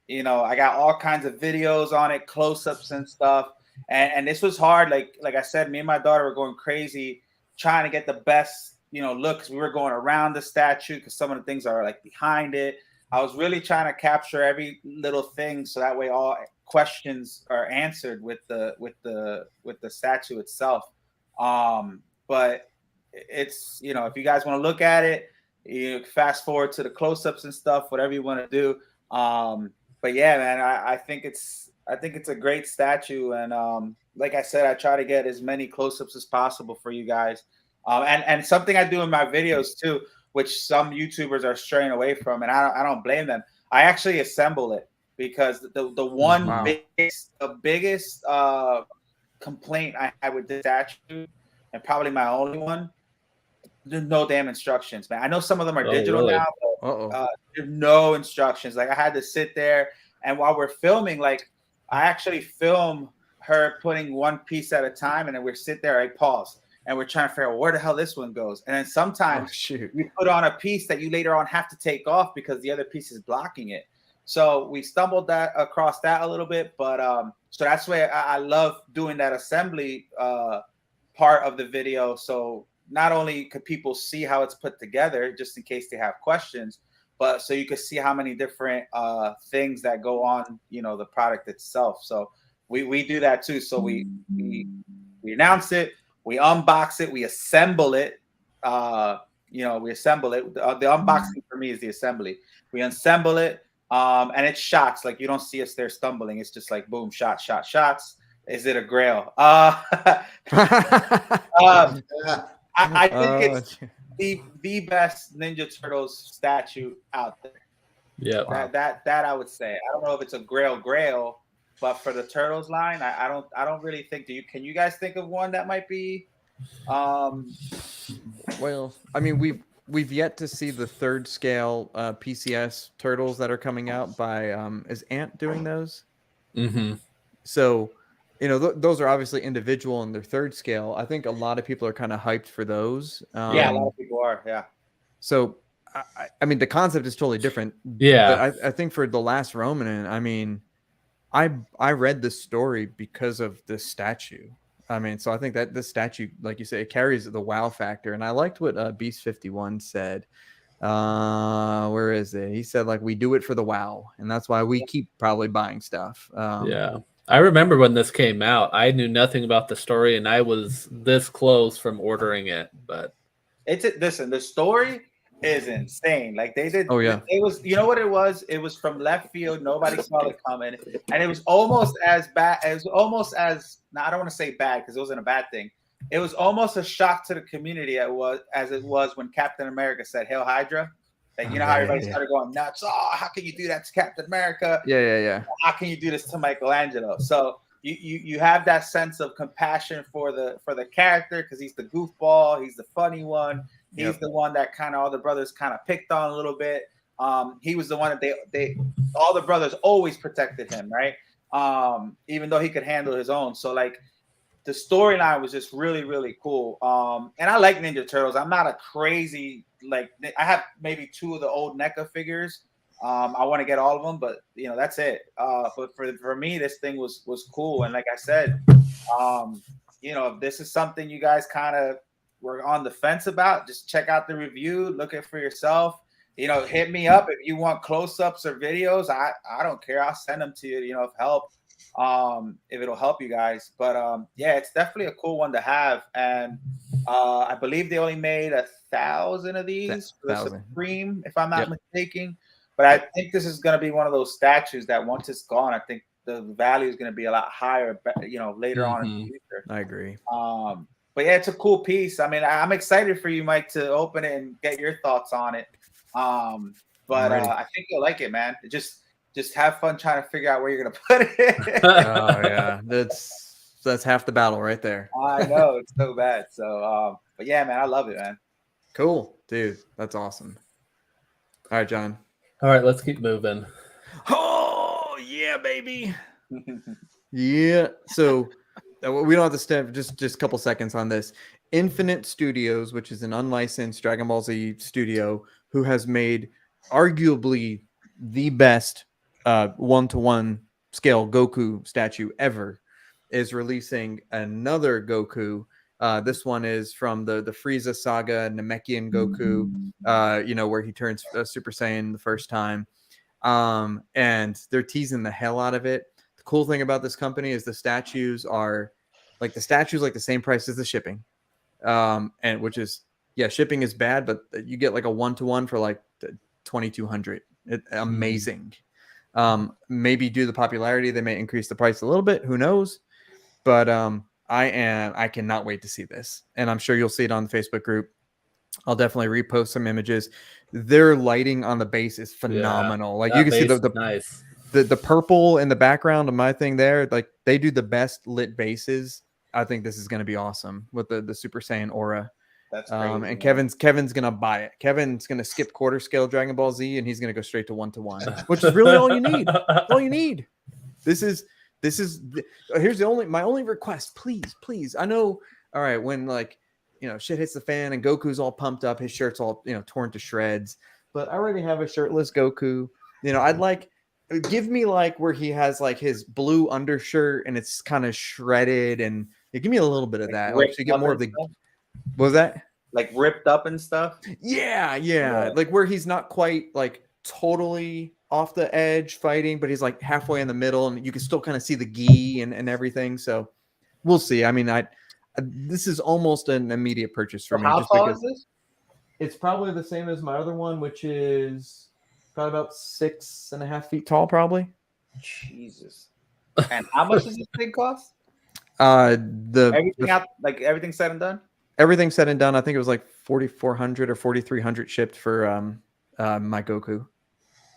You know, I got all kinds of videos on it, close-ups and stuff. And this was hard. Like I said, me and my daughter were going crazy trying to get the best, you know, look, because we were going around the statue because some of the things are like behind it. I was really trying to capture every little thing so that way all questions are answered with the statue itself. But it's, you know, if you guys want to look at it, you fast forward to the close-ups and stuff, whatever you want to do. But yeah, man, I think it's a great statue, and like I said, I try to get as many close-ups as possible for you guys. And something I do in my videos too, which some YouTubers are straying away from, and I don't blame them. I actually assemble it because the one biggest complaint I had with this statue, and probably my only one, there's no damn instructions, man. I know some of them are digital now, but there's no instructions. Like I had to sit there, and while we're filming, like I actually film her putting one piece at a time, and then we sit there, I pause, and we're trying to figure out where the hell this one goes. And then sometimes you put on a piece that you later on have to take off because the other piece is blocking it. So we stumbled across that a little bit, but so that's why I love doing that assembly part of the video. So not only could people see how it's put together, just in case they have questions, but so you could see how many different things that go on, you know, the product itself. So we do that too. So we announce it, we unbox it, we assemble it. You know, we assemble it. The unboxing for me is the assembly. We assemble it, and it's shots. Like you don't see us there stumbling. It's just like boom, shots. Is it a grail? I think it's the best Ninja Turtles statue out there. Yeah, that I would say. I don't know if it's a grail, but for the Turtles line, I don't really think. Can you guys think of one that might be? Well, I mean, we've yet to see the third scale PCS turtles that are coming out by is Ant doing those? Mm-hmm. So, you know, those are obviously individual in their third scale. I think a lot of people are kind of hyped for those. Yeah, a lot of people are. Yeah. So, I mean, the concept is totally different. Yeah. But I think for the Last Roman, I mean, I read the story because of this statue. I mean, so I think that this statue, like you say, it carries the wow factor. And I liked what Beast 51 said. Where is it? He said, like, we do it for the wow. And that's why we keep probably buying stuff. Yeah. I remember when this came out, I knew nothing about the story, and I was this close from ordering it. But listen, the story is insane. Like they did. Oh yeah. It was. You know what it was? It was from left field. Nobody saw it coming, and it was almost as bad. It was almost as. Now I don't want to say bad because it wasn't a bad thing. It was almost a shock to the community. It was when Captain America said "Hail Hydra." Like, you know how everybody started going nuts. Oh, how can you do that to Captain America? Yeah. How can you do this to Michelangelo? So you have that sense of compassion for the character because he's the goofball, he's the funny one, he's the one that kind of all the brothers kind of picked on a little bit. He was the one that they all the brothers always protected him, right? Even though he could handle his own. So like the storyline was just really, really cool. And I like Ninja Turtles. I'm not a crazy, like, I have maybe 2 of the old NECA figures. I want to get all of them, but you know, that's it. But for me, this thing was cool. And like I said, you know, if this is something you guys kind of were on the fence about, just check out the review, look it for yourself. You know, hit me up if you want close-ups or videos. I don't care. I'll send them to you, you know, if it'll help you guys. But yeah, it's definitely a cool one to have. And I believe they only made 1,000 of these for the Supreme, if I'm not mistaken. But I think this is going to be one of those statues that once it's gone, I think the value is going to be a lot higher, you know, later on in the future. I agree. But yeah, it's a cool piece. I mean, I'm excited for you, Mike, to open it and get your thoughts on it. But I think you'll like it, man. Just have fun trying to figure out where you're gonna put it. Oh yeah, that's half the battle right there. I know it's so bad. So, but yeah, man, I love it, man. Cool, dude. That's awesome. All right, John. All right, let's keep moving. Oh yeah, baby. Yeah. So we don't have to step just a couple seconds on this. Infinite Studios, which is an unlicensed Dragon Ball Z studio, who has made arguably the best 1-to-1 scale Goku statue ever, is releasing another Goku. This one is from the Frieza saga, Namekian Goku, where he turns Super Saiyan the first time. And they're teasing the hell out of it. The cool thing about this company is the statues are like the same price as the shipping. And which is, shipping is bad, but you get like a 1-to-1 for like 2,200. Amazing. Maybe due to the popularity, they may increase the price a little bit. Who knows? But I cannot wait to see this, and I'm sure you'll see it on the Facebook group. I'll definitely repost some images. Their lighting on the base is phenomenal. Like you can see the purple in the background of my thing there. Like they do the best lit bases. I think this is going to be awesome with the Super Saiyan aura. That's crazy, and man. Kevin's gonna buy it. Kevin's gonna skip quarter scale Dragon Ball Z, and he's gonna go straight to 1-to-1, which is really all you need. All you need. Here's my only request. Please. I know. All right, when shit hits the fan and Goku's all pumped up, his shirt's all torn to shreds. But I already have a shirtless Goku. I'd give me where he has his blue undershirt and it's kind of shredded, and give me a little bit of that. So you get more of the. What was that? Like ripped up and stuff? Yeah. Like where he's not quite totally off the edge fighting, but he's halfway in the middle, and you can still kind of see the gi and everything. So we'll see. I mean, this is almost an immediate purchase for me. How tall is this? It's probably the same as my other one, which is probably about 6.5 feet tall, probably. Jesus. And how much does this thing cost? Everything said and done? Everything said and done, I think it was 4,400 or 4,300 shipped for my Goku.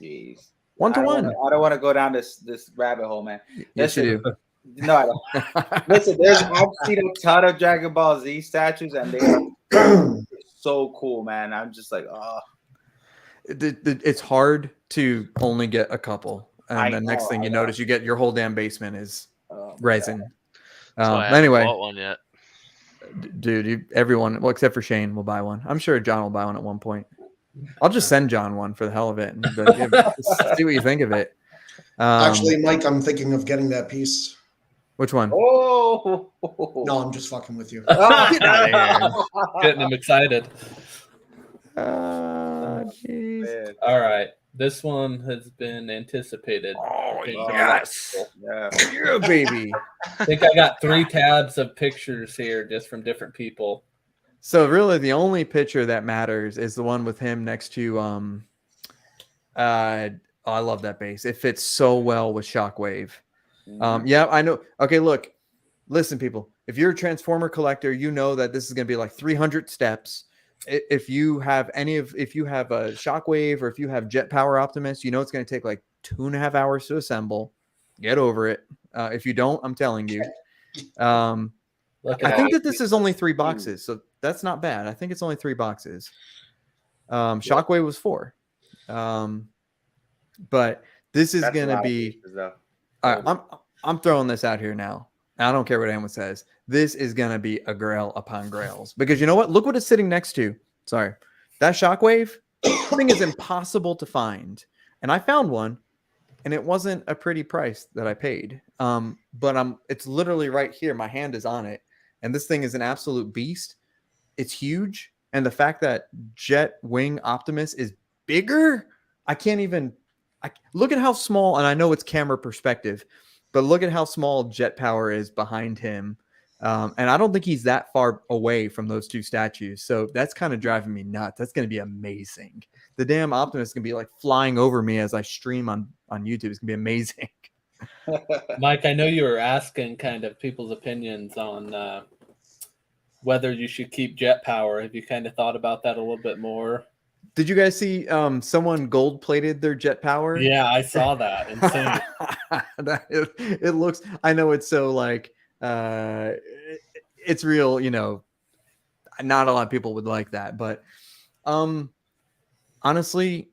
Jeez. 1-to-1. I don't want to go down this rabbit hole, man. Yes, you do. No, I don't. Listen, I've seen a ton of Dragon Ball Z statues, and they are so cool, man. I'm just it's hard to only get a couple, and the next thing you notice, you get your whole damn basement is resin. I anyway, haven't bought one yet. Dude, everyone, well, except for Shane, will buy one. I'm sure John will buy one at one point. I'll just send John one for the hell of it and see what you think of it. Actually, Mike, I'm thinking of getting that piece. Which one? Oh, no, I'm just fucking with you. Get out of here. Getting him excited. Jeez. All right. This one has been anticipated. Oh, yes. Yeah, baby. I think I got 3 tabs of pictures here just from different people. So really the only picture that matters is the one with him next to I love that base. It fits so well with Shockwave. Yeah, I know. Okay, listen, people. If you're a Transformer collector, you know that this is going to be 300 steps. If you have a Shockwave or if you have Jet Power Optimus, you know it's going to take 2.5 hours to assemble. Get over it. If you don't, I'm telling you. I think that this is only 3 boxes, so that's not bad. I think it's only 3 boxes. Shockwave was 4. But this is going to be. I'm throwing this out here now. I don't care what anyone says. This is going to be a grail upon grails, because you know what? Look what it's sitting next to. Sorry. That Shockwave thing is impossible to find. And I found one, and it wasn't a pretty price that I paid. But it's literally right here. My hand is on it. And this thing is an absolute beast. It's huge. And the fact that Jet Wing Optimus is bigger, look at how small, and I know it's camera perspective, but look at how small Jet Power is behind him. And I don't think he's that far away from those 2 statues. So that's kind of driving me nuts. That's going to be amazing. The damn Optimus is going to be flying over me as I stream on YouTube. It's going to be amazing. Mike, I know you were asking kind of people's opinions on whether you should keep Jet Power. Have you kind of thought about that a little bit more? Did you guys see someone gold plated their Jet Power? Yeah, I saw that. Insane. It looks, I know it's so It's real, you know. Not a lot of people would like that, but honestly,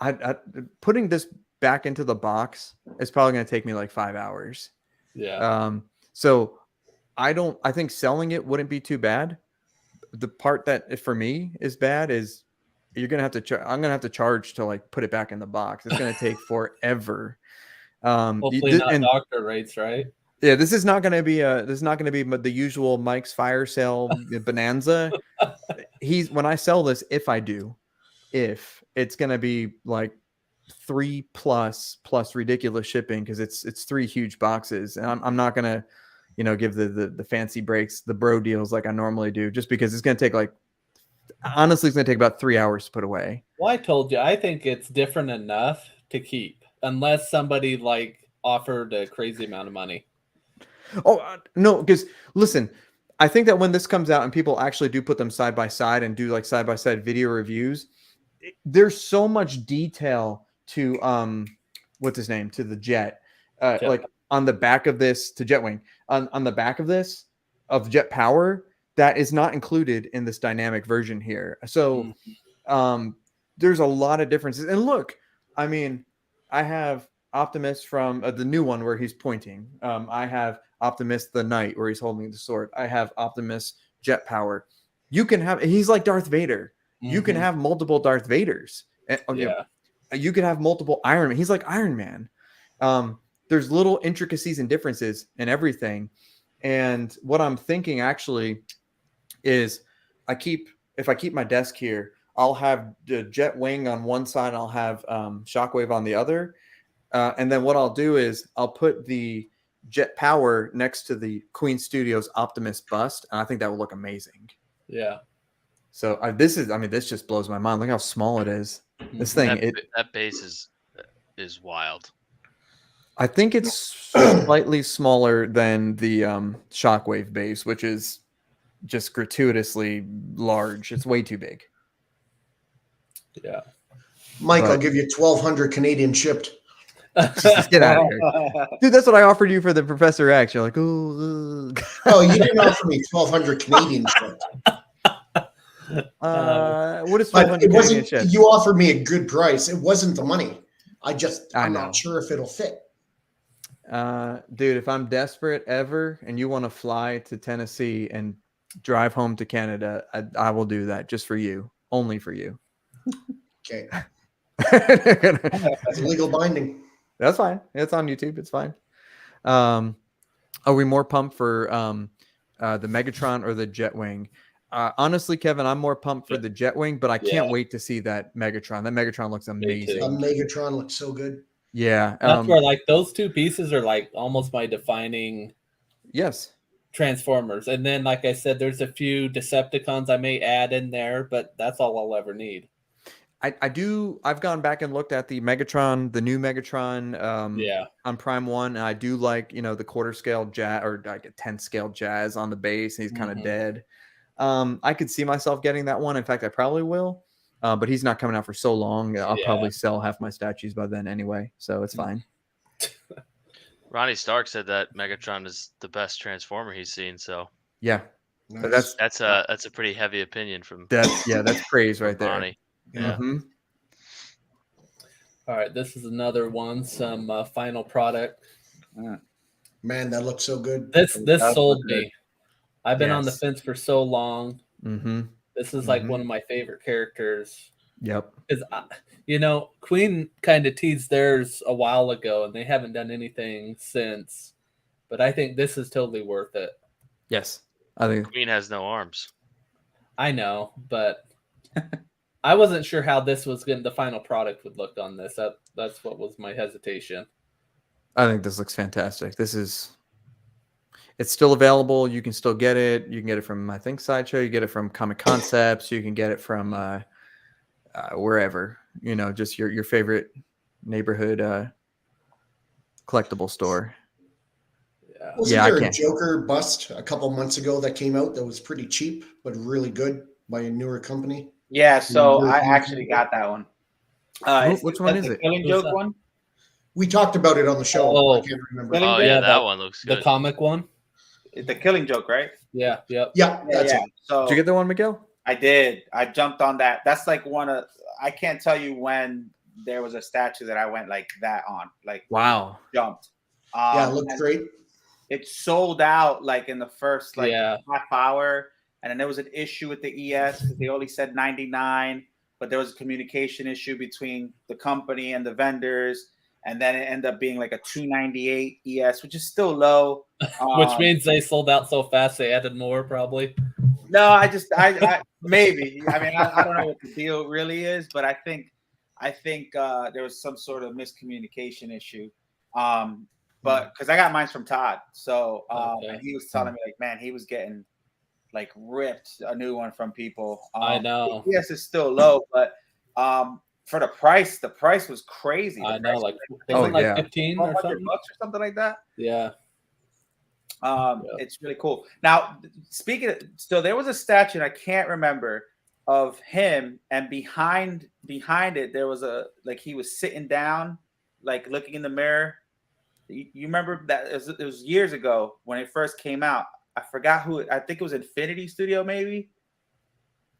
I putting this back into the box is probably going to take me like 5 hours. Yeah. So I think selling it wouldn't be too bad. The part that for me is bad is you're going to have to, I'm going to have to charge to like put it back in the box. It's going to take forever. Hopefully not doctor rates, right? Yeah, this is not going to be the usual Mike's fire sale bonanza. When I sell this, if it's going to be like 3 plus ridiculous shipping, because it's 3 huge boxes, and I'm not going to, you know, give the fancy breaks, the bro deals like I normally do, just because it's going to take honestly, it's going to take about 3 hours to put away. Well, I told you, I think it's different enough to keep, unless somebody like offered a crazy amount of money. Oh, no, because listen, I think that when this comes out and people actually do put them side by side and do like side by side video reviews, there's so much detail to what's his name, to the jet, like on the back of this, to Jetwing, on the back of this, of Jet Power, that is not included in this dynamic version here. So there's a lot of differences. And look, I mean, I have Optimus from the new one where he's pointing. I have Optimus the Knight where he's holding the sword. I have Optimus Jet Power. You can have, he's like Darth Vader. You can have multiple Darth Vaders. You can have multiple Iron Man. He's like Iron Man. There's little intricacies and differences in everything. And what I'm thinking actually is if I keep my desk here, I'll have the Jet Wing on one side, I'll have Shockwave on the other. And then what I'll do is I'll put the Jet Power next to the Queen Studios Optimus bust, and I think that will look amazing. Yeah. So this just blows my mind. Look how small it is. This thing, that base is wild. I think it's slightly smaller than the Shockwave base, which is just gratuitously large. It's way too big. Yeah. Mike, I'll give you 1,200 Canadian shipped. Jesus, get out of here. Dude, that's what I offered you for the Professor X. You're like, oh. Oh, you didn't offer me 1,200 Canadian shipped. What is 1,200 Canadian shipped? You offered me a good price. It wasn't the money. I'm not sure if it'll fit. Dude, if I'm desperate ever and you want to fly to Tennessee and drive home to Canada, I will do that just for you. Only for you. Okay. That's legal binding. That's fine. It's on YouTube. It's fine. Are we more pumped for the Megatron or the Jetwing? Honestly, Kevin, I'm more pumped for the Jetwing, but I can't wait to see that Megatron. That Megatron looks amazing. The Megatron looks so good. Yeah. That's where like those two pieces are like almost my defining Transformers. And then, like I said, there's a few Decepticons I may add in there, but that's all I'll ever need. I've gone back and looked at the Megatron, the new Megatron on Prime 1, and I do like, you know, the quarter scale jazz, or like a 10 scale jazz on the base. He's kind of dead. I could see myself getting that one. In fact, I probably will. But he's not coming out for so long. I'll probably sell half my statues by then anyway, so it's fine. Ronnie Stark said that Megatron is the best Transformer he's seen. So yeah, nice. That's a pretty heavy opinion from that's praise right there. Ronnie. Yeah. All right, this is another one. Some final product. Man, that looks so good. This sold me. I've been on the fence for so long. This is like one of my favorite characters. Yep. Because you know, Queen kind of teased theirs a while ago, and they haven't done anything since. But I think this is totally worth it. Yes, I think Queen has no arms. I know, but I wasn't sure how this was the final product would look on this. That's what was my hesitation. I think this looks fantastic. It's still available. You can still get it. You can get it from, I think, Sideshow. You get it from Comic Concepts. You can get it from wherever, you know, just your favorite neighborhood collectible store. Wasn't there a Joker bust a couple months ago that came out that was pretty cheap but really good by a newer company? Yeah, so I actually got that one. Which one is it? Killing Joke one? We talked about it on the show. Oh. I can't remember. Killing Oh Joke? yeah, Yeah, that the- one looks The good. comic one. The Killing Joke, right? Yeah. Yep. Yeah, that's yeah. it. So Did you get the one, Miguel? I did. I jumped on that. That's like one of. I can't tell you when there was a statue that I went like that on. Like Wow. jumped. Yeah, it looks and great. It sold out like in the first like Yeah. half hour, and then there was an issue with the ES because they only said 99, but there was a communication issue between the company and the vendors, and then it ended up being like a 298 ES, which is still low. Which means they sold out so fast they added more probably. No, I maybe. I mean, I don't know what the deal really is, but I think there was some sort of miscommunication issue. But because I got mine from Todd, so Okay. and he was telling me like, man, he was getting like ripped a new one from people. I know. Yes, it's still low, but for the price was crazy. The I know, price like was wasn't like yeah. 15 or 100 something. bucks or something like that. Yeah. It's really cool. Now, speaking of, so there was a statue, and I can't remember, of him, and behind it there was a like he was sitting down, like looking in the mirror. You remember that? It was years ago when it first came out. I forgot who. I think it was Infinity Studio, maybe.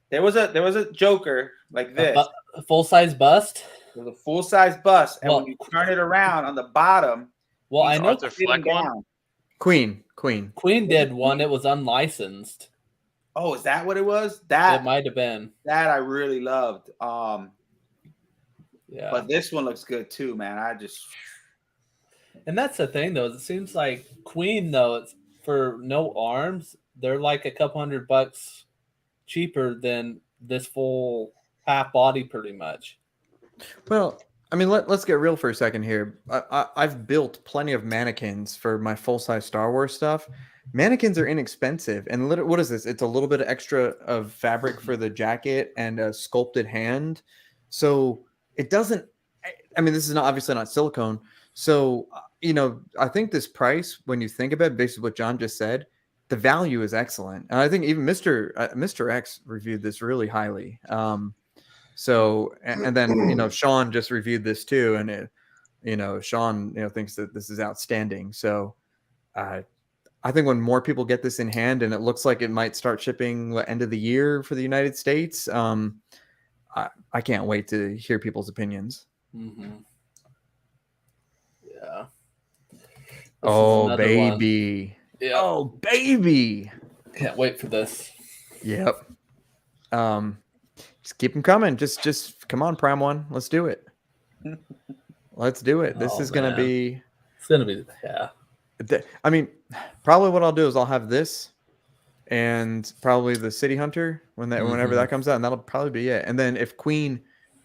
There was a Joker like this. A full-size bust. It was a full-size bust, and Well- when you turn it around on the bottom, Well, I he's know Arthur sitting Fleck one? down. Queen. Queen did one. It was unlicensed. Oh, is that what it was? It That might have been. I really loved. Yeah. But this one looks good too, man. And that's the thing, though. It seems like Queen, though, it's for no arms. They're like a couple $100 cheaper than this full half body, pretty much. Well, I mean, let's get real for a second here. I've built plenty of mannequins for my full-size Star Wars stuff. Mannequins are inexpensive, and what is this? It's a little bit of extra of fabric for the jacket and a sculpted hand. So it doesn't. I mean, this is obviously not silicone. So I think this price, when you think about it, basically what John just said, the value is excellent, and I think even Mr. X reviewed this really highly. So and then Sean just reviewed this too, and Sean thinks that this is outstanding. So I think when more people get this in hand, and it looks like it might start shipping end of the year for the United States, I can't wait to hear people's opinions. Mm-hmm. Yeah. Oh baby! Yeah. Oh baby! Can't wait for this. Yep. Just keep them coming. Just come on, Prime One. Let's do it. Let's do it. This is gonna be. It's gonna be yeah. I mean, probably what I'll do is I'll have this, and probably the City Hunter whenever that comes out, and that'll probably be it. And then if Queen,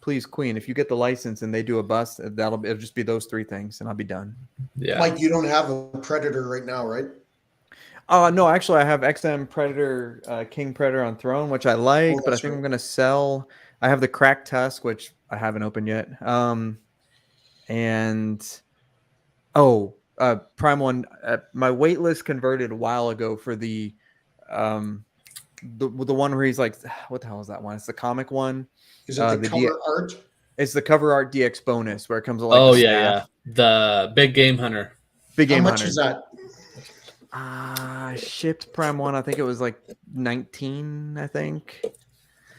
if you get the license and they do a bust, it'll just be those three things, and I'll be done. Yeah. Mike, you don't have a Predator right now, right? No, actually, I have XM Predator, King Predator on Throne, which I like, but I think I'm gonna sell. I have the Cracked Tusk, which I haven't opened yet. Prime One. My waitlist converted a while ago for the one where he's like, what the hell is that one? It's the comic one. Is it the cover art? It's the cover art DX bonus where it comes with the big game hunter. Big game How much hunter. is that? Shipped Prime One. I think it was like 19. I think.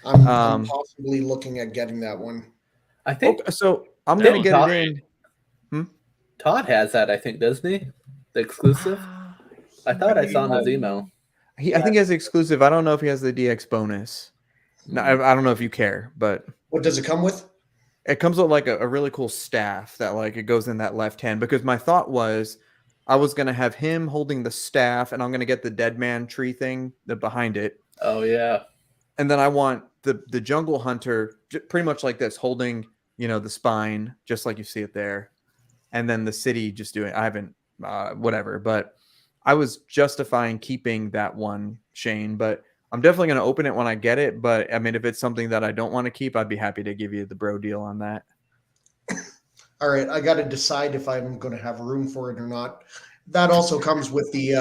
I'm possibly looking at getting that one. I think so. I'm gonna get it in. Todd has that, I think, doesn't he? The exclusive? I thought I saw in his email. I think he has the exclusive. I don't know if he has the DX bonus. No, I don't know if you care, but What does it come with? it comes with like a really cool staff that like it goes in that left hand. Because my thought was I was gonna have him holding the staff, and I'm gonna get the dead man tree thing behind it. Oh yeah. And then I want the jungle hunter pretty much like this, holding the spine, just like you see it there. And then the city just doing. I haven't whatever, but I was justifying keeping that one, Shane. But I'm definitely going to open it when I get it. But I mean, if it's something that I don't want to keep, I'd be happy to give you the bro deal on that. All right, I got to decide if I'm going to have room for it or not. That also comes with the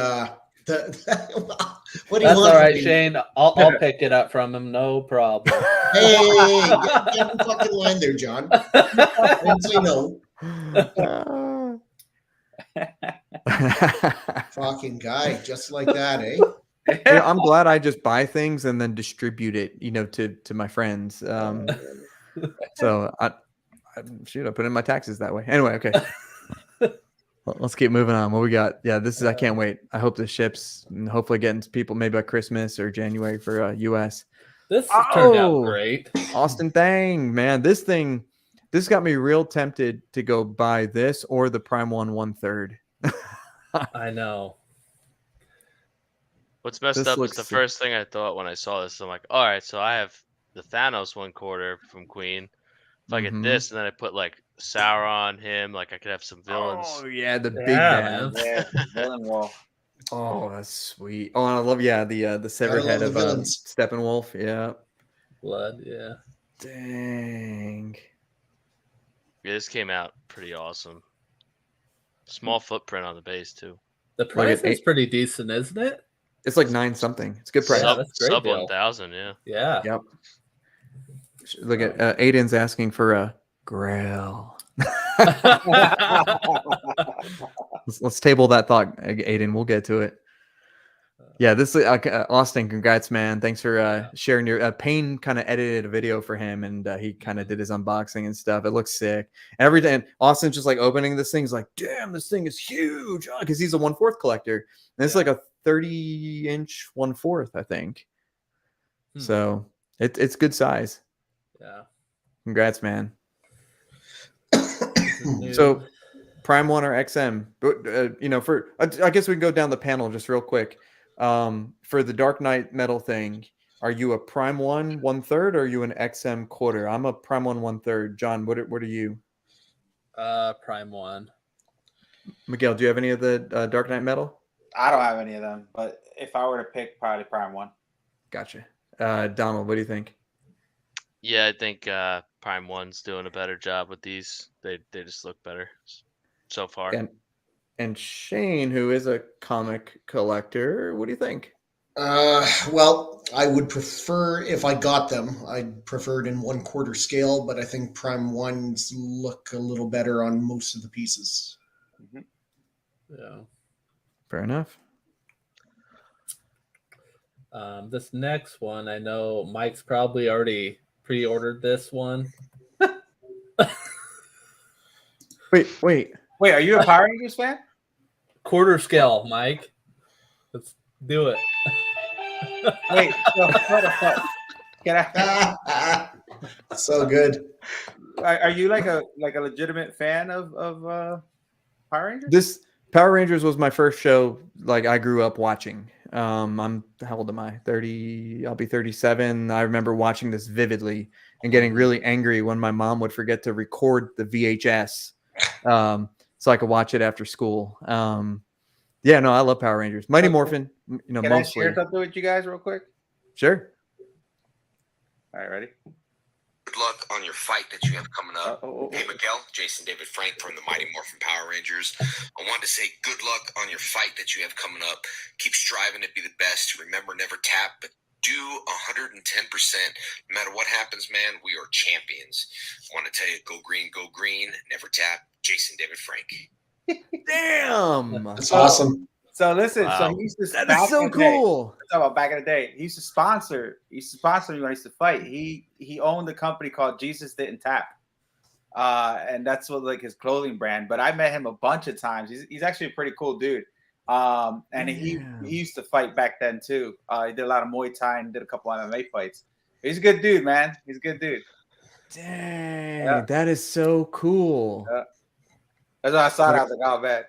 what do you That's want? all right, Shane. I'll pick it up from him. No problem. Hey, get in fucking line there, John. I didn't say no. Fucking guy, just like that, eh? I'm glad I just buy things and then distribute it, to my friends. So I shoot, I put in my taxes that way. Anyway, okay. Let's keep moving on. What we got? Yeah, I can't wait. I hope this ships and hopefully getting to people maybe by Christmas or January for US. This turned out Oh, great. Austin Thang, man, this got me real tempted to go buy this or the Prime 1/3. I know. What's messed This up is looks the sick. first thing I thought when I saw this. I'm like, all right, so I have the Thanos 1/4 from Queen. If I get Mhm. this, and then I put like Sauron, him, like I could have some villains. Oh yeah, the big Yeah, bad. man. Yeah, villain wall. Oh, that's sweet. Oh, and I love the severed Gotta head love of the villains. Steppenwolf. Yeah. Blood, yeah. Dang. Yeah, this came out pretty awesome. Small footprint on the base too. The price at is pretty decent, isn't it? It's like 9 something. It's a good price. Yeah, that's a great Sub deal. 1,000, yeah. Yeah. Yep. Look at Aiden's asking for a grill. Let's table that thought, Aiden. We'll get to it. Yeah, this Austin. Congrats, man! Thanks for sharing your. Payne kind of edited a video for him, and he kind of did his unboxing and stuff. It looks sick. Every day, and Austin's just like opening this thing. He's like, "Damn, this thing is huge!" Because he's a 1/4 collector, and it's like a 30-inch 1/4, I think. So it's good size. Yeah. Congrats, man. So, Prime 1 or XM, but I guess we can go down the panel just real quick. For the Dark Knight metal thing, are you a Prime 1/3 or are you an XM 1/4? I'm a Prime 1/3. John, what are you? Prime 1. Miguel, do you have any of the Dark Knight metal? I don't have any of them, but if I were to pick, probably Prime 1. Gotcha. Donald, what do you think? Yeah, I think Prime 1's doing a better job with these. They just look better so far. And Shane, who is a comic collector, what do you think? Well, I would prefer, if I got them, I'd prefer it in 1/4 scale, but I think Prime 1s look a little better on most of the pieces. Yeah. Fair enough. This next one, I know Mike's probably already pre-ordered this one. Wait. Wait, are you a Power Rangers fan? 1/4 scale, Mike. Let's do it. Wait, what the fuck? Can I? So good. Are you like a legitimate fan of Power Rangers? This Power Rangers was my first show like I grew up watching. I'm how old am I? 30. I'll be 37. I remember watching this vividly and getting really angry when my mom would forget to record the VHS so I could watch it after school. Yeah, no, I love Power Rangers. Mighty Morphin, Can mostly. I share something with you guys real quick? Sure. All right, ready? Good luck on your fight that you have coming up. Oh. Hey, Miguel, Jason David Frank from the Mighty Morphin Power Rangers. I wanted to say good luck on your fight that you have coming up. Keep striving to be the best. Remember, never tap, but do 110%. No matter what happens, man, we are champions. I want to tell you, go green, never tap. Jason David Frank. Damn. That's awesome. So listen, Wow. so he used to That back is so in the day- cool. talking about back in the day. He used to sponsor me when I used to fight. He owned a company called Jesus Didn't Tap. And that's what like his clothing brand. But I met him a bunch of times. He's actually a pretty cool dude. And he used to fight back then too. He did a lot of Muay Thai and did a couple MMA fights. He's a good dude, man. He's a good dude. Dang, Yeah. that is so cool. Yeah. That's why I saw it. I was like, oh man.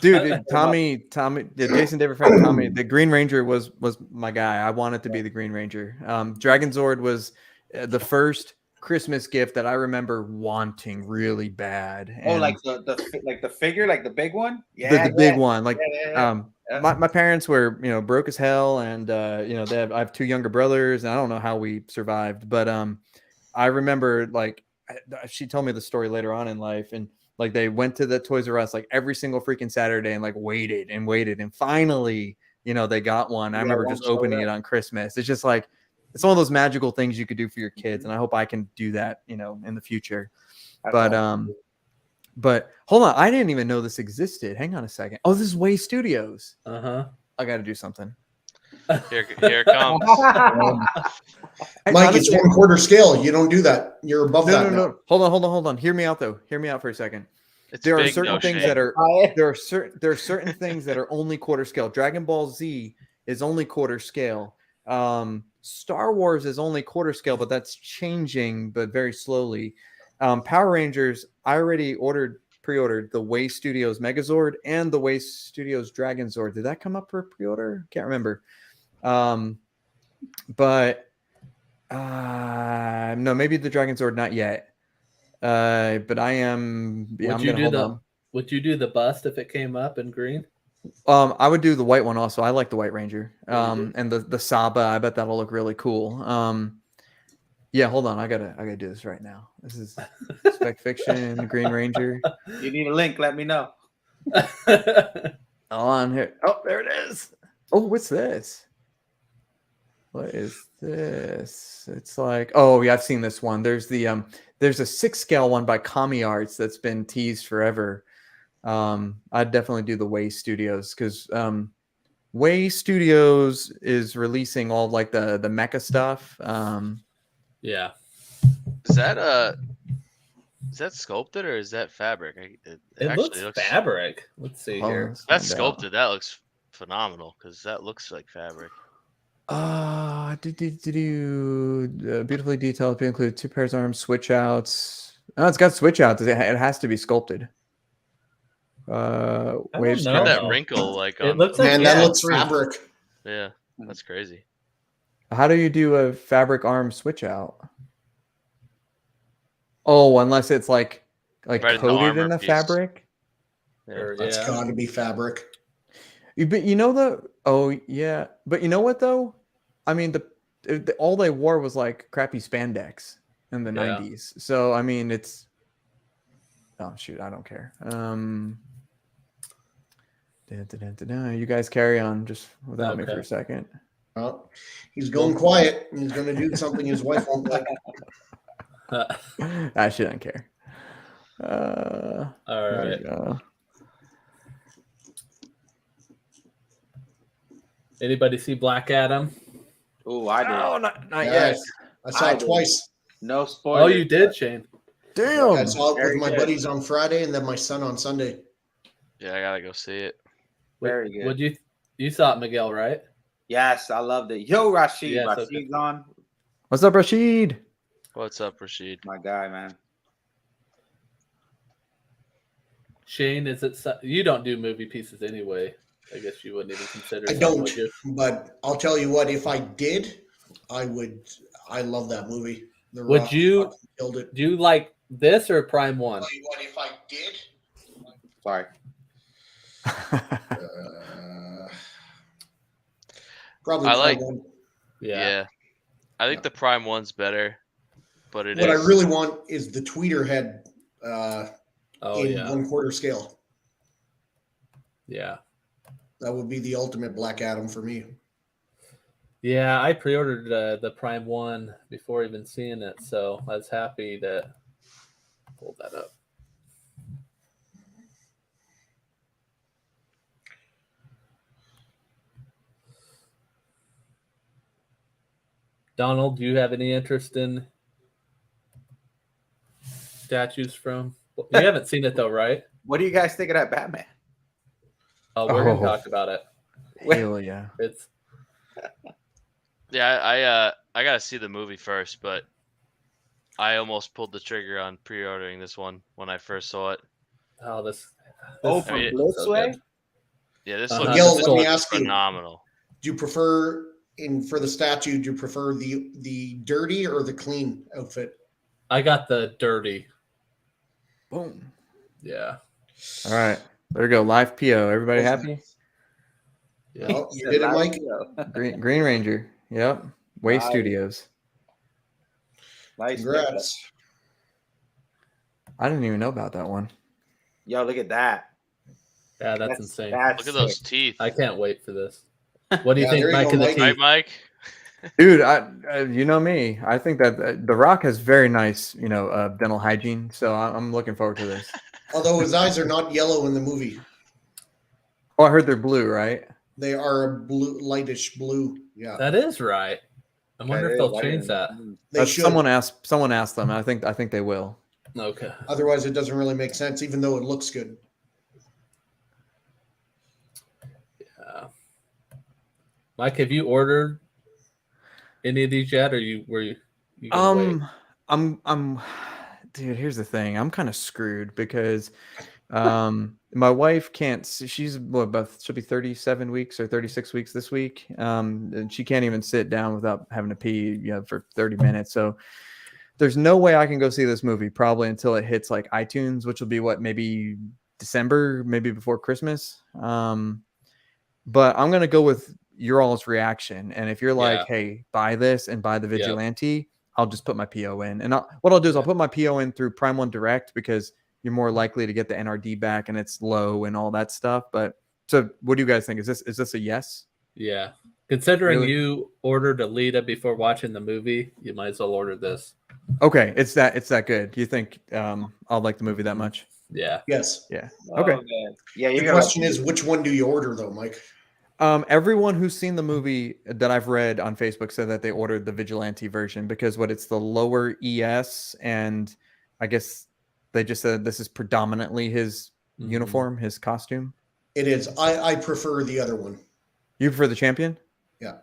Dude, Tommy, Jason David Frank, Tommy, the Green Ranger was my guy. I wanted to be the Green Ranger. Dragon Zord was the first Christmas gift that I remember wanting really bad. Oh, And like the figure, like the big one? the big one. Like Yeah. my parents were, broke as hell, and I have two younger brothers, and I don't know how we survived, but I remember like she told me the story later on in life, and like they went to the Toys R Us like every single freaking Saturday and like waited, and finally, they got one. I remember just opening it on Christmas. It's just like it's one of those magical things you could do for your kids, and I hope I can do that, in the future. That's But hold on, I didn't even know this existed. Hang on a second. Oh, this is Way Studios. Uh I got to do something. Here it comes. Mike, it's 1/4 scale. You don't do that. You're above that. No. Hold on. Hear me out though. Hear me out for a second. It's There are big, certain though, things Shane. that are there are certain things that are only quarter scale. Dragon Ball Z is only quarter scale. Star Wars is only quarter scale, but that's changing, but very slowly. Power Rangers, I already pre-ordered the Way Studios Megazord and the Way Studios Dragon Zord. Did that come up for pre-order? Can't remember. But no, maybe the Dragon Zord not yet. But I am. Yeah, Would you do the bust if it came up in green? I would do the white one also. I like the White Ranger. And the Saba. I bet that'll look really cool. Yeah, hold on. I gotta do this right now. This is Spec Fiction, Green Ranger. You need a link? Let me know. On here. Oh, there it is. Oh, what's this? What is this? It's like, oh yeah, I've seen this one. There's a 6 scale one by Kami Arts that's been teased forever. I'd definitely do the Way Studios because Way Studios is releasing all like the mecha stuff. Yeah. Is that sculpted or is that fabric? It looks fabric. Let's see here. If that's sculpted. That looks phenomenal because that looks like fabric. Beautifully detailed. It includes 2 pairs of arms, switch outs. Oh, it's got switch outs. It has to be sculpted. Waves know. that wrinkle like it looks like that looks fabric. Yeah, that's crazy. How do you do a fabric arm switch out? Oh, unless it's like Right coated in the piece. fabric. Yeah. That's got to be fabric. But you know but you know what though? I mean, all they wore was like crappy spandex in the 90s. So I mean, it's oh shoot, I don't care. You guys carry on just without me for a second. Oh, he's going quiet. He's going to do something his wife won't like. I shouldn't care. All right. Anybody see Black Adam? Oh, I did. No, not Yes. yet. I saw it twice. No spoilers. Oh, you did, Shane. Damn. I saw it Very with my good. buddies on Friday and then my son on Sunday. Yeah, I gotta go see it. Very good. Would you saw it, Miguel, right? Yes, I loved it. Yo, Rashid. Yes, Rashid's okay. on. What's up, Rashid? What's up, Rashid? My guy, man. Shane, you don't do movie pieces anyway. I guess you wouldn't even consider. I something, don't, would you? but I'll tell you what. If I did, I would. I love that movie. The Would Rock you- killed it? Do you like this or Prime One? Tell you what, if I did, Sorry. probably. I like- Prime One. Yeah. I think the Prime one's better, but What I really want is the tweeter head Oh in yeah. 1/4 scale. Yeah. That would be the ultimate Black Adam for me. Yeah, I pre-ordered the Prime One before even seeing it, so I was happy to pull that up. Donald, do you have any interest in statues from? You haven't seen it though, right? What do you guys think of that Batman? Oh, we're gonna Oh. talk about it. Hell yeah. It's Yeah, I gotta see the movie first, but I almost pulled the trigger on pre-ordering this one when I first saw it. this. Oh, this from mean, Blitzway? Yeah, this Uh-huh. looks Gil, That's let me cool. ask you: phenomenal. do you prefer for the statue? Do you prefer the dirty or the clean outfit? I got the dirty. Boom. Yeah. All right. There we go. Live PO. Everybody happy? Yeah. Oh, you did it, Mike. Green Ranger. Yep. Way Nice. Studios. Nice. Congrats. I didn't even know about that one. Yo, look at that. Yeah, that's insane. That's Look at those sick. teeth. I can't wait for this. What do you Yeah, think, there you Mike? go, And the Mike. Right, teeth? Mike? Dude, you know me. I think that The Rock has very nice, dental hygiene. So I'm looking forward to this. Although his eyes are not yellow in the movie. Oh, I heard they're blue, right? They are a blue, lightish blue. Yeah. That is right. I wonder if they'll change that. They should. Someone asked them. I think they will. Okay. Otherwise, it doesn't really make sense, even though it looks good. Yeah. Mike, have you ordered any of these yet, or were you gonna wait? I'm dude, here's the thing. I'm kind of screwed because my wife can't she's she'll be 37 weeks or 36 weeks this week. And she can't even sit down without having to pee, for 30 minutes. So there's no way I can go see this movie probably until it hits like iTunes, which will be maybe December, maybe before Christmas. But I'm gonna go with your all's reaction. And if you're like, hey, buy this and buy the Vigilante, I'll just put my PO in. And what I'll do is I'll put my PO in through Prime One Direct because you're more likely to get the NRD back and it's low and all that stuff. But so what do you guys think? Is this a yes? Yeah. Considering Really? you ordered a Lita before watching the movie, you might as well order this. Okay, it's that good. Do you think I'll like the movie that much? Yeah. Yes. Yeah. Oh, Okay. man. Yeah, The you're question is, which one do you order, though, Mike? Everyone who's seen the movie that I've read on Facebook said that they ordered the Vigilante version because it's the lower ES, and I guess they just said this is predominantly his uniform, his costume. It is. I prefer the other one. You prefer the Champion? Yeah.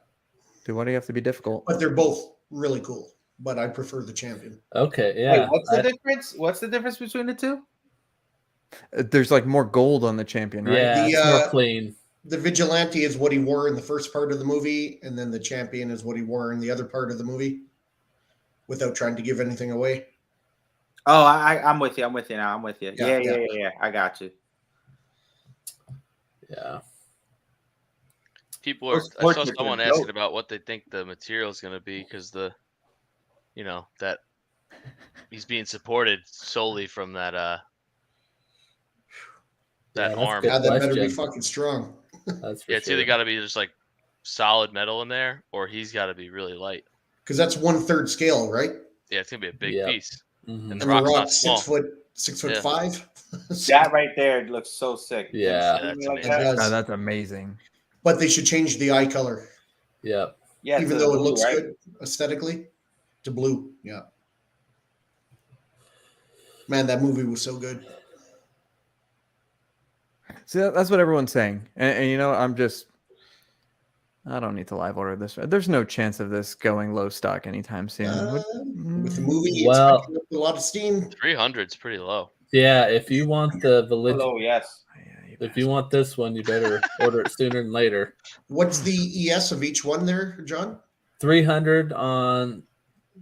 Dude, why do you have to be difficult? But they're both really cool. But I prefer the Champion. Okay. Wait, Yeah. what's the difference? What's the difference between the two? There's like more gold on the Champion, right? Yeah. It's more clean. The Vigilante is what he wore in the first part of the movie, and then the Champion is what he wore in the other part of the movie, without trying to give anything away. Oh, I'm with you. I'm with you now. I'm with you. Yeah, Yeah. I got you. Yeah. People are. I saw someone asking about what they think the material is going to be because that he's being supported solely from that arm. Yeah, that better be fucking strong. That's for It's sure. either got to be just like solid metal in there, or he's got to be really light. Because that's 1/3 scale, right? Yeah, it's gonna be a big piece. Mhm. And And the the rock's not Rock's small. 6'5". That right there looks so sick. Yeah. That's Like amazing. It that? does. That's amazing. But they should change the eye color, Yeah. Yeah, even to though it blue, looks right? good aesthetically, to blue. Yeah. Man, that movie was so good. See, that's what everyone's saying. And I don't need to live order this. There's no chance of this going low stock anytime soon. With the movie, Well- it's picking up a lot of steam. 300's pretty low. Yeah. If you want the validity, Hello, yes. if you want this one, you better order it sooner than later. What's the ES of each one there, John? 300 on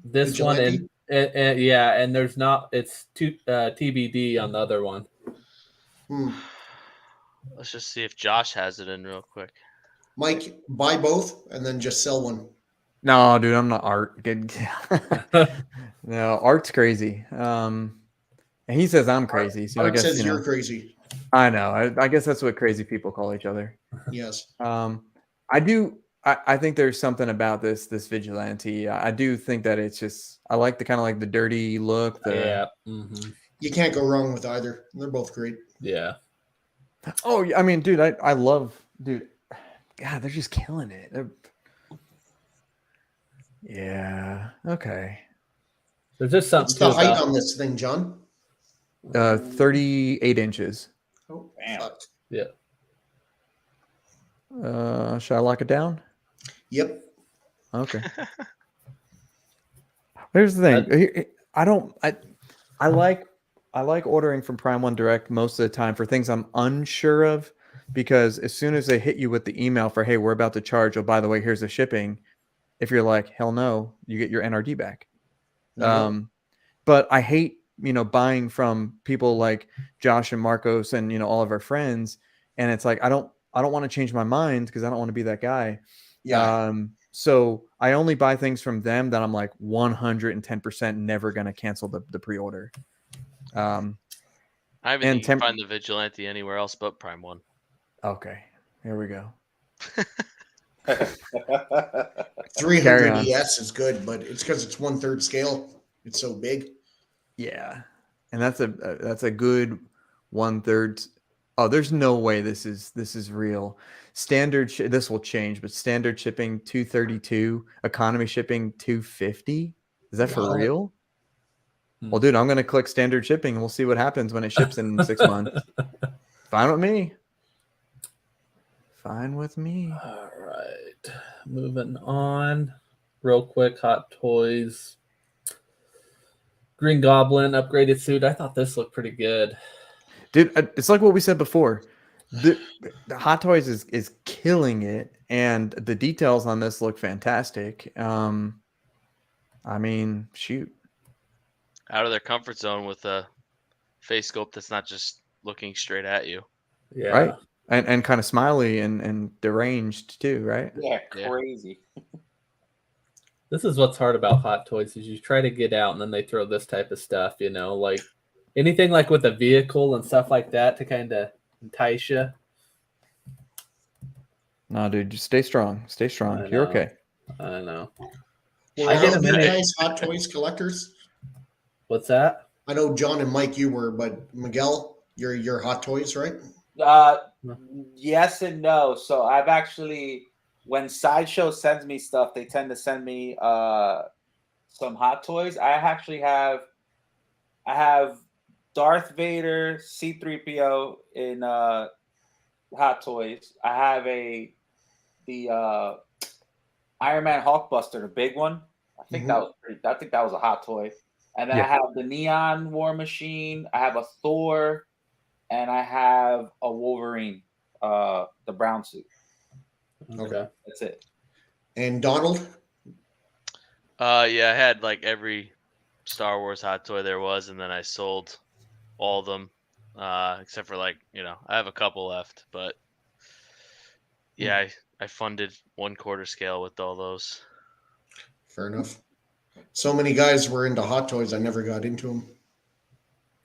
this Vigilante? one, and yeah, and there's not. It's TBD on the other one. Let's just see if Josh has it in real quick. Mike, buy both and then just sell one. No, dude, I'm not Art. No, Art's crazy. And he says I'm crazy. So I Art guess says you're crazy. I know. I guess that's what crazy people call each other. Yes. I do. I think there's something about this Vigilante. I do think that it's just. I like the kind of like the dirty look. Yeah. Mm-hmm. You can't go wrong with either. They're both great. Yeah. Oh, I mean, dude, I love, dude. God, they're just killing it. Yeah. Okay. There's just something. What's the height about, on this thing, John? 38 inches. Oh, Damn. fuck. Yeah. Should I lock it down? Yep. Okay. Here's the thing. I like ordering from Prime One Direct most of the time for things I'm unsure of, because as soon as they hit you with the email for, hey, we're about to charge, oh, by the way, here's the shipping. If you're like, hell no, you get your NRD back. But I hate, buying from people like Josh and Marcos and, all of our friends. And it's like, I don't want to change my mind because I don't want to be that guy. Yeah. So I only buy things from them that I'm like 110% never going to cancel the pre-order. I haven't And you can find the Vigilante anywhere else but Prime One. Okay, here we go. Carry 300 on. ES is good, but it's because it's 1/3 scale. It's so big. Yeah, and that's a good 1/3. Oh, there's no way this is real. This will change, but standard shipping 232, economy shipping 250. Is that for Wow. real? Hmm. Well, dude, I'm gonna click standard shipping and we'll see what happens when it ships in 6 months. Fine with me. Fine with me. All right, moving on. Real quick, Hot Toys. Green Goblin upgraded suit. I thought this looked pretty good. Dude, it's like what we said before. The Hot Toys is killing it, and the details on this look fantastic. I mean, shoot. Out of their comfort zone with a face sculpt that's not just looking straight at you. Yeah. Right. And kind of smiley and deranged too, right? Yeah, Yeah. crazy. This is what's hard about Hot Toys is you try to get out and then they throw this type of stuff, you know, like anything like with a vehicle and stuff like that to kind of entice you. No, dude, just stay strong. Stay strong. I You're know. okay. I know. Were I all get of a you minute. guys Hot Toys collectors? What's that? I know John and Mike, you were, but Miguel, you're Hot Toys, right? Yes and no. So I've actually, when Sideshow sends me stuff, they tend to send me some Hot Toys. I have Darth Vader C-3PO in Hot Toys. I have the Iron Man Hulkbuster, the big one. I think that was a Hot Toy. And then Yeah. I have the Neon War Machine. I have a Thor, and I have a Wolverine, the brown suit. Okay. That's it. And Donald? Yeah, I had like every Star Wars hot toy there was, and then I sold all of them, except for like, I have a couple left, but yeah, I funded 1/4 scale with all those. Fair enough. So many guys were into Hot Toys, I never got into them.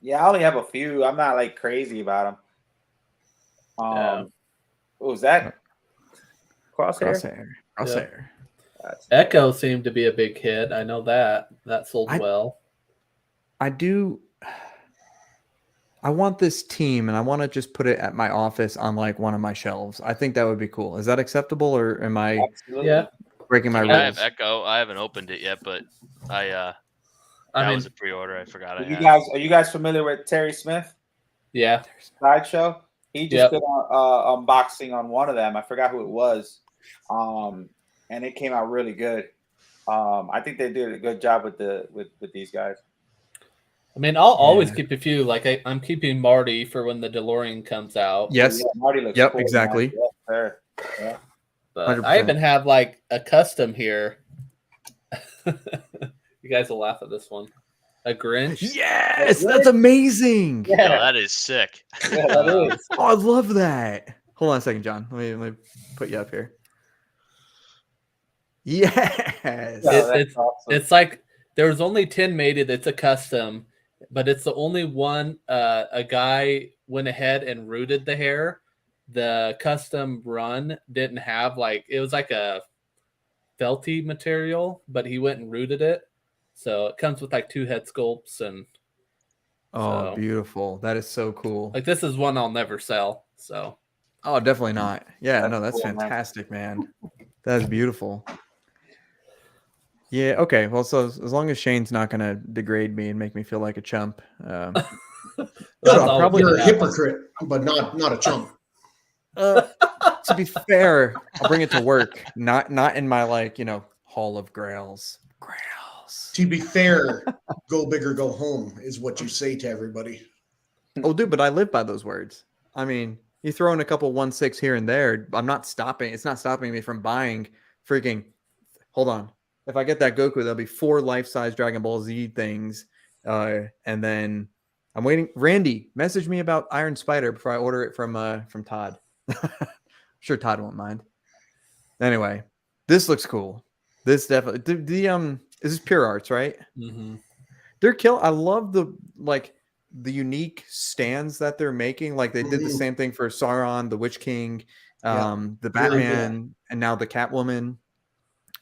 Yeah, I only have a few. I'm not like crazy about them. Yeah. What was that? Crosshair? Crosshair. Echo seemed to be a big hit. I know that. That sold well. I want this team, and I want to just put it at my office on like one of my shelves. I think that would be cool. Is that acceptable, or am I Absolutely. Yeah. breaking my I rules? have Echo. I haven't opened it yet, but that was a pre-order. I forgot. Are you guys familiar with Terry Smith? Yeah. Sideshow? He just did an unboxing on one of them. I forgot who it was. And it came out really good. I think they did a good job with these guys. I mean, I'll always keep a few. Like I'm keeping Marty for when the DeLorean comes out. Yes. Yeah, Marty looks cool, exactly. man. Yeah, sure. Yeah. But 100%. I even have like a custom here. You guys will laugh at this one. A Grinch. Yes, that's amazing. Yo, that is sick. Yeah, that is. Oh, I love that. Hold on a second, John. Let me put you up here. Yes. It's awesome. It's like there's only 10 made. It's a custom, but it's the only one. A guy went ahead and rooted the hair. The custom run didn't have it was like a felty material, but he went and rooted it. So it comes with like 2 head sculpts and. Oh, beautiful. That is so cool. Like this is one I'll never sell. So. Oh, definitely not. Yeah, That's that's cool, man. fantastic, man. That's beautiful. Yeah, okay. Well, so as long as Shane's not going to degrade me and make me feel like a chump. You're a hypocrite, but not a chump. To be fair, I'll bring it to work, not in my Hall of Grails. To be fair, go big or go home is what you say to everybody. Oh, dude, but I live by those words. I mean, you throw in a couple 1/6 here and there. I'm not stopping. It's not stopping me from buying freaking. Hold on. If I get that Goku, there'll be 4 life-size Dragon Ball Z things. And then I'm waiting. Randy, message me about Iron Spider before I order it from Todd. I'm sure Todd won't mind. Anyway, this looks cool. This definitely this is Pure Arts, right? Mm-hmm. They're I love the unique stands that they're making. Like they did the same thing for Sauron, the Witch King, the Batman, and now the Catwoman.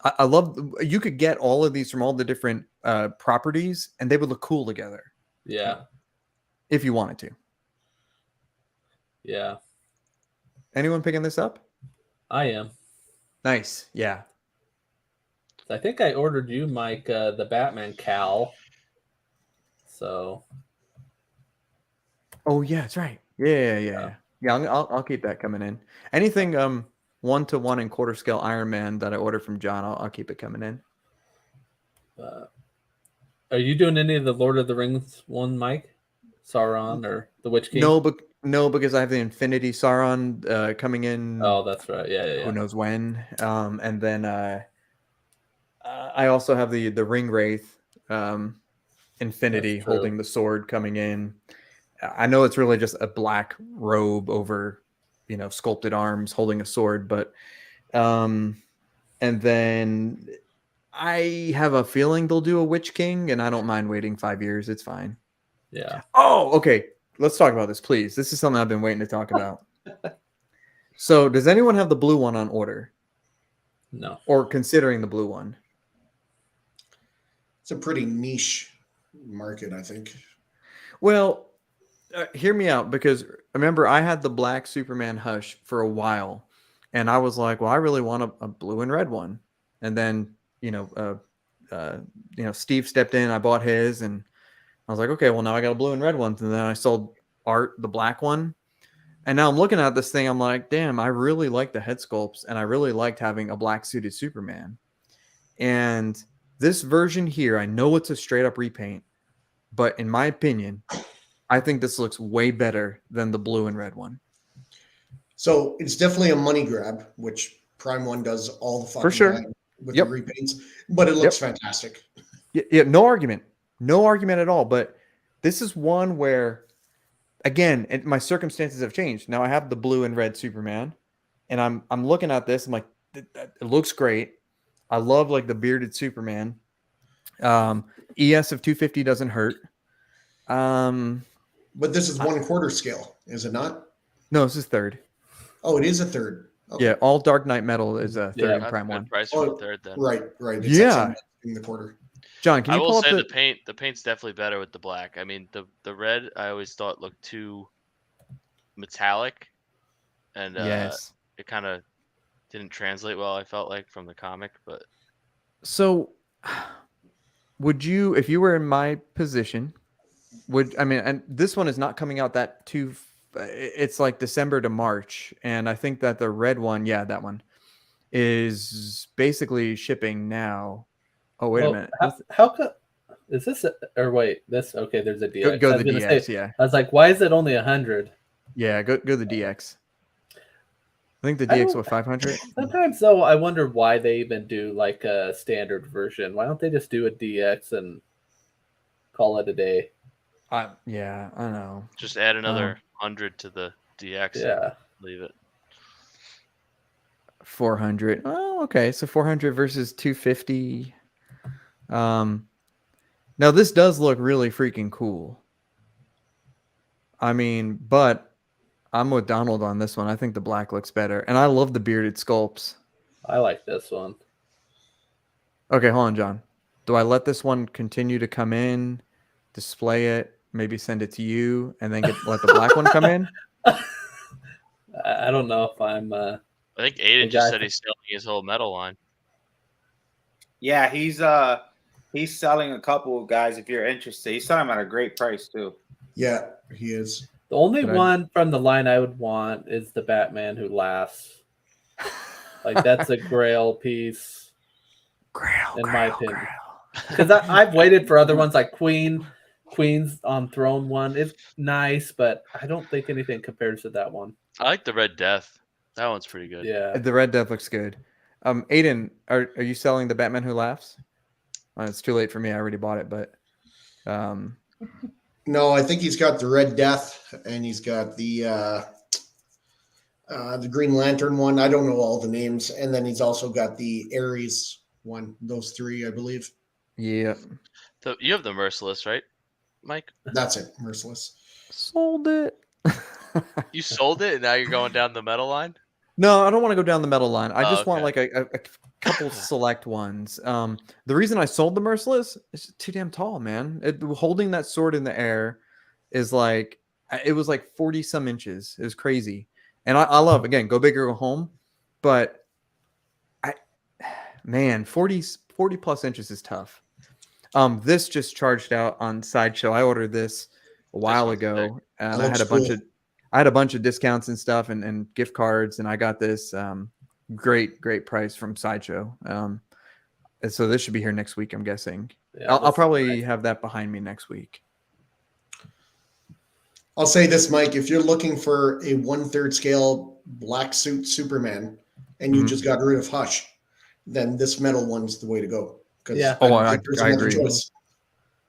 I love. You could get all of these from all the different properties, and they would look cool together Yeah. if you wanted to. Yeah. Anyone picking this up? I am. Nice. Yeah. I think I ordered you, Mike, the Batman cowl. So. Oh yeah, that's right. Yeah. I'll keep that coming in. Anything 1-to-1 and quarter scale Iron Man that I ordered from John, I'll keep it coming in. Are you doing any of the Lord of the Rings one, Mike? Sauron or the Witch King? No, because I have the Infinity Sauron coming in. Oh, that's right. Yeah. Who knows when? And then I also have the Ring Wraith Infinity holding the sword coming in. I know it's really just a black robe over, sculpted arms holding a sword, but and then I have a feeling they'll do a Witch King, and I don't mind waiting 5 years. It's fine. Yeah. Oh, okay. Let's talk about this, please. This is something I've been waiting to talk about. So, does anyone have the blue one on order? No. Or considering the blue one? It's a pretty niche market, I think. Well, hear me out, because remember, I had the black Superman Hush for a while, and I was like, well, I really want a blue and red one. And then, Steve stepped in, I bought his, and I was like, okay, well, now I got a blue and red one. And then I sold Art the black one. And now I'm looking at this thing, I'm like, damn, I really like the head sculpts, and I really liked having a black suited Superman. And this version here, I know it's a straight up repaint, but in my opinion, I think this looks way better than the blue and red one. So it's definitely a money grab, which Prime 1 does all the fucking For sure. time with the repaints, but it looks fantastic. Yeah, no argument at all. But this is one where, again, my circumstances have changed. Now I have the blue and red Superman, and I'm looking at this. I'm like, it looks great. I love like the bearded Superman. ES of 250 doesn't hurt. But this is 1/4 scale, is it not? No, this is third. Oh, it is a third. Okay. Yeah, all Dark Knight metal is a third in Prime 1. Price for the third then. Right. It's Yeah. in the quarter. John, can I you will pull up say the paint's definitely better with the black. I mean, the red I always thought looked too metallic, and Yes. it kind of didn't translate well, I felt like, from the comic. But So, would you, if you were in my position, and this one is not coming out it's like December to March, and I think that the red one, that one, is basically shipping now. Oh, wait a minute. How come? Is this this? Okay, there's a DX. Go the DX, yeah. I was like, why is it only 100? Yeah, go the DX. I think the DX was 500. Sometimes though, I wonder why they even do like a standard version. Why don't they just do a DX and call it a day? Yeah, I know. just add another 100 to the DX. Yeah. And leave it. 400. Oh, okay. So 400 versus 250. Now this does look really freaking cool. I mean, but I'm with Donald on this one. I think the black looks better, and I love the bearded sculpts. I like this one. Okay, hold on, John. Do I let this one continue to come in, display it, maybe send it to you, and then let the black one come in? I don't know if I'm. I think Aiden just said he's selling his whole metal line. Yeah, he's selling a couple, guys. If you're interested, he's selling them at a great price too. Yeah, he is. The only one from the line I would want is the Batman Who Laughs. Like that's a Grail piece. In my opinion. Because I've waited for other ones like Queen's on Throne one. It's nice, but I don't think anything compares to that one. I like the Red Death. That one's pretty good. Yeah. The Red Death looks good. Aiden, are you selling the Batman Who Laughs? It's too late for me. I already bought it, but no, I think he's got the Red Death and he's got the Green Lantern one. I don't know all the names, and then he's also got the Ares one. Those three, I believe. Yeah. So you have the Merciless, right, Mike? That's it. Merciless. Sold it. You sold it, and now you're going down the metal line? No, I don't want to go down the metal line. I just want okay. like a couple select ones. The reason I sold the Merciless is too damn tall, man. Holding that sword in the air is like, it was like 40 some inches. It was crazy. And I love, again, go big or go home. But man, 40 plus inches is tough. This just charged out on Sideshow. I ordered this a while ago. I had a bunch of discounts and stuff and gift cards, and I got this great price from Sideshow. And so this should be here next week, I'm guessing. Yeah, I'll probably have that behind me next week. I'll say this, Mike, if you're looking for a 1/3 scale black suit Superman and you just got rid of Hush, then this metal one's the way to go. Yeah. I agree. Choice.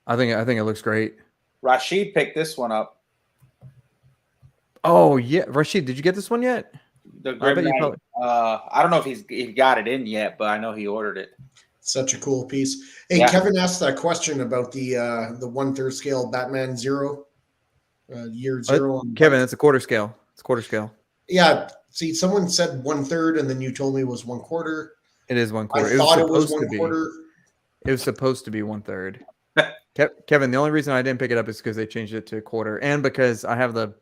I think it looks great. Rashid picked this one up. Oh yeah, Rashid, did you get this one yet? The I Grim bet you Knight. probably. I don't know if he got it in yet, but I know he ordered it. Such a cool piece. Hey, Yeah. Kevin asked that question about the 1/3 scale Batman Zero, year zero. Kevin, it's a quarter scale. It's quarter scale. Yeah. See, someone said 1/3, and then you told me it was 1/4. It is 1/4. I thought it was 1/4. It was supposed to be 1/3. Kevin, the only reason I didn't pick it up is because they changed it to a quarter, and because I have the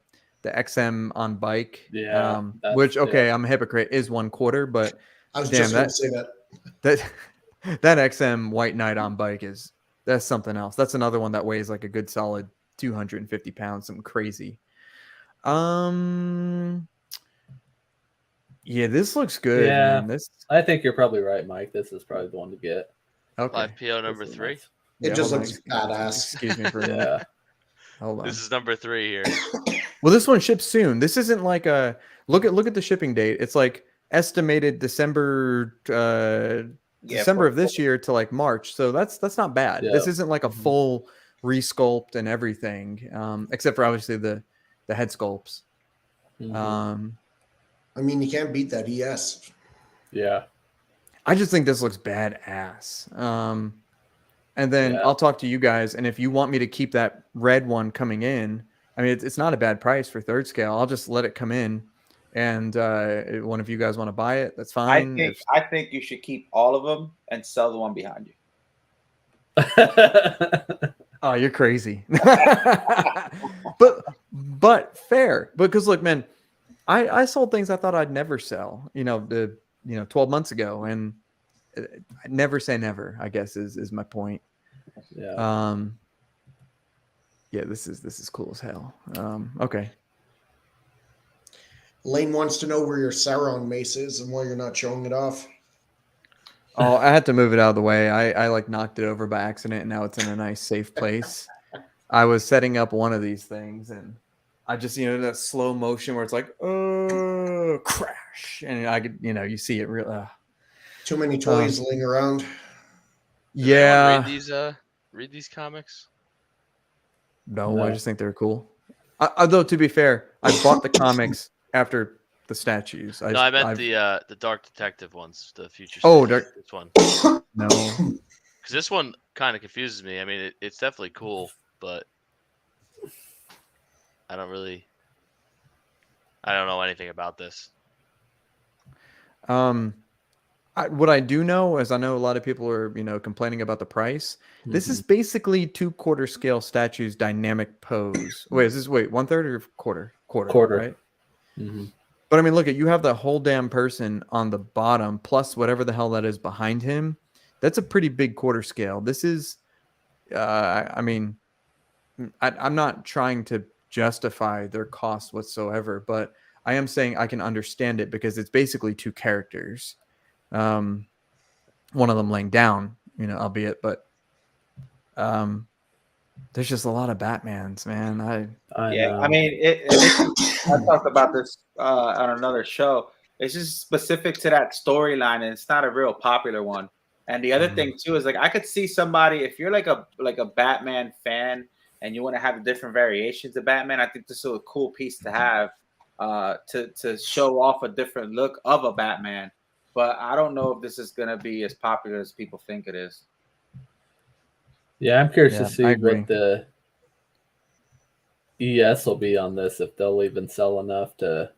XM on bike. Yeah, which I'm a hypocrite. Is 1/4, but I was just going to say that XM White Knight on bike that's something else. That's another one that weighs like a good solid 250 pounds, something crazy. Yeah, this looks good. Yeah, man. I think you're probably right, Mike. This is probably the one to get. Okay. Live PO number 3. It just hold on. looks badass. Excuse me for a minute. Yeah. Hold on. This is number 3 here. Well, this one ships soon. This isn't like a look at the shipping date. It's like estimated December of this year to like March. So that's not bad. Yeah. This isn't like a full resculpt and everything, except for obviously the head sculpts. I mean, you can't beat that ES. Yeah. I just think this looks badass. And then I'll talk to you guys, and if you want me to keep that red one coming in, I mean, it's not a bad price for 3rd scale. I'll just let it come in, and one of you guys want to buy it, that's fine. I think you should keep all of them and sell the one behind you. Oh, you're crazy. but fair, because look, man, I sold things I thought I'd never sell, 12 months ago, and never say never, I guess is my point. Yeah. Yeah, this is cool as hell. Okay. Lane wants to know where your Sauron mace is and why you're not showing it off. Oh, I had to move it out of the way. I like knocked it over by accident, and now it's in a nice safe place. I was setting up one of these things, and I just, that slow motion where it's like, oh, crash. And I could, you see it real. Too many toys laying around. Yeah. Read these comics? No, I just think they're cool. Though, to be fair, I bought the comics after the statues. I meant the Dark Detective ones, the Future. Oh, this one. No. Because this one kind of confuses me. I mean, it's definitely cool, but I don't know anything about this. What I do know is I know a lot of people are, complaining about the price. This is basically 2/4 scale statues dynamic pose. Wait, is this 1/3 or quarter? Quarter, right? Mm-hmm. But I mean, look, you have the whole damn person on the bottom plus whatever the hell that is behind him. That's a pretty big quarter scale. This is, I mean, I'm not trying to justify their cost whatsoever, but I am saying I can understand it because it's basically 2 characters. One of them laying down, albeit, but there's just a lot of Batmans, man. I know. I mean, I talked about this on another show. It's just specific to that storyline, and it's not a real popular one. And the other thing too is like I could see somebody, if you're like a Batman fan and you want to have different variations of Batman, I think this is a cool piece to have to show off a different look of a Batman. But I don't know if this is going to be as popular as people think it is. Yeah, I'm curious to see agree. what the ES will be on this, if they'll even sell enough to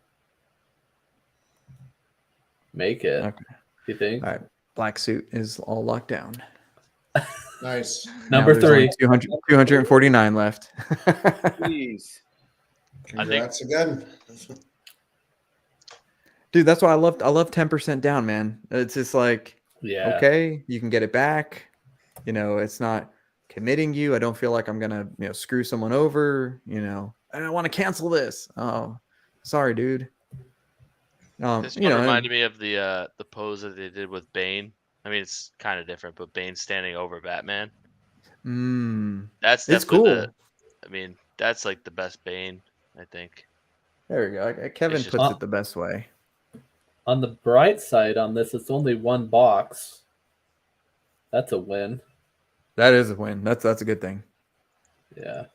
make it. Okay. You think? All right. black suit is all locked down. Nice. Number Now there's only 3. 249 left. Please. Congrats again. Dude, that's why I love 10% down, man. It's just like, Yeah. okay, you can get it back. It's not committing you. I don't feel like I'm gonna, screw someone over. I don't want to cancel this. Oh, sorry, dude. This one reminded me of the pose that they did with Bane. I mean, it's kind of different, but Bane standing over Batman. That's it's definitely cool. that's like the best Bane, I think. There we go. Kevin puts it the best way. On the bright side on this, it's only 1 box. That's a win. That is a win. That's a good thing. Yeah.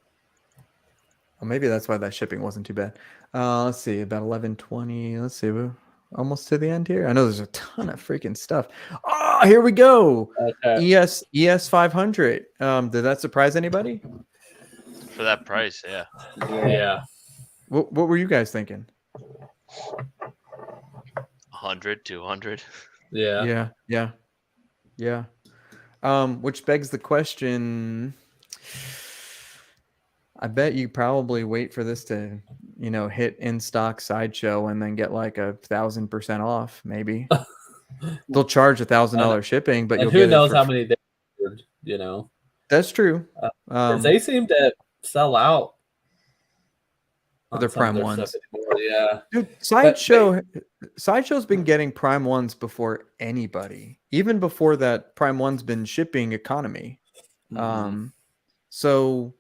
Well, maybe that's why that shipping wasn't too bad. Let's see, about 11:20. Let's see, we're almost to the end here. I know there's a ton of freaking stuff. Oh, here we go. Okay. ES 500. Did that surprise anybody? For that price, yeah. Yeah. What were you guys thinking? 100, 200. Yeah. Yeah. Which begs the question. I bet you probably wait for this to, hit in stock Sideshow and then get like 1,000% off. Maybe they'll charge $1,000 shipping, but and you'll who get knows it how many they ordered, That's true. 'Cause they seem to sell out. on Their some Prime of ones. stuff anymore, yeah. Dude, Sideshow's been getting Prime 1s before anybody, even before that. Prime 1's been shipping economy. So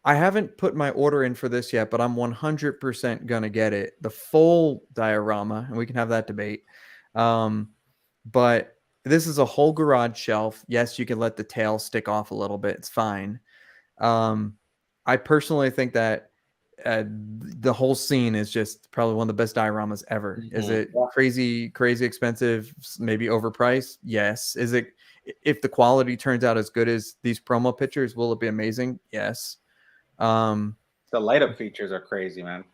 I haven't put my order in for this yet, but I'm 100% gonna get it, the full diorama, and we can have that debate. But this is a whole garage shelf. Yes, you can let the tail stick off a little bit. It's fine. I personally think that the whole scene is just probably one of the best dioramas ever. Is it crazy expensive, maybe overpriced? Yes. Is it, if the quality turns out as good as these promo pictures, will it be amazing? Yes. The light up features are crazy, man.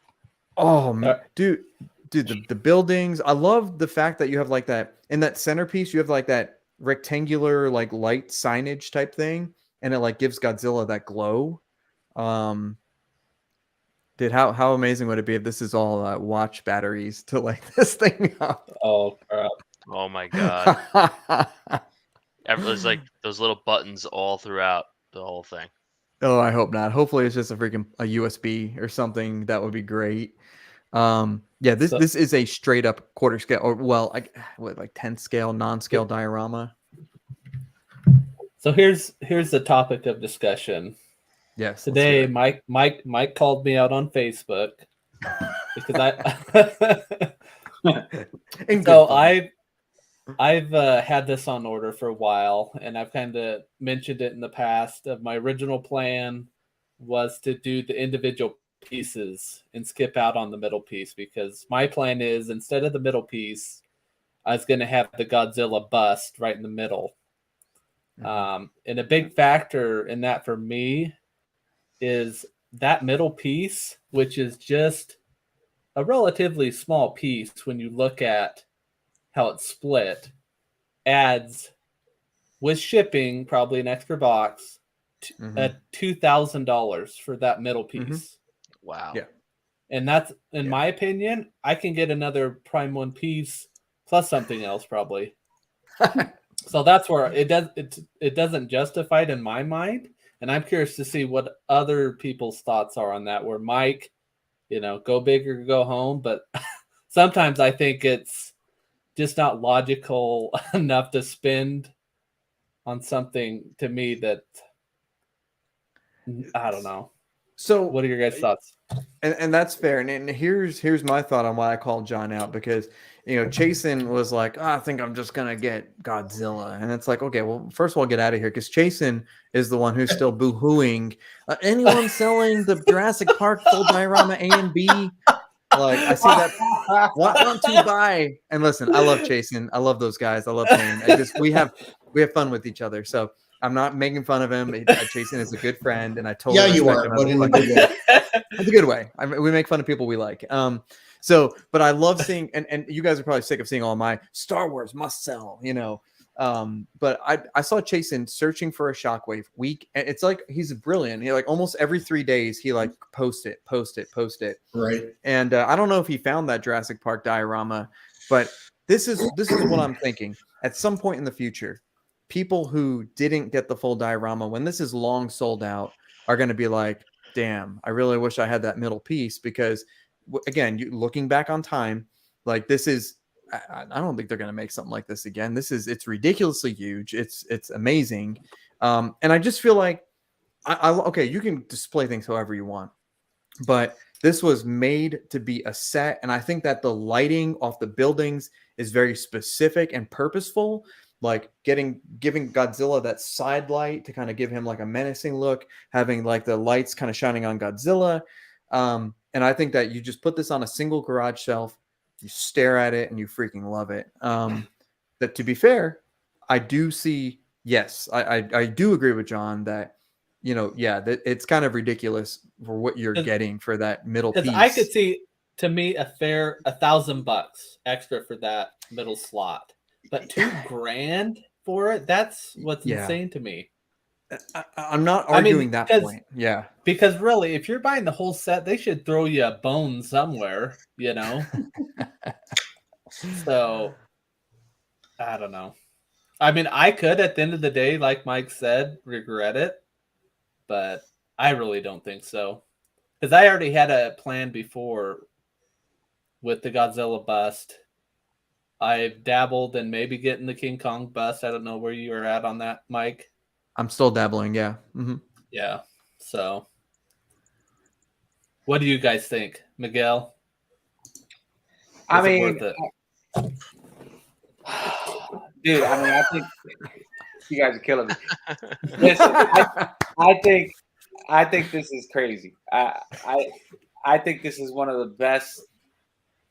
Oh man, dude, the buildings. I love the fact that you have like that in that centerpiece. You have like that rectangular like light signage type thing, and it like gives Godzilla that glow. Dude, how amazing would it be if this is all watch batteries to light this thing up? Oh crap! Oh my god! There's like those little buttons all throughout the whole thing. Oh, I hope not. Hopefully, it's just a USB or something. That would be great. Yeah, this is a straight up quarter scale, or like 10 scale, non-scale diorama. So here's the topic of discussion. Yes. Today, Mike called me out on Facebook because I've had this on order for a while, and I've kind of mentioned it in the past. Of my original plan was to do the individual pieces and skip out on the middle piece, because my plan is, instead of the middle piece, I was going to have the Godzilla bust right in the middle. And a big factor in that for me is that middle piece, which is just a relatively small piece when you look at how it's split, adds, with shipping, probably an extra box, at $2,000 for that middle piece. Wow. Yeah. And that's, in my opinion, I can get another Prime 1 piece plus something else probably. So that's where it doesn't justify it in my mind. And I'm curious to see what other people's thoughts are on that, where Mike, go big or go home. But sometimes I think it's just not logical enough to spend on something, to me, that I don't know. So what are your guys' thoughts? And that's fair. And here's my thought on why I called John out, because Chasen was like, I think I'm just gonna get Godzilla, and it's like, okay, well, first of all, get out of here, because Chasen is the one who's still boo-hooing anyone selling the Jurassic Park full diorama A and B. Like, I see that. Want to buy? And listen, I love Chasen. I love those guys. I love Payne. We have fun with each other. So I'm not making fun of him. Chasen is a good friend, and I totally you are, but in a good way. It's a good way. We make fun of people we like. But I love seeing, and you guys are probably sick of seeing all my Star Wars must sell, But I saw Chasen searching for a Shockwave week, and it's like he's brilliant. He like almost every 3 days he like post it. Right. And I don't know if he found that Jurassic Park diorama, but this is what I'm thinking. At some point in the future, people who didn't get the full diorama, when this is long sold out, are going to be like, damn, I really wish I had that middle piece, because again, looking back on time, like this is, I don't think they're going to make something like this again. It's ridiculously huge. It's amazing. And I just feel like, okay, you can display things however you want, but this was made to be a set. And I think that the lighting off the buildings is very specific and purposeful, like giving Godzilla that side light to kind of give him like a menacing look, having like the lights kind of shining on Godzilla. And I think that you just put this on a single garage shelf, you stare at it, and you freaking love it. That, to be fair, I do see, yes, I do agree with John that, that it's kind of ridiculous for what you're getting for that middle piece. Because I could see, to me, a fair $1,000 extra for that middle slot, but $2,000 for it, that's what's insane to me. I'm not arguing that point. Yeah. Because really, if you're buying the whole set, they should throw you a bone somewhere, So, I don't know. I mean, I could, at the end of the day, like Mike said, regret it, but I really don't think so. Because I already had a plan before with the Godzilla bust. I've dabbled in maybe getting the King Kong bust. I don't know where you are at on that, Mike. I'm still dabbling, yeah. Mm-hmm. Yeah. So, what do you guys think, Miguel? I mean, worth it? Dude, I mean, I think you guys are killing me. Listen, I think this is crazy. I think this is one of the best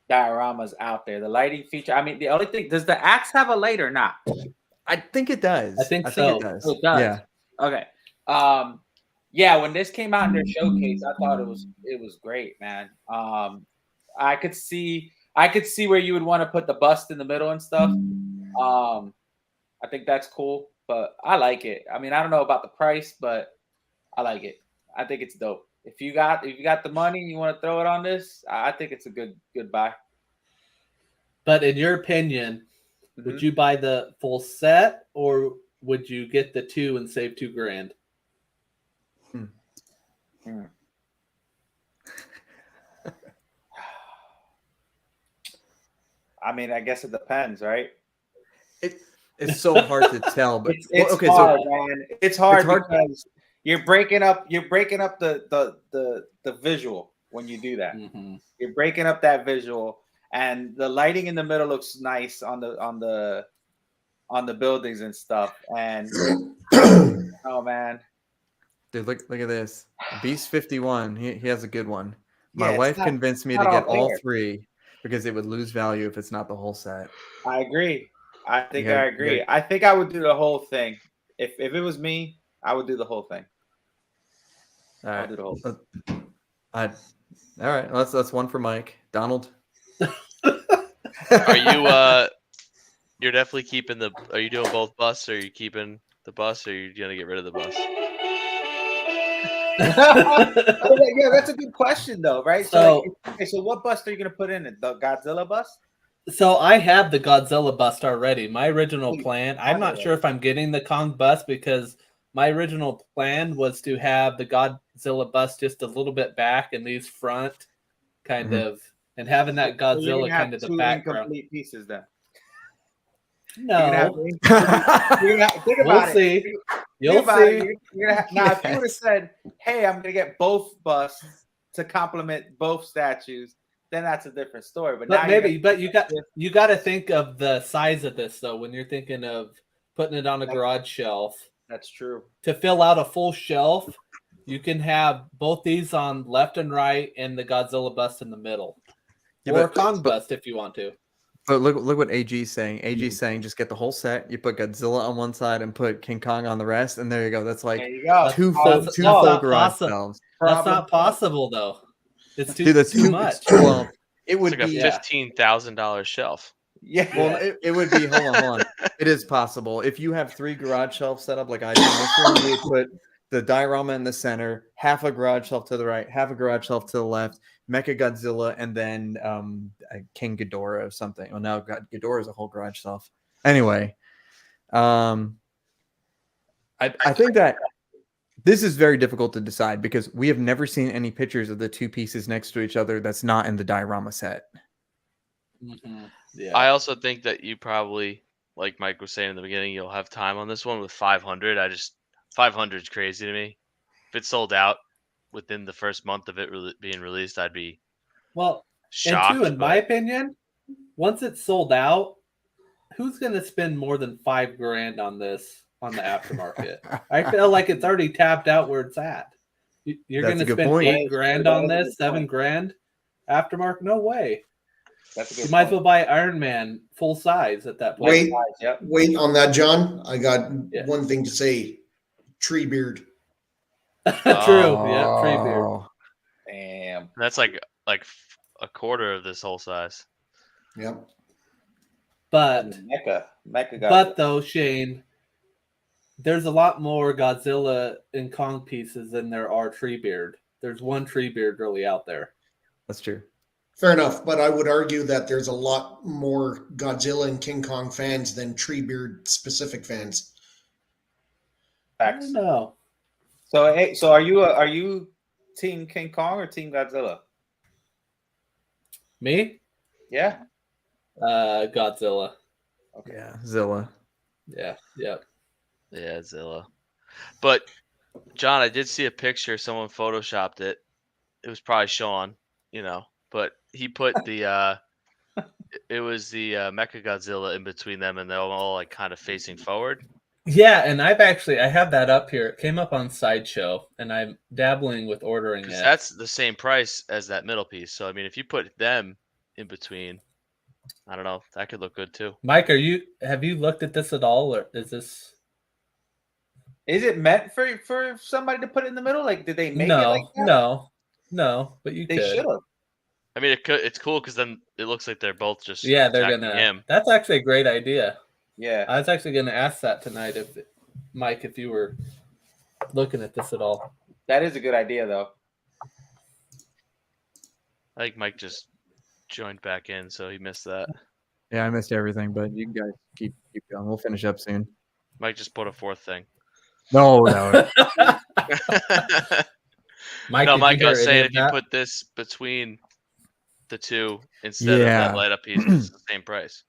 dioramas out there. The lighting feature. I mean, the only thing, does the axe have a light or not? I think it does. I think so. It does. It does. Yeah. Okay. Yeah, when this came out in their showcase, I thought it was great, man. I could see where you would want to put the bust in the middle and stuff. I think that's cool, but I like it. I mean, I don't know about the price, but I like it. I think it's dope. If you got the money and you want to throw it on this, I think it's a good buy. But in your opinion, would you buy the full set, or would you get the 2 and save $2,000? I mean, I guess it depends, right? It's so hard to tell, but it's hard, man. It's hard because you're breaking up the visual when you do that. Mm-hmm. You're breaking up that visual, and the lighting in the middle looks nice on the buildings and stuff. And oh man, dude, look at this. Beast 51. He has a good one. My Yeah, wife convinced me to get all 3 because it would lose value if it's not the whole set. I agree. I agree. I think I would do the whole thing. If it was me, I would do the whole thing. All right. I'll do the whole thing. All right. That's one for Mike. Donald. Are you you're definitely keeping are you doing both busts, or are you keeping the bus, or are you gonna get rid of the bus? Yeah, that's a good question though, right? So what bust are you gonna put in it? The Godzilla bust? So I have the Godzilla bust already. My original plan, I'm not sure if I'm getting the Kong bust, because my original plan was to have the Godzilla bust just a little bit back and these front kind of, and having that Godzilla kind of the background. Incomplete pieces then. No. Think about we'll see. You'll see. Now, if you would have said, hey, I'm going to get both busts to complement both statues, then that's a different story. But now you got to think of the size of this though when you're thinking of putting it on a garage shelf. That's true. To fill out a full shelf, you can have both these on left and right, and the Godzilla bust in the middle, or a Kong bust if you want to. But look what AG's saying. AG's saying just get the whole set. You put Godzilla on one side and put King Kong on the rest, and there you go. That's like two full garage shelves. That's not possible though. It's too much. Well, it would be like a $15,000 shelf. Yeah. Well, it would be. Hold on. It is possible if you have 3 garage shelves set up like I do in this room. You would put the diorama in the center, half a garage shelf to the right, half a garage shelf to the left, Mecha Godzilla, and then King Ghidorah or something. Oh, now Ghidorah is a whole garage shelf. Anyway, I think that this is very difficult to decide because we have never seen any pictures of the 2 pieces next to each other that's not in the diorama set. Mm-hmm. Yeah. I also think that you probably, like Mike was saying in the beginning, you'll have time on this one with 500. 500 is crazy to me. If it's sold out within the first month of it being released, I'd be shocked. And 2, in my opinion, once it's sold out, who's going to spend more than $5,000 on this on the aftermarket? I feel like it's already tapped out where it's at. You're going to spend $8,000 on this, $7,000 aftermarket? No way. That's a good You might as well buy Iron Man full size at that point. Wait on that, John. I got one thing to say. Treebeard. True. Yeah, Treebeard. Damn. That's like a quarter of this whole size. Yep. But Mecha but though, Shane, there's a lot more Godzilla and Kong pieces than there are Treebeard. There's one Treebeard really out there. That's true. Fair enough, but I would argue that there's a lot more Godzilla and King Kong fans than Treebeard specific fans. I don't know. So are you Team King Kong or Team Godzilla? Me? Yeah. Godzilla. Okay. Yeah, Zilla. Yeah. Yep. Yeah, Zilla. But John, I did see a picture. Someone photoshopped it. It was probably Sean, but he put the it was the Mecha Godzilla in between them, and they're all like kind of facing forward. Yeah, and I have that up here. It came up on Sideshow, and I'm dabbling with ordering it. That's the same price as that middle piece. So I mean, if you put them in between, I don't know, that could look good too. Mike, have you looked at this at all, or is this? Is it meant for somebody to put it in the middle? Like, did they make it like that? No, but They should have. I mean, it's cool because then it looks like they're both just they're gonna. Him. That's actually a great idea. Yeah, I was actually gonna ask that tonight, Mike, if you were looking at this at all. That is a good idea, though. I think Mike just joined back in, so he missed that. Yeah, I missed everything, but you guys keep going. We'll finish up soon. Mike just put a fourth thing. No. Mike, no, Mike, I was saying if you put this between the 2 instead of that light up piece, it's the same price.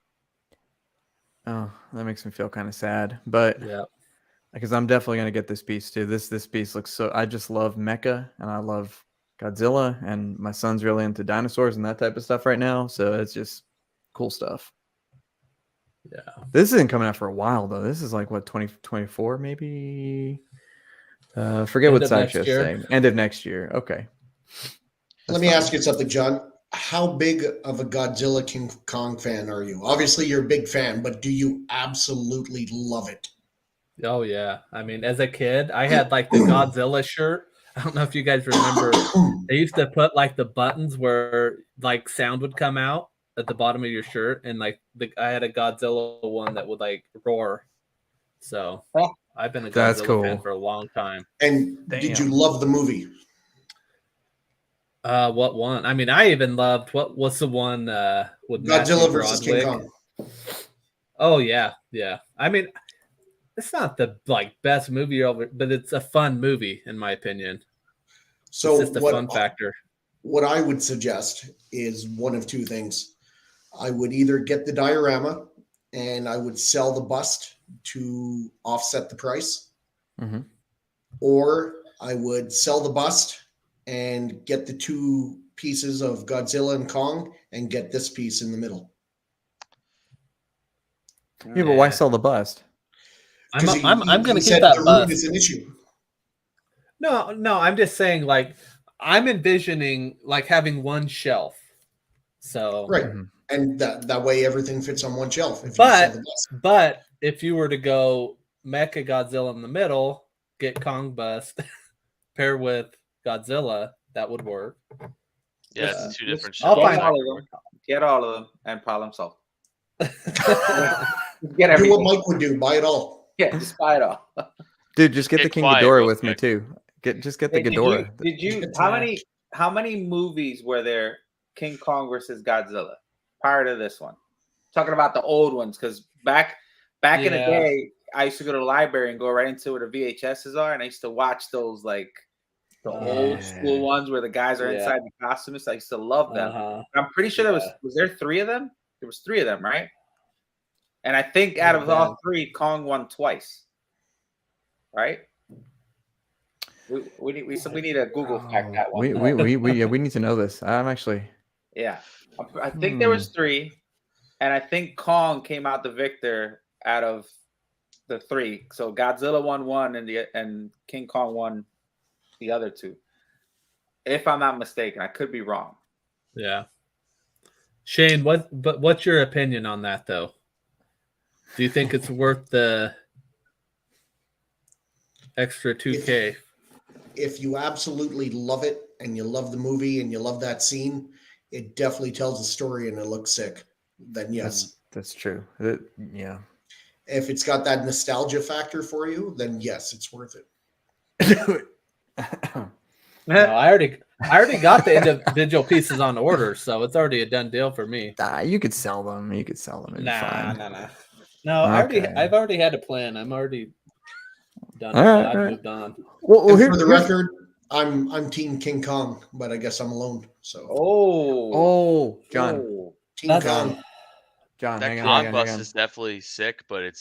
Oh, that makes me feel kind of sad, but yeah, because I'm definitely gonna get this piece too. This piece looks so. I just love Mecha and I love Godzilla, and my son's really into dinosaurs and that type of stuff right now. So it's just cool stuff. Yeah, this isn't coming out for a while though. This is like what 2024 maybe. Forget what Sideshow's saying. End of next year. Okay. Let me ask you something, John. How big of a Godzilla King Kong fan are you? Obviously, you're a big fan, but do you absolutely love it? Oh, yeah. I mean, as a kid, I had like the Godzilla shirt. I don't know if you guys remember. They used to put like the buttons where like sound would come out at the bottom of your shirt. And like I had a Godzilla one that would like roar. So I've been a Godzilla fan for a long time. And did you love the movie? What one? I mean, I even loved what's the one with Godzilla versus King Kong. Oh yeah. I mean, it's not the best movie ever, but it's a fun movie in my opinion. So it's just a fun factor. What I would suggest is one of 2 things. I would either get the diorama and I would sell the bust to offset the price, or I would sell the bust and get the 2 pieces of Godzilla and Kong and get this piece in the middle. Yeah, but why sell the bust? I'm going to keep that bust. Is an issue. No, I'm just saying like I'm envisioning like having one shelf. So right, and that way everything fits on one shelf. But if you were to go Mecha Godzilla in the middle, get Kong bust, pair with Godzilla, that would work. Yeah, it's 2 different I'll shelves. find all of them. Get all of them and problem solve. Get Do everything. what Mike would do. Buy it all. Yeah, just buy it all. Dude, just get the Get King quiet Ghidorah real with me quick. too. Just get the Hey, Ghidorah. Did you? How many movies were there? King Kong versus Godzilla prior to this one. Talking about the old ones, because back in the day, I used to go to the library and go right into where the VHSs are, and I used to watch those like the old school ones where the guys are inside the costumes. I used to love them. I'm pretty sure there was there 3 of them? There was 3 of them, right? And I think out of all 3, Kong won twice. Right? We need a Google fact that one. We need to know this. I'm actually. Yeah, I think there was 3, and I think Kong came out the victor out of the 3. So Godzilla won 1, and King Kong won the other 2. If I'm not mistaken, I could be wrong. Yeah. Shane, what's your opinion on that though? Do you think it's worth the extra $2K? If you absolutely love it and you love the movie and you love that scene, it definitely tells a story and it looks sick. Then yes, that's true. Yeah. If it's got that nostalgia factor for you, then yes, it's worth it. No, I already got the individual pieces on order, so it's already a done deal for me. You could sell them. You could sell them. Nah. No, Okay. I've already had a plan. I'm already done. I've moved on. Well, for the record, I'm Team King Kong, but I guess I'm alone. So John, Team Kong. John, That hang Kong on. bus is definitely sick, but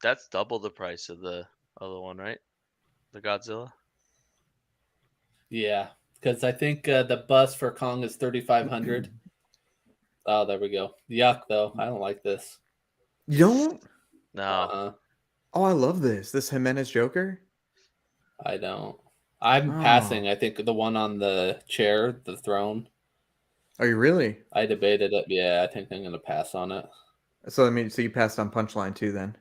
that's double the price of the other one, right? The Godzilla. Yeah, because I think the bus for Kong is $3,500. Oh, there we go. Yuck, though. I don't like this. You don't? No. Oh, I love this. This Jimenez Joker. I don't. I'm passing. I think the one on the chair, the throne. Are you really? I debated it. Yeah, I think I'm gonna pass on it. So you passed on Punchline too, then?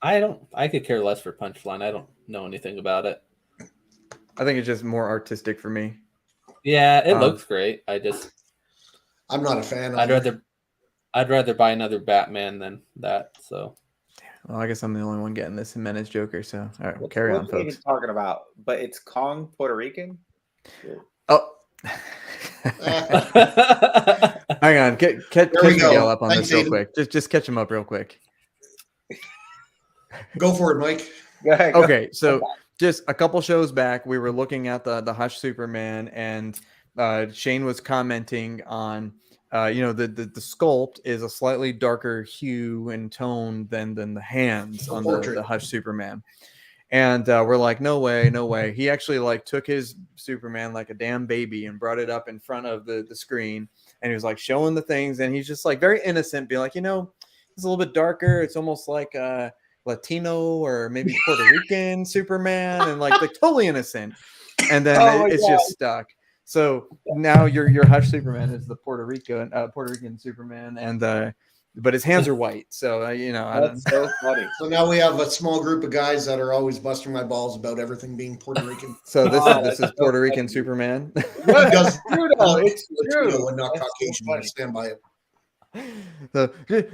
I could care less for Punchline. I don't know anything about it. I think it's just more artistic for me. Yeah, it looks great. I'm not a fan. I'd rather buy another Batman than that. So. Well, I guess I'm the only one getting this Jimenez Joker. So all right, we'll carry on, folks. What talking about? But it's Kong Puerto Rican. Oh. Hang on, catch Miguel up on this real quick. Just catch him up real quick. Go for it, Mike. Go ahead, Okay, so just a couple shows back, we were looking at the Hush Superman, and Shane was commenting on, the sculpt is a slightly darker hue and tone than the hands on the Hush Superman. And we're like, no way. He actually took his Superman like a damn baby and brought it up in front of the screen. And he was like showing the things. And he's just like very innocent, being like, it's a little bit darker. It's almost like Latino or maybe Puerto Rican Superman, and like totally innocent. And then it's just stuck. So now your Hush Superman is the Puerto Rican Superman, and but his hands are white. So that's so funny. So now we have a small group of guys that are always busting my balls about everything being Puerto Rican. So this is Puerto Rican Superman. It's true. And not Caucasian. I stand by it. So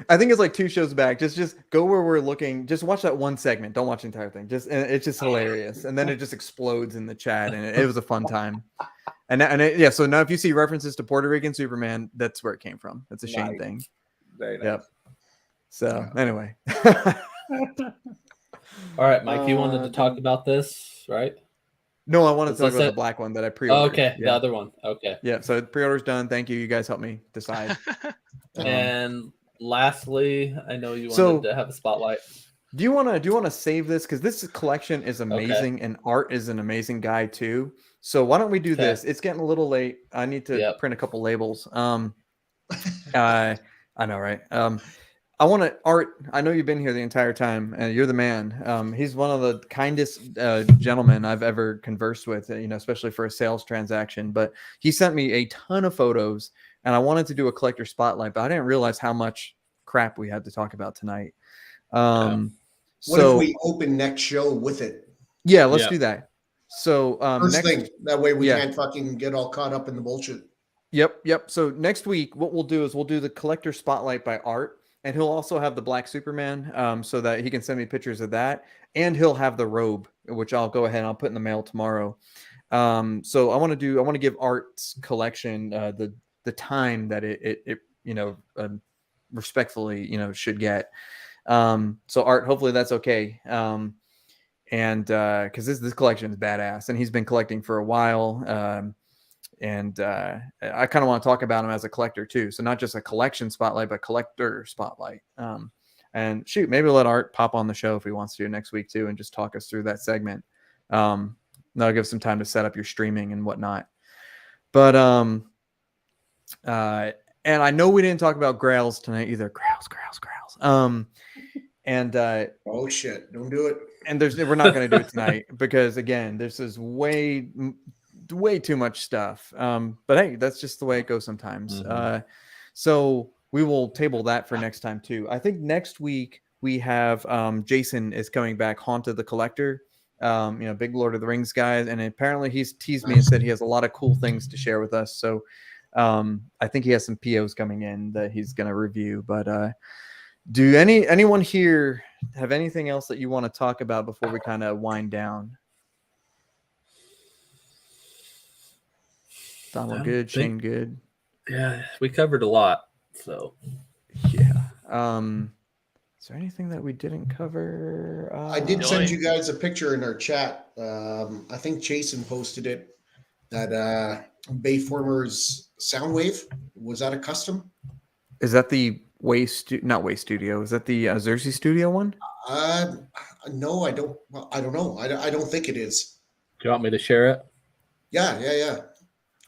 I think it's like 2 shows back. Just go where we're looking. Just watch that one segment. Don't watch the entire thing. It's just hilarious. And then it just explodes in the chat, and it was a fun time. So now if you see references to Puerto Rican Superman, that's where it came from. That's a Shane thing. Very nice. Yep. So anyway. All right, Mike, you wanted to talk about this, right? No, I wanted to talk about the black one that I pre-ordered. Okay, the other one. Okay. Yeah, so pre-order's done. Thank you. You guys helped me decide. And lastly, I know you wanted to have a spotlight. Do you want to save this, because this collection is amazing, and Art is an amazing guy too. So why don't we do this? It's getting a little late. I need to print a couple labels. I know, right? I want to, Art, I know you've been here the entire time, and you're the man. He's one of the kindest gentlemen I've ever conversed with, especially for a sales transaction. But he sent me a ton of photos, and I wanted to do a collector spotlight, but I didn't realize how much crap we had to talk about tonight. What if we open next show with it? Yeah, let's do that. So first thing, that way we can't fucking get all caught up in the bullshit. Yep. So next week, what we'll do is we'll do the collector spotlight by Art. and he'll also have the black Superman, so that he can send me pictures of that, and he'll have the robe, which I'll go ahead and I'll put in the mail tomorrow. So I want to give Art's collection the time that it respectfully should get. So Art, hopefully that's okay. And because this collection is badass, and he's been collecting for a while. And I kind of want to talk about him as a collector too. So not just a collection spotlight, but collector spotlight. And shoot, maybe we'll let Art pop on the show if he wants to next week too, and just talk us through that segment. That'll give some time to set up your streaming and whatnot. But and I know we didn't talk about Grails tonight either. Grails. And oh shit, don't do it. And we're not going to do it tonight because again, this is way too much stuff. But hey, that's just the way it goes sometimes. So we will table that for next time too. I think next week we have Jason is coming back, Haunted the Collector. Big Lord of the Rings guys, and apparently he's teased me and said he has a lot of cool things to share with us. So I think he has some POs coming in that he's going to review. But do anyone here have anything else that you want to talk about before we kind of wind down? Donald good, Shane good. Yeah, we covered a lot. So yeah. Is there anything that we didn't cover? I did send you guys a picture in our chat. I think Jason posted it. That Bayformer's Soundwave, was that a custom? Is that the not Way Studio? Is that the Xerxes Studio one? No, I don't. Well, I don't know. I don't think it is. Do you want me to share it? Yeah.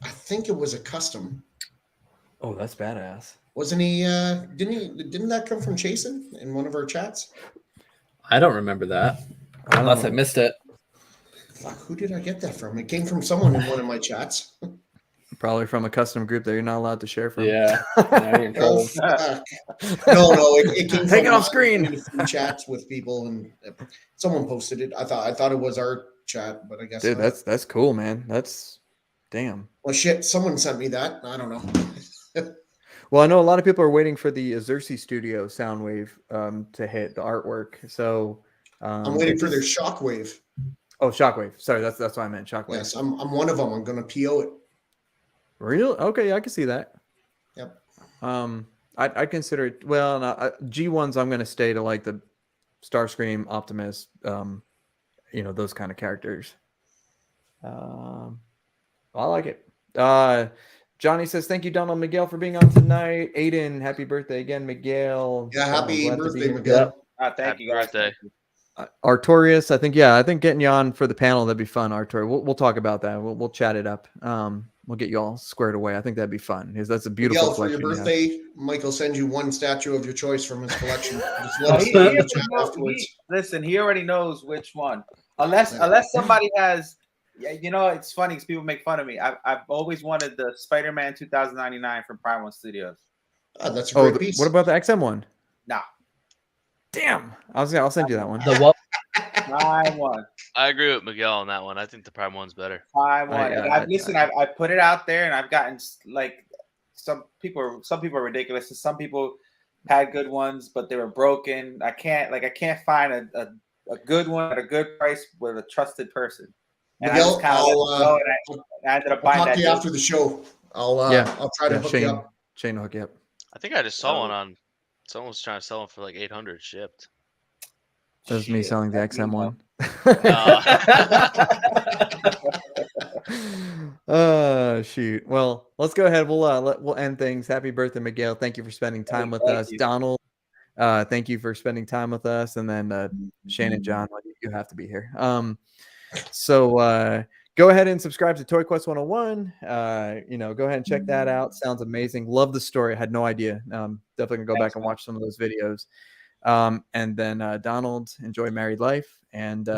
I think it was a custom. Oh, that's badass. Wasn't he? Didn't that come from Jason in one of our chats? I don't remember that. Unless I missed it. Fuck, who did I get that from? It came from someone in one of my chats. Probably from a custom group that you're not allowed to share from. Yeah. No, it came Take from it off screen. Chats with people, and someone posted it. I thought it was our chat, but I guess dude, not. that's cool, man. That's damn. Well, shit, someone sent me that. I don't know. Well, I know a lot of people are waiting for the Xerxes Studio Soundwave to hit the artwork. So I'm waiting for their Shockwave. Oh, Shockwave. Sorry, that's what I meant. Shockwave. Yes, I'm one of them. I'm going to PO it. Real? Okay, I can see that. Yep. I consider it. Well, no, G1s. I'm going to stay to like the Starscream, Optimus. Those kind of characters. I like it. Johnny says, thank you, Donald Miguel, for being on tonight. Aiden, happy birthday again, Miguel. Yeah, happy birthday, Miguel. Thank you, guys. Birthday. Artorius, I think getting you on for the panel, that'd be fun, Artorius. We'll talk about that. We'll chat it up. We'll get you all squared away. I think that'd be fun because that's a beautiful Miguel, for your collection. birthday, Michael sends you one statue of your choice from his collection. Just let us know in the chat afterwards. Listen, he already knows which one. Unless somebody has. Yeah, it's funny because people make fun of me. I've always wanted the Spider-Man 2099 from Prime One Studios. Oh, that's a great piece. What about the XM one? Nah. Damn. I'll send you that one. The what? Prime One. I agree with Miguel on that one. I think the Prime One's better. Prime One. I put it out there, and I've gotten like some people are ridiculous. Some people had good ones, but they were broken. I can't find a good one at a good price with a trusted person. And Miguel, I ended up buying I'll talk that. to you after the show. I'll try to hook you up. Shane will hook you up. I think I just saw one on. Someone was trying to sell them for like 800 shipped. That was me selling the XM one. Shoot. Well, let's go ahead. We'll end things. Happy birthday, Miguel. Thank you for spending time with us. Donald, thank you for spending time with us. And then Shane and John, you have to be here. So go ahead and subscribe to ToyQuest101. Go ahead and check that out. Sounds amazing. Love the story. I had no idea. Definitely gonna go back and watch some of those videos. And then Donald, enjoy married life. And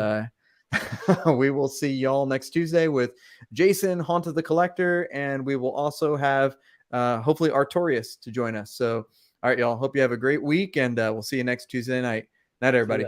we will see y'all next Tuesday with Jason, Haunted the Collector, and we will also have hopefully Artorius to join us. So all right, y'all. Hope you have a great week, and we'll see you next Tuesday night. Night, everybody.